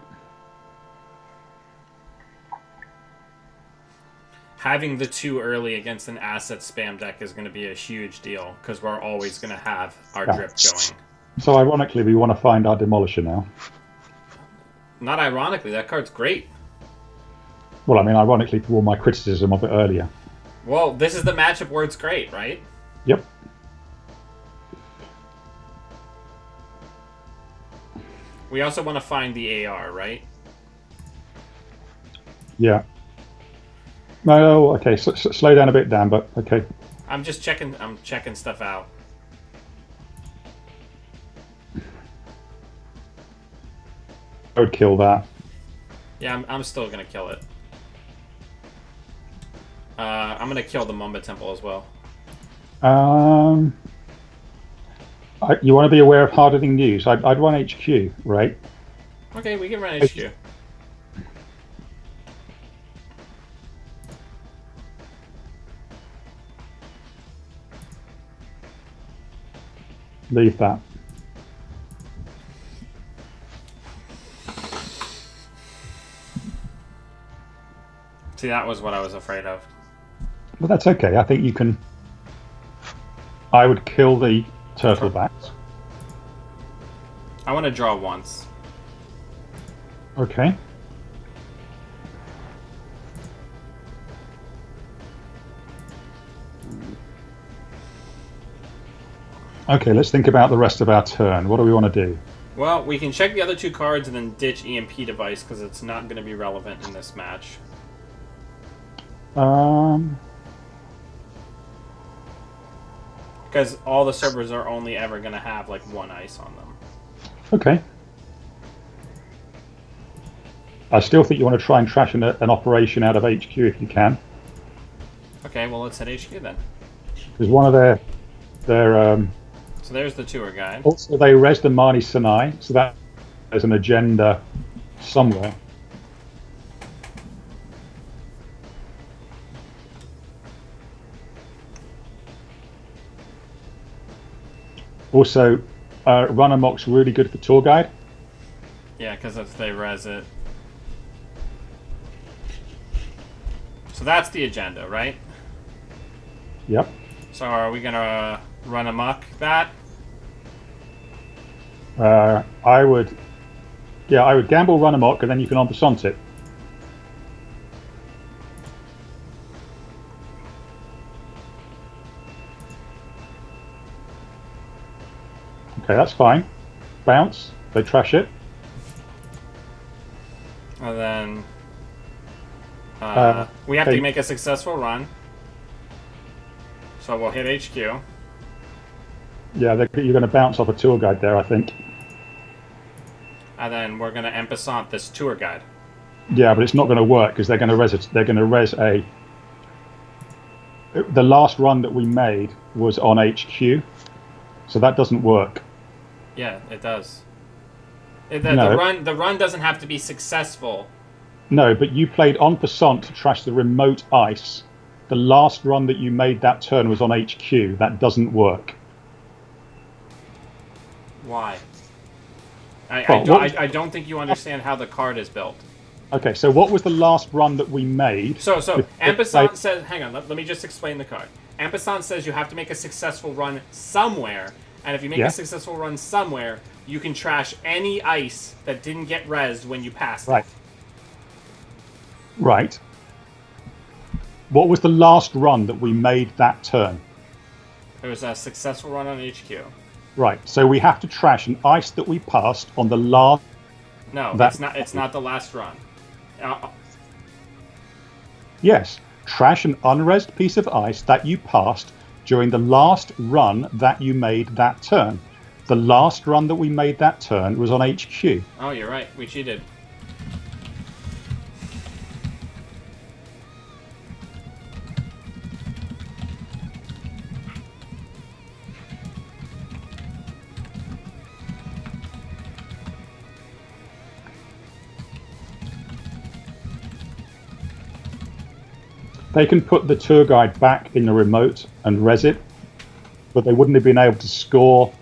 Having the 2 early against an asset spam deck is going to be a huge deal because we're always going to have our drip going. So ironically, we want to find our Demolisher now. Not ironically, that card's great. Well, I mean, ironically, for all my criticism of it earlier. Well, this is the matchup where it's great, right? Yep. We also want to find the AR, right? Yeah. No, okay. Slow down a bit, Dan. But okay. I'm just checking. I'm checking stuff out. I would kill that. Yeah, I'm still gonna kill it. I'm gonna kill the Mumba Temple as well. You want to be aware of hard-hitting news. I'd run HQ, right? Okay, we can run HQ. Leave that. See, that was what I was afraid of. But that's okay. I think you can. I would kill the Turtlebacks. I want to draw once. Okay. Okay, let's think about the rest of our turn. What do we want to do? Well, we can check the other 2 cards and then ditch EMP device because it's not going to be relevant in this match. Because all the servers are only ever going to have like 1 ice on them. Okay. I still think you want to try and trash an operation out of HQ if you can. Okay, well let's hit HQ then. Because one of their So there's the tour guide. also they res the Mani Sinai, so that there's an agenda somewhere. Also, Run Amok's really good for tour guide. Yeah, because if they res it. So that's the agenda, right? Yep. So are we gonna run amok that? I would gamble Run Amok, and then you can en passant it. Okay, that's fine. Bounce. They trash it. And then we have okay. to make a successful run. So we'll hit HQ. Yeah, you're going to bounce off a tour guide there, I think. And then we're going to en passant this tour guide. Yeah, but it's not going to work because they're going to res it. They're going to res a. The last run that we made was on HQ, so that doesn't work. Yeah, it does. No. The run doesn't have to be successful. No, but you played en passant to trash the remote ice. The last run that you made that turn was on HQ. That doesn't work. Why? Well, I don't think you understand how the card is built. Okay, so what was the last run that we made? So en passant says, hang on, let me just explain the card. En passant says you have to make a successful run somewhere, and if you make a successful run somewhere, you can trash any ice that didn't get rezzed when you passed it. Right. What was the last run that we made that turn? It was a successful run on HQ. Right, so we have to trash an ice that we passed on the last... No, it's not the last run. Yes, trash an unresed piece of ice that you passed during the last run that you made that turn. The last run that we made that turn was on HQ. Oh, you're right. We cheated. They can put the tour guide back in the remote and res it, but they wouldn't have been able to score.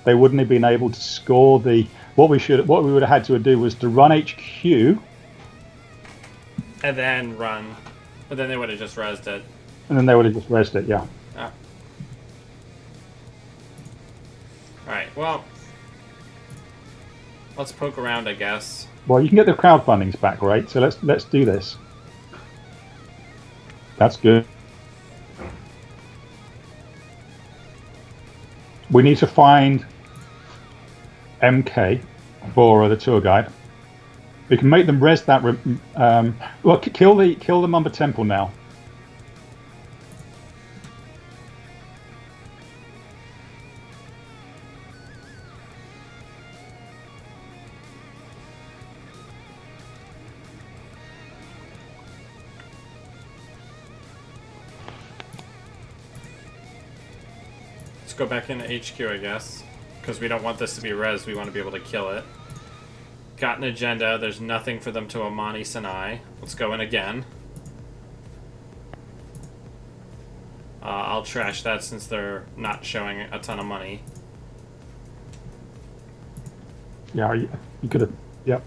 They wouldn't have been able to score the. What we would have had to do was to run HQ, and then run, but then they would have just rezzed it. And then they would have just resed it. Yeah. Ah. All right. Well, let's poke around, I guess. Well, you can get the crowdfundings back, right? So let's do this. That's good. We need to find MK, Bora, the tour guide. We can make them res that. Well, kill the Mamba Temple now. Go back into HQ, I guess, because we don't want this to be res. We want to be able to kill it. Got an agenda. There's nothing for them to Amani Sanai. Let's go in again. I'll trash that since they're not showing a ton of money. Yeah, you could have. Yep.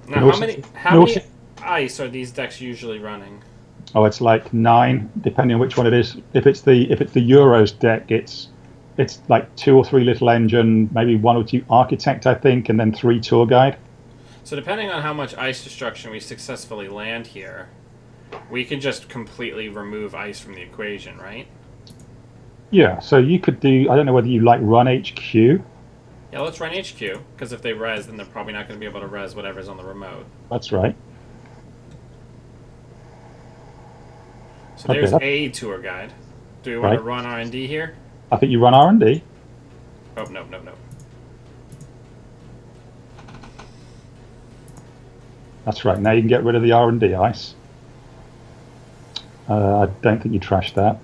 Now, how many ice are these decks usually running? Oh, it's like 9, depending on which one it is. If it's the Euros deck, it's like 2 or 3 little engine, maybe 1 or 2 architect, I think, and then 3 tour guide. So depending on how much ice destruction we successfully land here, we can just completely remove ice from the equation, right? Yeah. So you could do. I don't know whether you like run HQ. Yeah, let's run HQ, because if they res, then they're probably not going to be able to res whatever's on the remote. That's right. So there's a tour guide. Do we want to run R&D here? I think you run R&D. Oh, no. That's right. Now you can get rid of the R&D ice. I don't think you trashed that.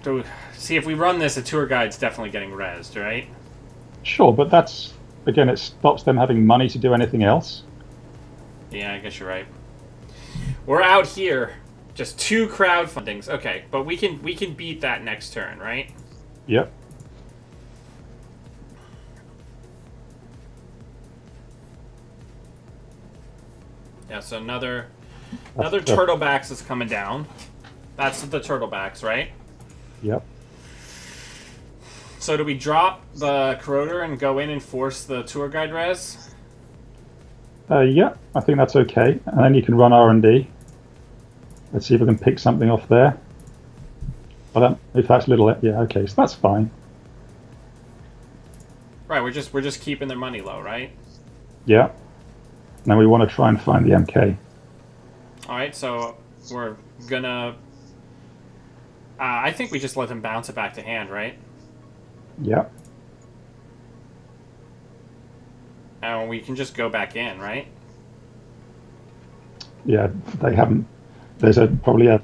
So, see, if we run this, a tour guide's definitely getting rezzed, right? Sure, but that's, again, it stops them having money to do anything else. Yeah, I guess you're right. We're out here. Just 2 crowdfundings. Okay, but we can beat that next turn, right? Yep. Yeah, so another Turtlebacks is coming down. That's the Turtlebacks, right? Yep. So do we drop the corroder and go in and force the tour guide res? Yeah, I think that's okay. And then you can run R&D. Let's see if we can pick something off there. I don't, if that's little, yeah, okay, so that's fine. Right, we're just keeping their money low, right? Yeah. Now we want to try and find the MK. All right, so we're gonna. I think we just let them bounce it back to hand, right? Yeah. And we can just go back in, right? Yeah, they haven't. There's probably a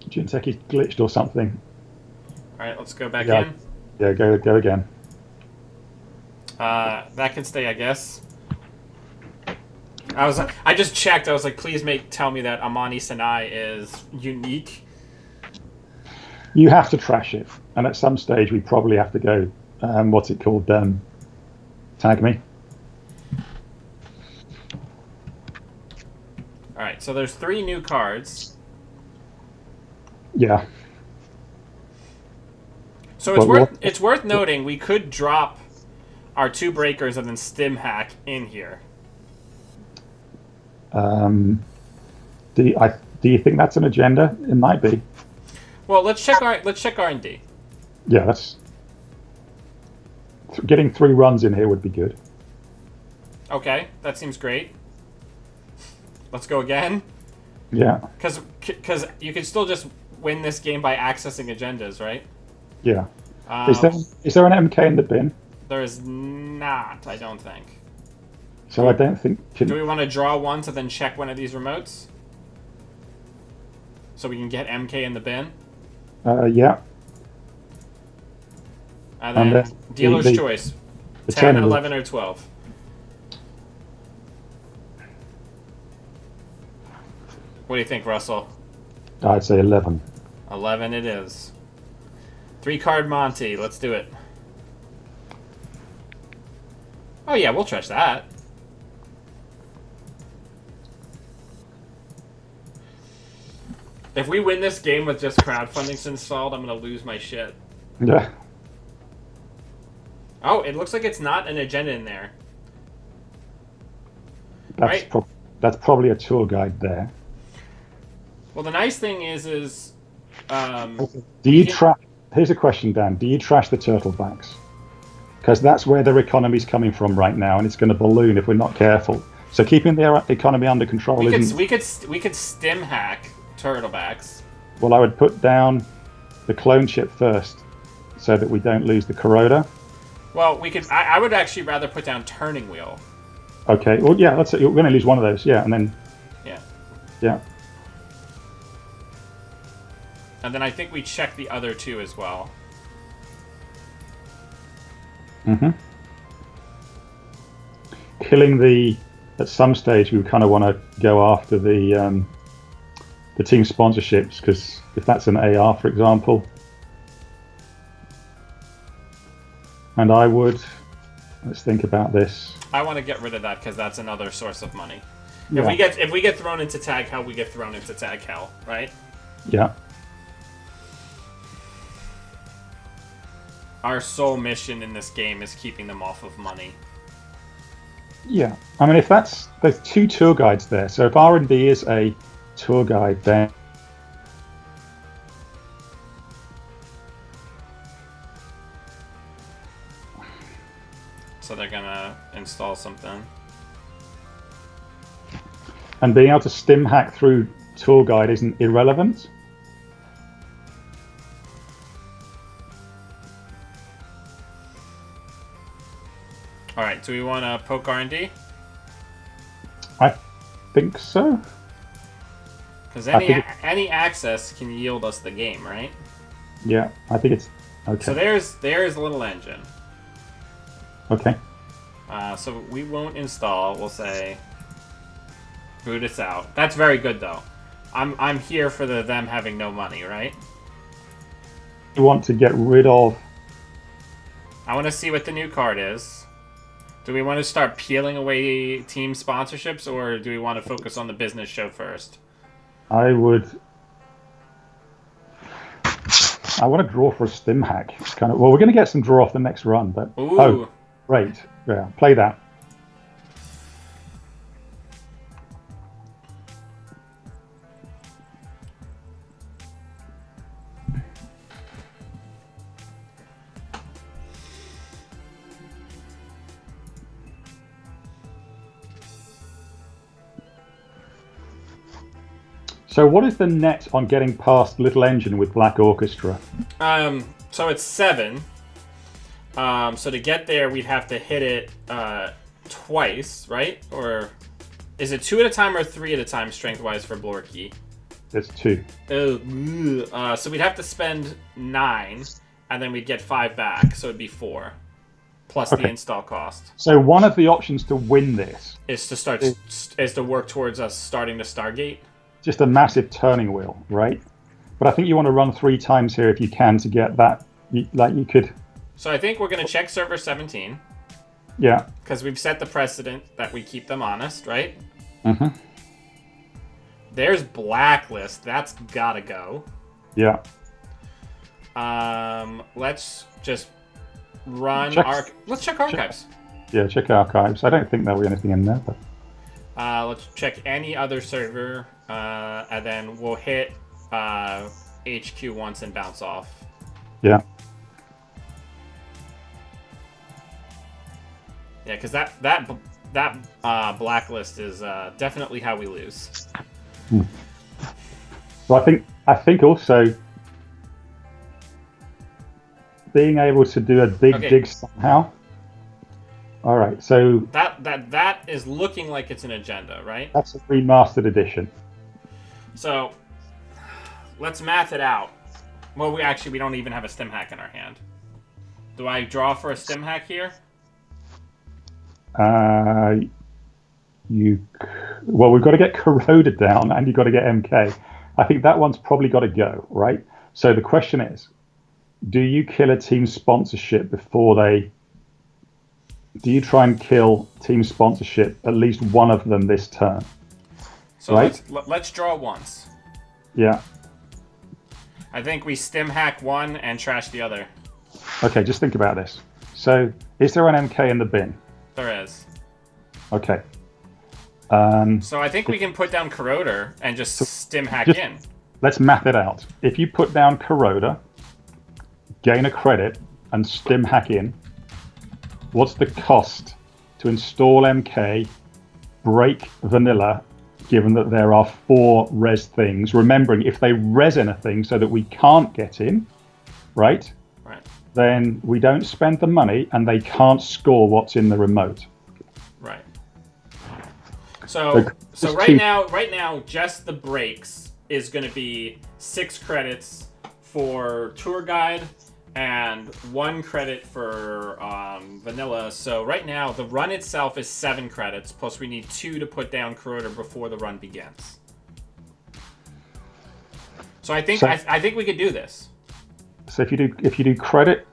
Jinseki's glitched or something. All right, let's go back Yeah. in. Yeah, go again. That can stay, I guess. I just checked. I was like, please tell me that Amani Sanai is unique. You have to trash it, and at some stage we probably have to go. What's it called? Tag me. All right, so there's 3 new cards. Yeah. So it's Well, it's worth noting we could drop our 2 breakers and then stim hack in here. Do you think that's an agenda? It might be. Well, let's check R&D. Yeah, that's getting 3 runs in here would be good. Okay, that seems great. Let's go again. Yeah, Because you can still just win this game by accessing agendas, right? yeah. Is there an MK in the bin? There is not, I don't think. So I don't think. Do we want to draw one to then check one of these remotes? So we can get MK in the bin? Yeah. And then then dealer's choice. the 10, 10 11, or 12. What do you think, Russell? I'd say 11. 11 it is. 3-card Monty. Let's do it. Oh yeah, we'll trash that. If we win this game with just crowdfunding installed, I'm gonna lose my shit. Yeah. Oh, it looks like it's not an agenda in there. That's Right. That's probably a tour guide there. Well, the nice thing is Do you trash? Here's a question, Dan. Do you trash the turtlebacks? Because that's where their economy's coming from right now, and it's going to balloon if we're not careful. So keeping their economy under control we isn't. could stim hack turtlebacks. Well, I would put down the clone chip first, so that we don't lose the corroder. Well, we could. I would actually rather put down turning wheel. Okay. Well, yeah. We're going to lose one of those. Yeah, and then. Yeah. Yeah. And then I think we check the other 2 as well. Killing at some stage we kind of want to go after the team sponsorships, because if that's an AR, for example, and I would, let's think about this. I want to get rid of that because that's another source of money. Yeah. If we get thrown into tag hell, we get thrown into tag hell, right? Yeah. Our sole mission in this game is keeping them off of money. Yeah. I mean, there's 2 tour guides there, so if R&D is a tour guide, then So they're gonna install something. and being able to stim hack through tour guide isn't irrelevant. All right, do we want to poke R&D? I think so. Because I think any access can yield us the game, right? Yeah, I think it's okay. So there's Little Engine. Okay. So we won't install. We'll say boot us out. That's very good though. I'm here for them having no money, right? You want to get rid of. I want to see what the new card is. Do we want to start peeling away team sponsorships, or do we want to focus on the business show first? I I want to draw for a stim hack. It's kind of we're going to get some draw off the next run, but Ooh. Great. Yeah, play that. So what is the net on getting past Little Engine with Black Orchestra? So it's 7. So to get there, we'd have to hit it twice, right? Or is it 2 at a time or 3 at a time, strength-wise, for Blorky? It's 2. Oh, so we'd have to spend 9, and then we'd get 5 back, so it'd be 4, plus the install cost. So one of the options to win this Is to work towards us starting to Stargate. just a massive turning wheel, right? But I think you want to run 3 times here if you can to get that. You could. So I think we're going to check server 17. Yeah. Because we've set the precedent that we keep them honest, right? Mm-hmm. There's Blacklist. That's gotta go. Yeah. Let's just run let's check archives. Yeah, check archives. I don't think there'll be anything in there, but Let's check any other server, and then we'll hit HQ once and bounce off. yeah. Yeah, because that blacklist is definitely how we lose. So I think also being able to do a big dig somehow. All right, so That is looking like it's an agenda, right? that's a remastered edition. So let's math it out. Well, we don't even have a stim hack in our hand. Do I draw for a stim hack here? We've got to get Corroded down, and you've got to get MK. I think that one's probably got to go, right? So the question is, do you kill a team sponsorship before they? Do you try and kill team sponsorship, at least one of them this turn? So right? let's draw once. Yeah. I think we stim hack one and trash the other. Okay, just think about this. So, is there an MK in the bin? There is. Okay. So I think we can put down Corroder and just stim hack in. Let's map it out. If you put down Corroder, gain a credit, and stim hack in, what's the cost to install MK, break vanilla, given that there are 4 res things? Remembering, if they res anything so that we can't get in, right? Right. Then we don't spend the money and they can't score what's in the remote. Right. So right now, just the breaks is going to be 6 credits for tour guide and 1 credit for vanilla. So right now, the run itself is 7 credits, plus we need 2 to put down Corroder before the run begins. So I think I think we could do this. So if you do credit,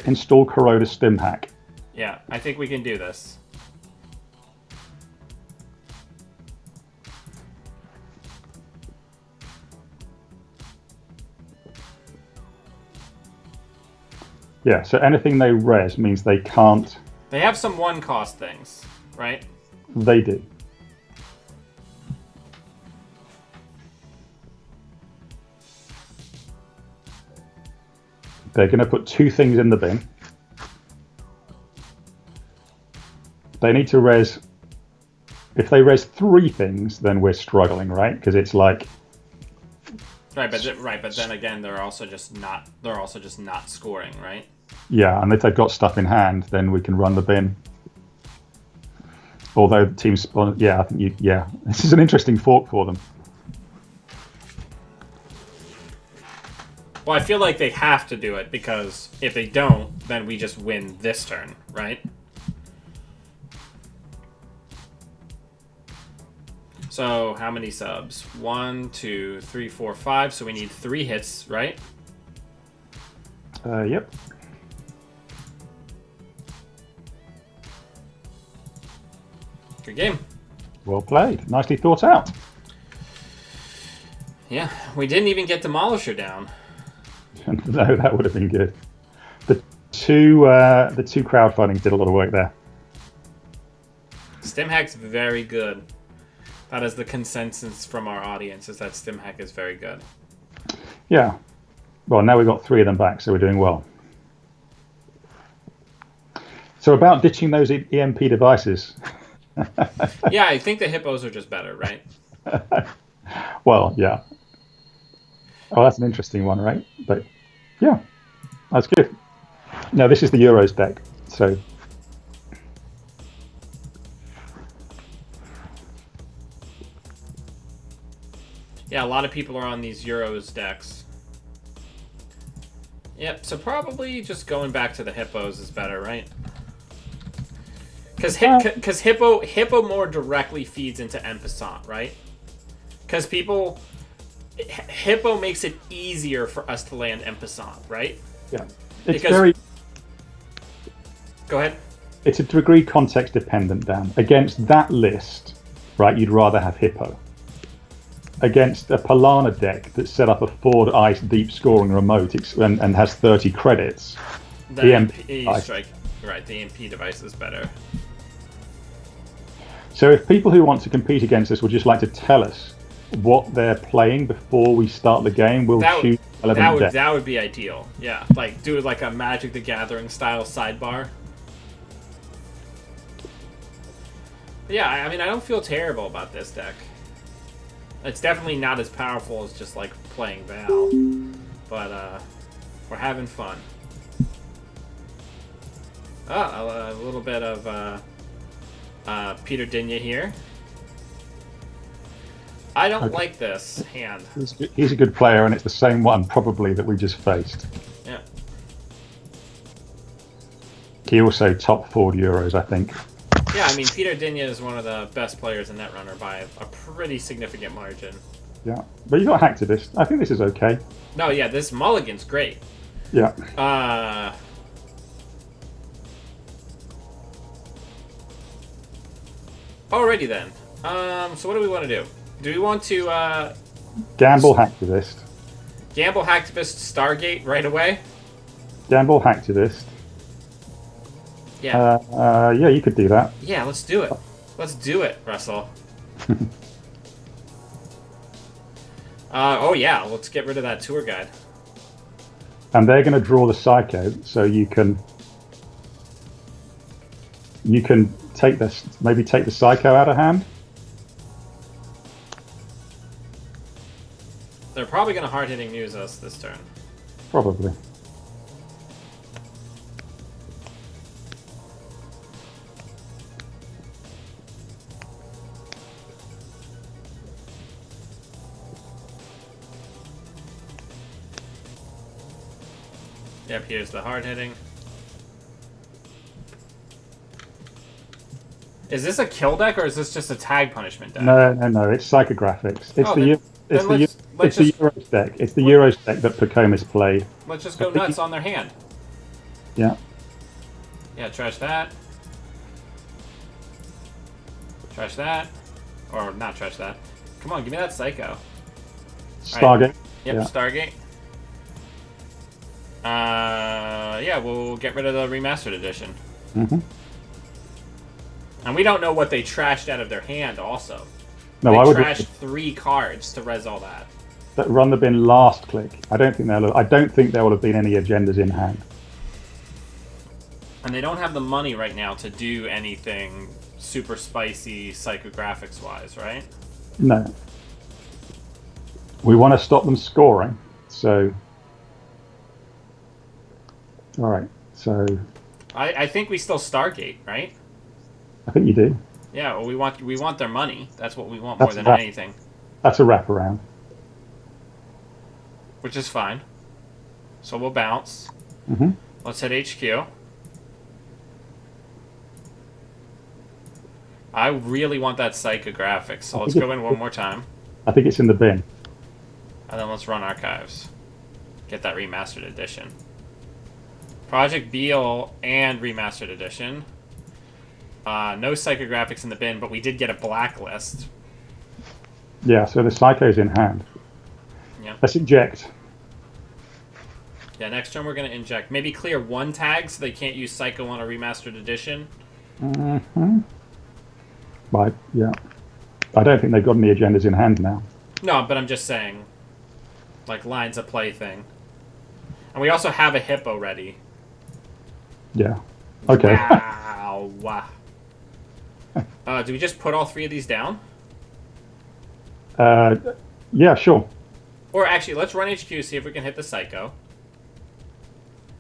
install Corroder stim hack. Yeah, I think we can do this. Yeah, so anything they res means they can't. They have some 1 cost things, right? They do. They're going to put 2 things in the bin. They need to res. If they res 3 things, then we're struggling, right? Because it's like. Right, but then again, they're also just not scoring, right? Yeah, and if they've got stuff in hand, then we can run the bin. Although the team's, I think this is an interesting fork for them. Well, I feel like they have to do it because if they don't, then we just win this turn, right? So how many subs? 1, 2, 3, 4, 5. So we need 3 hits, right? Yep. Good game. Well played. Nicely thought out. Yeah, we didn't even get Demolisher down. No, that would have been good. The two crowdfundings did a lot of work there. Stimhack's very good. That is the consensus from our audience, is that Stimhack is very good. Yeah. Well, now we've got 3 of them back, so we're doing well. So about ditching those EMP devices. Yeah, I think the hippos are just better, right? Well, yeah. Oh, that's an interesting one, right? But yeah, that's good. No, this is the Euros deck, so. Yeah, a lot of people are on these Euros decks. Yep, so probably just going back to the hippos is better, right? Because hippo more directly feeds into en passant, right? Because hippo makes it easier for us to land en passant, right? Yeah, it's very. Go ahead. It's a degree context dependent, Dan. Against that list, right? You'd rather have hippo. Against a Polana deck that's set up a forward ice deep scoring remote and has 30 credits, The EMP strike, right? The EMP device is better. So if people who want to compete against us would just like to tell us what they're playing before we start the game, we'll choose relevant deck. That would be ideal. Yeah, like do like a Magic the Gathering style sidebar. But yeah, I mean, I don't feel terrible about this deck. It's definitely not as powerful as just like playing Val, but we're having fun. A little bit of Peter Dinya here. I don't like this hand. He's a good player, and it's the same one probably that we just faced. Yeah. He also top 4 Euros, I think. Yeah, I mean, Peter Dinya is one of the best players in Netrunner by a pretty significant margin. Yeah, but you got Hacktivist. I think this is okay. No, yeah, this Mulligan's great. Yeah. Alrighty then. So what do we want to do? Do we want to Gamble Hacktivist. gamble Hacktivist Stargate right away? Gamble Hacktivist. Yeah. Yeah, you could do that. Yeah, let's do it. Let's do it, Russell. Oh yeah, let's get rid of that tour guide. And they're going to draw the Psycho, so you can take this, maybe take the Psycho out of hand. They're probably going to hard-hitting Muse us this turn. Probably. Yep, here's the hard-hitting. Is this a kill deck, or is this just a tag punishment deck? No. It's Psychographics. It's the Euros deck. It's the Euros deck that Pacomas played. Let's just go nuts on their hand. Yeah. Yeah, trash that. Trash that. Or not trash that. Come on, give me that Psycho. Stargate. Right. Yep, Yeah. Stargate. Yeah, we'll get rid of the remastered edition. Mm-hmm. And we don't know what they trashed out of their hand also. No, they I would trashed 3 cards to res all that. run the bin last click. I don't think there will have been any agendas in hand. And they don't have the money right now to do anything super spicy psychographics wise, right? No. We want to stop them scoring, so. All right, so. I think we still Stargate, right? I think you do. Yeah, well, we want their money. That's what we want more than anything. That's a wraparound. Which is fine. So we'll bounce. Mm-hmm. Let's hit HQ. I really want that psychographics, so let's go in one more time. I think it's in the bin. And then let's run archives. Get that remastered edition. Project Beal and remastered edition. No psychographics in the bin, but we did get a blacklist. Yeah, so the Psycho's in hand. Yeah. Let's eject. Yeah, next turn we're going to inject. Maybe clear one tag so they can't use Psycho on a remastered edition. Right, yeah. I don't think they've got any agendas in hand now. No, but I'm just saying, like, lines of play thing. And we also have a Hippo ready. Yeah. Okay. Wow. Do we just put all 3 of these down? Yeah, sure. Or actually, let's run HQ, see if we can hit the Psycho.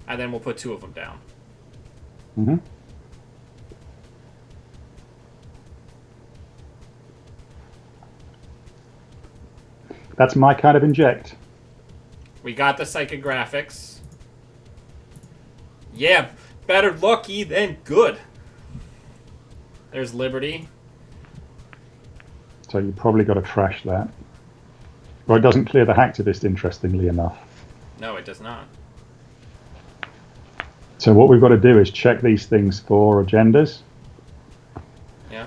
And then we'll put 2 of them down. Mm-hmm. That's my kind of inject. We got the psychographics. Yeah, better lucky than good. There's Liberty. So you probably got to trash that. Or it doesn't clear the hacktivist, interestingly enough. No, it does not. So what we've got to do is check these things for agendas. Yeah,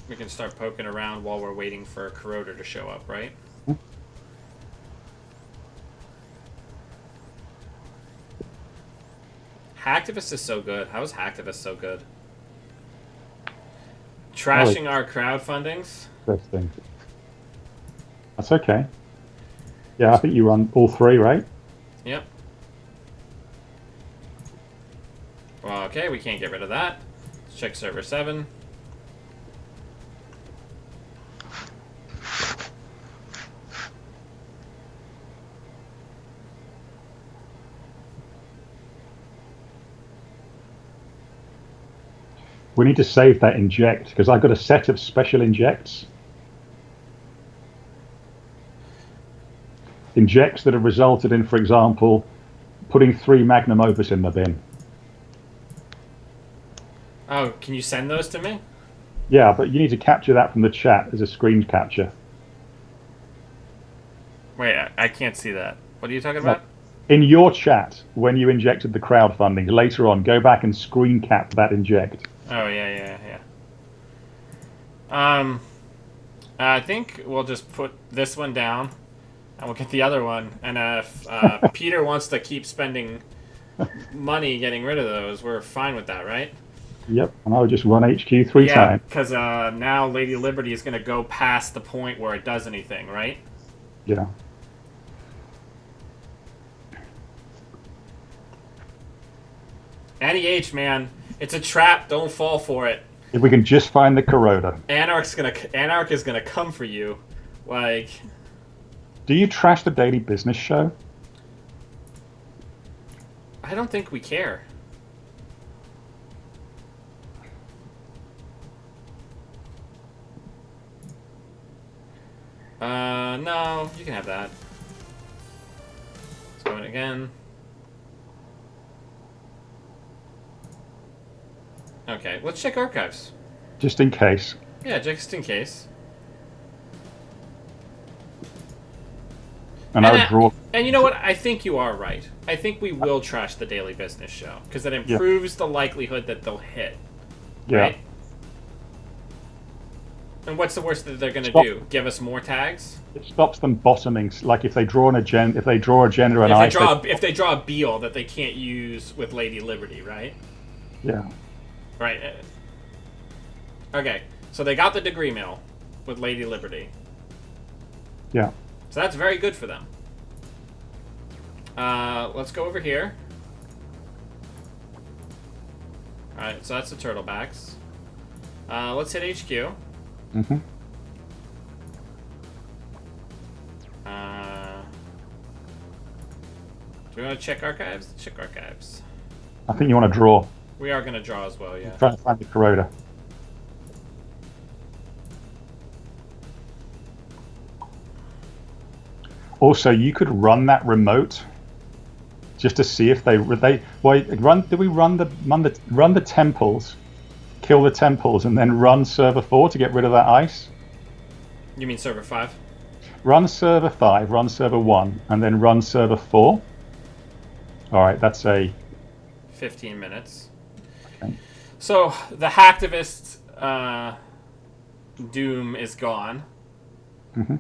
we can start poking around while we're waiting for Corroder to show up, right? Hacktivist is so good. How is Hacktivist so good? Trashing our crowdfundings? Interesting. That's okay. Yeah, I think you run all 3, right? Yep. Well, okay, we can't get rid of that. Let's check server 7. We need to save that inject, because I've got a set of special injects. Injects that have resulted in, for example, putting 3 magnum opus in the bin. Oh, can you send those to me? Yeah, but you need to capture that from the chat as a screen capture. Wait, I can't see that. What are you talking about? In your chat, when you injected the crowdfunding, later on, go back and screen cap that inject. Oh, yeah. I think we'll just put this one down, and we'll get the other one. And if Peter wants to keep spending money getting rid of those, we're fine with that, right? Yep, and I would just run HQ 3 times. Yeah, because now Lady Liberty is going to go past the point where it does anything, right? Yeah. NEH, man. It's a trap. Don't fall for it. If we can just find the corroder. Anarch is gonna come for you. Like, Do you trash the Daily Business Show? I don't think we care. No, you can have that. Let's go in again. Okay, let's check archives. Just in case. Yeah, just in case. And I would draw. And you know what? I think you are right. I think we will trash the Daily Business Show because that improves the likelihood that they'll hit. Yeah. Right? And what's the worst that they're going to do? Give us more tags? It stops them bottoming. Like if they draw an agenda, if they draw agenda and if they draw a Beal that they can't use with Lady Liberty, right? Yeah. Right. Okay, so they got the degree mill with Lady Liberty. Yeah. So that's very good for them. Let's go over here. Alright, so that's the turtlebacks. Let's hit HQ. Mm-hmm. Do we want to check archives? Check archives. I think you want to draw. We are going to draw as well, yeah. Try to find the corroder. Also, you could run that remote just to see if did we run the temples, kill the temples, and then run server 4 to get rid of that ice? You mean server 5? Run server 5, run server 1, and then run server 4. Alright, that's a 15 minutes. Okay. So the hacktivist doom is gone. Mm-hmm.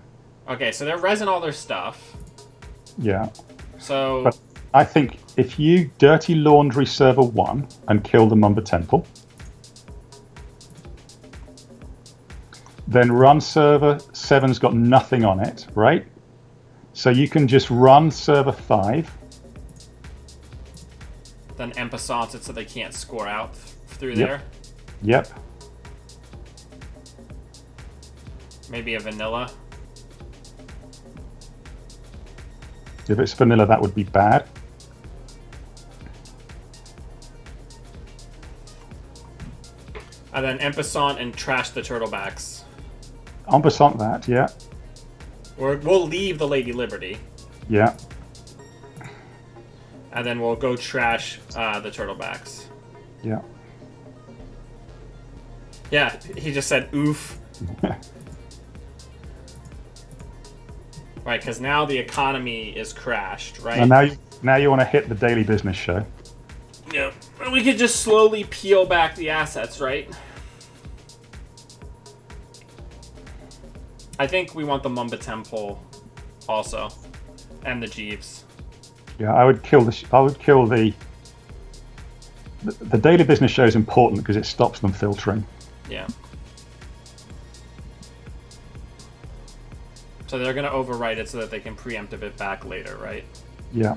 Okay, so they're resin all their stuff. Yeah. So But I think if you dirty laundry server 1 and kill the Mumba Temple, then run server 7's got nothing on it, right? So you can just run server 5. Then en passant it so they can't score out through Yep. there. Yep. Maybe a vanilla. If it's vanilla, that would be bad. And then en passant and trash the turtlebacks. En passant that, yeah. We'll leave the Lady Liberty. Yeah. And then we'll go trash the turtlebacks. Yeah. Yeah, he just said oof. Right, because now the economy is crashed, right? And now you want to hit the daily business show. Yeah, we could just slowly peel back the assets, right? I think we want the Mumba Temple also, and the Jeeves. Yeah, I would kill the daily business show is important because it stops them filtering. Yeah. So they're going to overwrite it so that they can preemptive it back later, right? Yeah.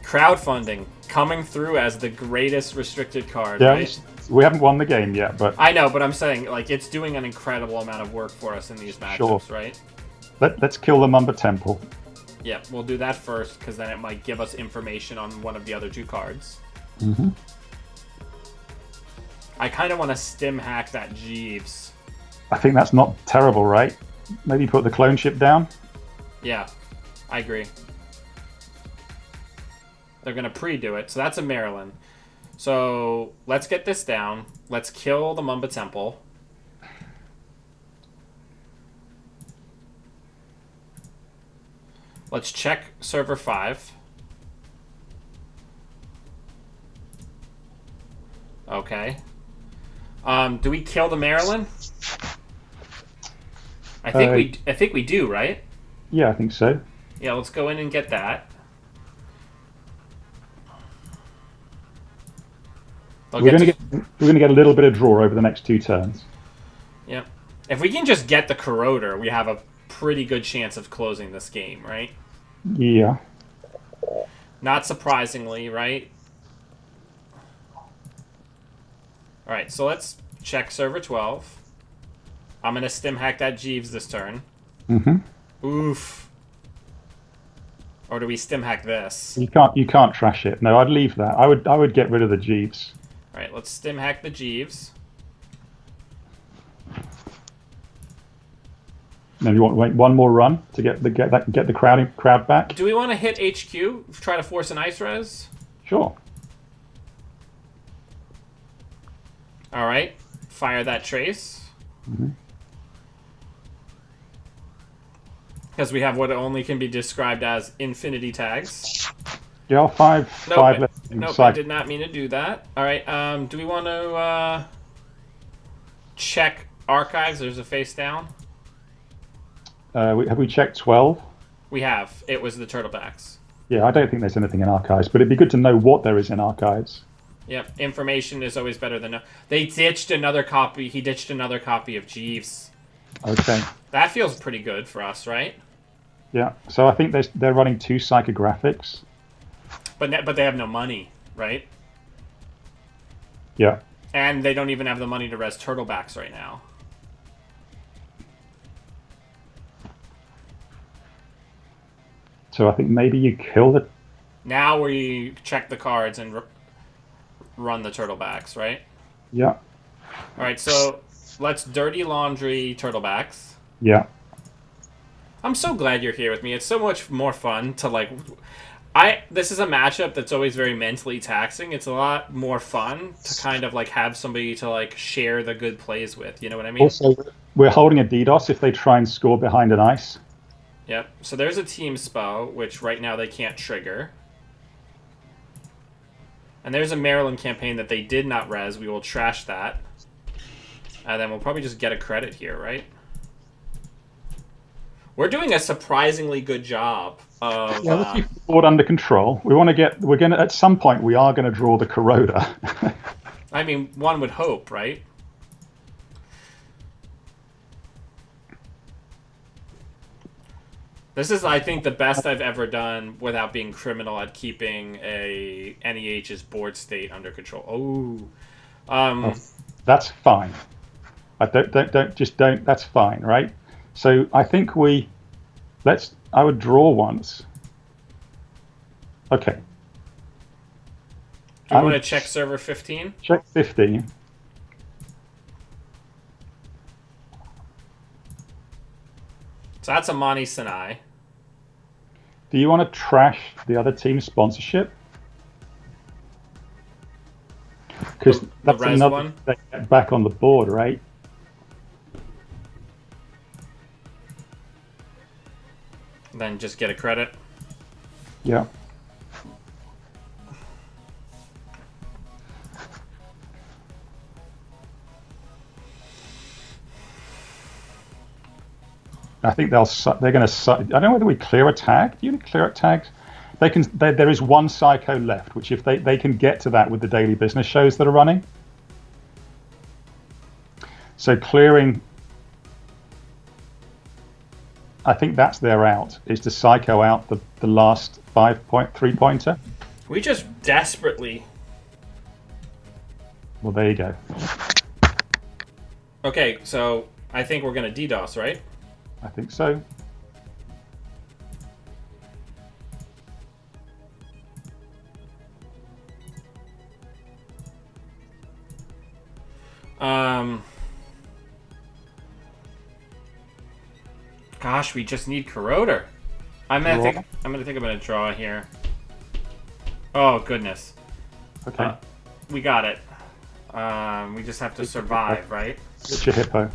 Crowdfunding coming through as the greatest restricted card, Yeah, right? we haven't won the game yet, but I know, but I'm saying like it's doing an incredible amount of work for us in these matchups, Sure. right? let's kill the Mumba Temple. Yeah, we'll do that first because then it might give us information on one of the other 2 cards. Mm-hmm. I kind of want to stim hack that Jeeves. I think that's not terrible, right? Maybe put the clone ship down. Yeah, I agree. They're going to pre-do it, so that's a Maryland. So let's get this down. Let's kill the Mumba Temple. Let's check server 5. Okay. Do we kill the Maryland? I think we do, right? Yeah, I think so. Yeah, let's go in and get that. We're going to get a little bit of draw over the next 2 turns. Yep. If we can just get the Corroder, we have a pretty good chance of closing this game, right? Yeah. Not surprisingly, right? Alright, so let's check server 12. I'm going to stim hack that Jeeves this turn. Mm-hmm. Oof. Or do we stim hack this? You can't trash it. No, I'd leave that. I would get rid of the Jeeves. Alright, let's stim hack the Jeeves. And you want to wait one more run to get the crowd back? Do we want to hit HQ? Try to force an ice res? Sure. Alright. Fire that trace. Mm-hmm. Because we have what only can be described as infinity tags. Yeah, five left. Nope, I did not mean to do that. Alright, do we want to check archives? There's a face down. Have we checked 12? We have. It was the turtlebacks. Yeah, I don't think there's anything in archives, but it'd be good to know what there is in archives. Yep, information is always better than no. They ditched another copy. He ditched another copy of Jeeves. Okay. That feels pretty good for us, right? Yeah. So I think they're running 2 psychographics. But they have no money, right? Yeah. And they don't even have the money to res turtlebacks right now. So I think maybe you kill the... Now we check the cards and run the turtlebacks, right? Yeah. Alright, so let's dirty laundry turtlebacks. Yeah. I'm so glad you're here with me. It's so much more fun to like... This is a matchup that's always very mentally taxing. It's a lot more fun to kind of like have somebody to like share the good plays with. You know what I mean? Also, we're holding a DDoS if they try and score behind an ice. Yep. So there's a team SPO, which right now they can't trigger. And there's a Maryland campaign that they did not res. We will trash that. And then we'll probably just get a credit here, right? We're doing a surprisingly good job of. Yeah, we'll keep the board under control. At some point, we are going to draw the Corroder. I mean, one would hope, right? This is, I think, the best I've ever done without being criminal at keeping a NEH's board state under control. That's fine. That's fine, right? So I think I would draw once. Okay. Do you want to check server 15? Check 15. So that's Amani Sinai. Do you want to trash the other team's sponsorship? Because that's res another one? thing to get back on the board, right? Then just get a credit. Yeah. I think they're going to. I don't know whether we clear a tag. Do you clear a tag? They can. There is one psycho left, which if they can get to that with the daily business shows that are running. So clearing. I think that's their out, is to psycho out the last 3-pointer. We just desperately. Well, there you go. Okay, so I think we're going to DDoS, right? I think so. Gosh, we just need Corroder. I'm gonna draw here. Oh goodness. Okay. We got it. We just have to survive, right? Get your hippo.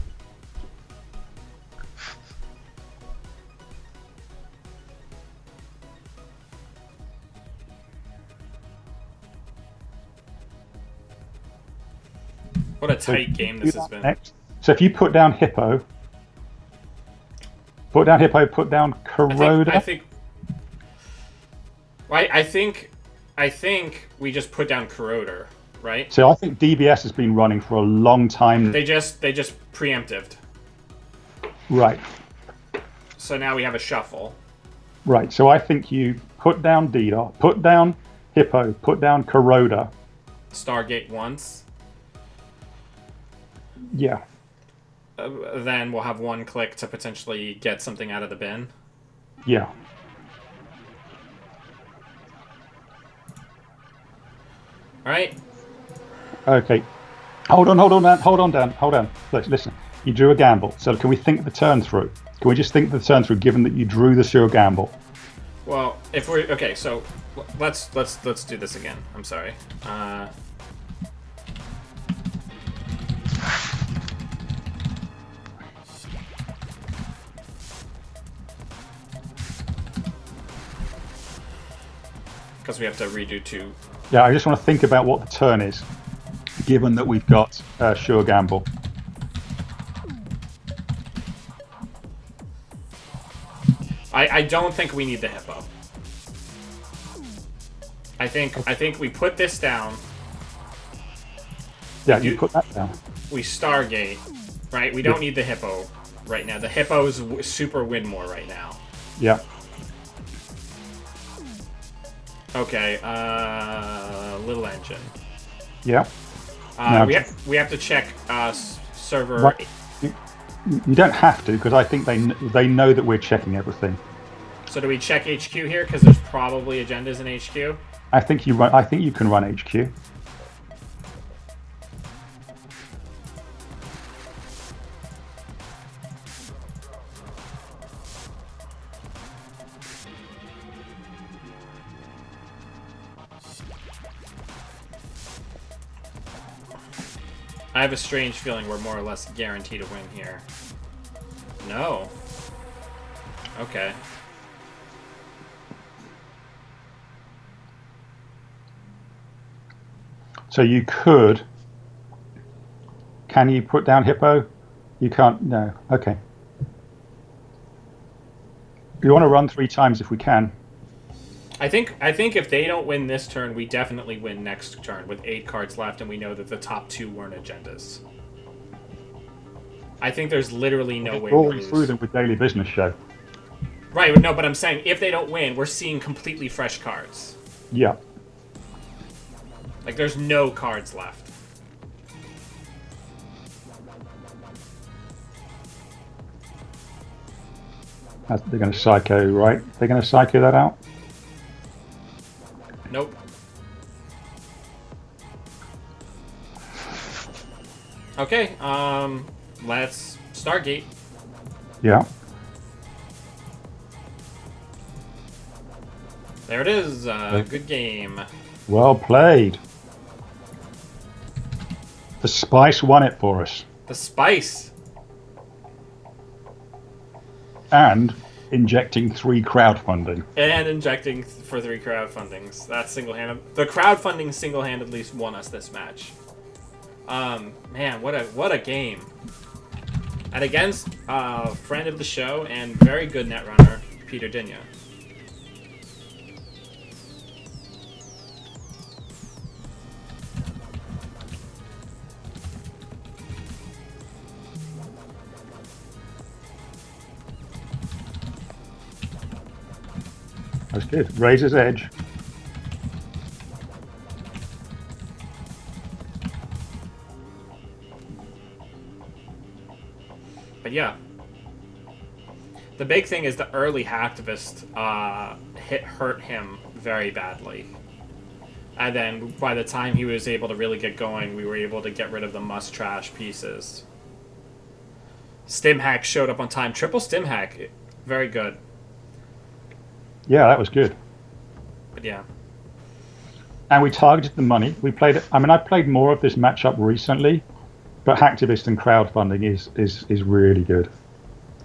What a tight game this has been. Next. So if you put down hippo, put down Corroder. I think we just put down Corroder, right? So I think DBS has been running for a long time. They just preemptived. Right. So now we have a shuffle. Right. So I think you put down DDoS, put down hippo, put down Corroder. Stargate once. Yeah. Then we'll have one click to potentially get something out of the bin. Yeah. All right. Okay. Hold on, Dan. Listen. You drew a gamble. So can we think the turn through? Can we just think the turn through, given that you drew the sewer gamble? Well, if we're okay, so let's do this again. I'm sorry. Because we have to redo two. Yeah, I just want to think about what the turn is, given that we've got sure gamble. I don't think we need the hippo. I think we put this down. Yeah, you put that down. We Stargate, right? We don't need the hippo right now. The hippo is super Winmore right now. Yeah. Okay, little engine. Yeah. We have to check server. Right. You don't have to, because I think they know that we're checking everything. So do we check HQ here, because there's probably agendas in HQ? I think you can run HQ. I have a strange feeling we're more or less guaranteed to win here. No. Okay. So you could. Can you put down hippo? You can't. No. Okay. We want to run 3 times if we can. I think if they don't win this turn, we definitely win next turn with 8 cards left, and we know that the top 2 weren't agendas. I think there's literally no way we Rolling lose. through them with Daily Business Show. Right, no, but I'm saying if they don't win, we're seeing completely fresh cards. Yeah. Like, there's no cards left. They're going to psycho, right? They're going to psycho that out? Nope. Okay, let's Stargate. Yeah. There it is. Good game. Well played. The Spice won it for us. The Spice. And injecting 3 crowdfunding. And injecting for 3 crowdfundings. That's single-handed. The crowdfunding single-handedly won us this match. Man, what a game. And against a friend of the show and very good netrunner, Peter Dinya. That's good. Razor's Edge. But yeah. The big thing is the early hacktivist hurt him very badly. And then by the time he was able to really get going, we were able to get rid of the must trash pieces. Stim hack showed up on time. Triple stim hack. Very good. Yeah, that was good. But yeah. And we targeted the money. We played. I mean, I played more of this matchup recently, but hacktivist and crowdfunding is really good.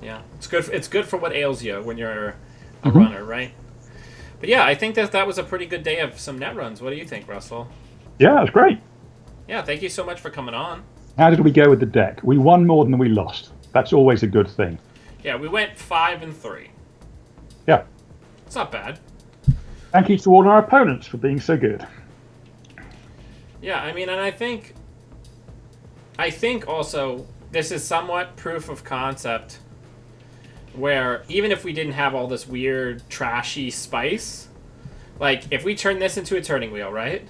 Yeah, it's good. It's good for what ails you when you're a runner, right? But yeah, I think that was a pretty good day of some net runs. What do you think, Russell? Yeah, it was great. Yeah, thank you so much for coming on. How did we go with the deck? We won more than we lost. That's always a good thing. Yeah, we went 5-3. Yeah. It's not bad. Thank you to all our opponents for being so good. Yeah, I mean, and I think also this is somewhat proof of concept where even if we didn't have all this weird trashy spice, like if we turn this into a turning wheel, right?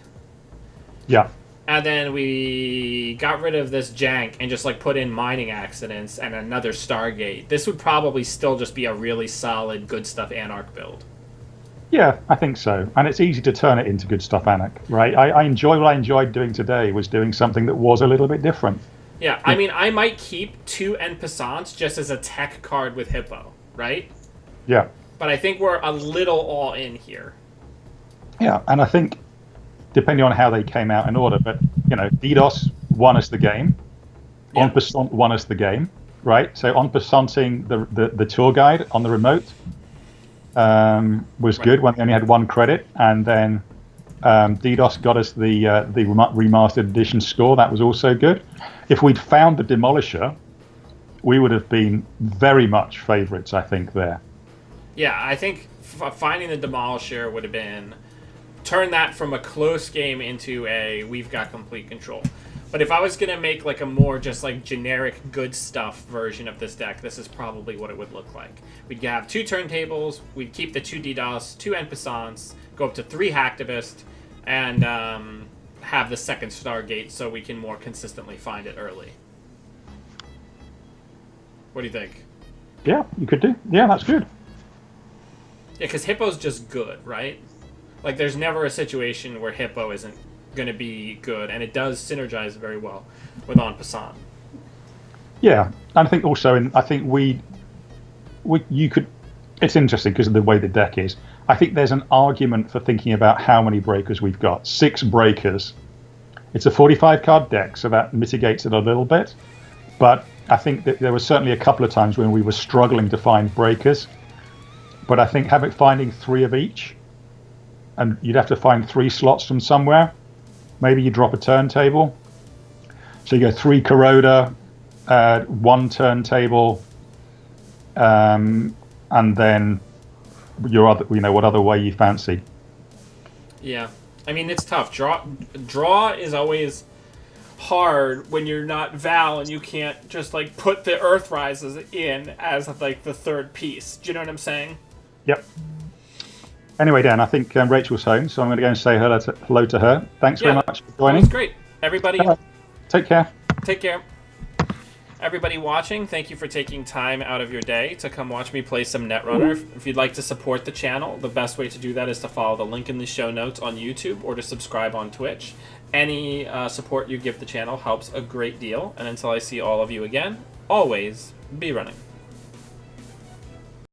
Yeah. And then we got rid of this jank and just like put in mining accidents and another Stargate, this would probably still just be a really solid good stuff Anarch build. Yeah, I think so. And it's easy to turn it into good stuff Anarch, right? I enjoy what I enjoyed doing today was doing something that was a little bit different. Yeah, I mean, I might keep 2 En Passants just as a tech card with Hippo, right? Yeah. But I think we're a little all in here. Yeah, and I think, depending on how they came out in order, but, you know, DDoS won us the game. Yeah. En Passant won us the game, right? So En Passanting the tour guide on the remote was good when they only had 1 credit, and then DDoS got us the remastered edition score. That was also good. If we'd found the Demolisher, we would have been very much favourites, I think, there. Yeah, I think finding the Demolisher would have been... Turn that from a close game into a we've got complete control. But if I was going to make like a more just like generic good stuff version of this deck, this is probably what it would look like. We'd have 2 turntables, we'd keep the 2 DDoS, 2 En Passants, go up to 3 Hacktivist, and have the second Stargate so we can more consistently find it early. What do you think? Yeah, you could do. Yeah, that's good. Yeah, because Hippo's just good, right? Like, there's never a situation where Hippo isn't going to be good, and it does synergize very well with En Passant. Yeah, and I think also, you could. It's interesting because of the way the deck is. I think there's an argument for thinking about how many breakers we've got. 6 breakers. It's a 45-card deck, so that mitigates it a little bit. But I think that there were certainly a couple of times when we were struggling to find breakers. But I think finding 3 of each, and you'd have to find 3 slots from somewhere. Maybe you drop a turntable. So you go 3 Corroder, 1 turntable, and then your other, what other way you fancy. Yeah. I mean, it's tough. Draw is always hard when you're not Val and you can't just like put the Earthrises in as like the third piece. Do you know what I'm saying? Yep. Anyway, Dan, I think Rachel's home, so I'm going to go and say hello to her. Thanks very much for joining. That was great. Everybody, take care. Take care. Everybody watching, thank you for taking time out of your day to come watch me play some Netrunner. If you'd like to support the channel, the best way to do that is to follow the link in the show notes on YouTube or to subscribe on Twitch. Any support you give the channel helps a great deal. And until I see all of you again, always be running.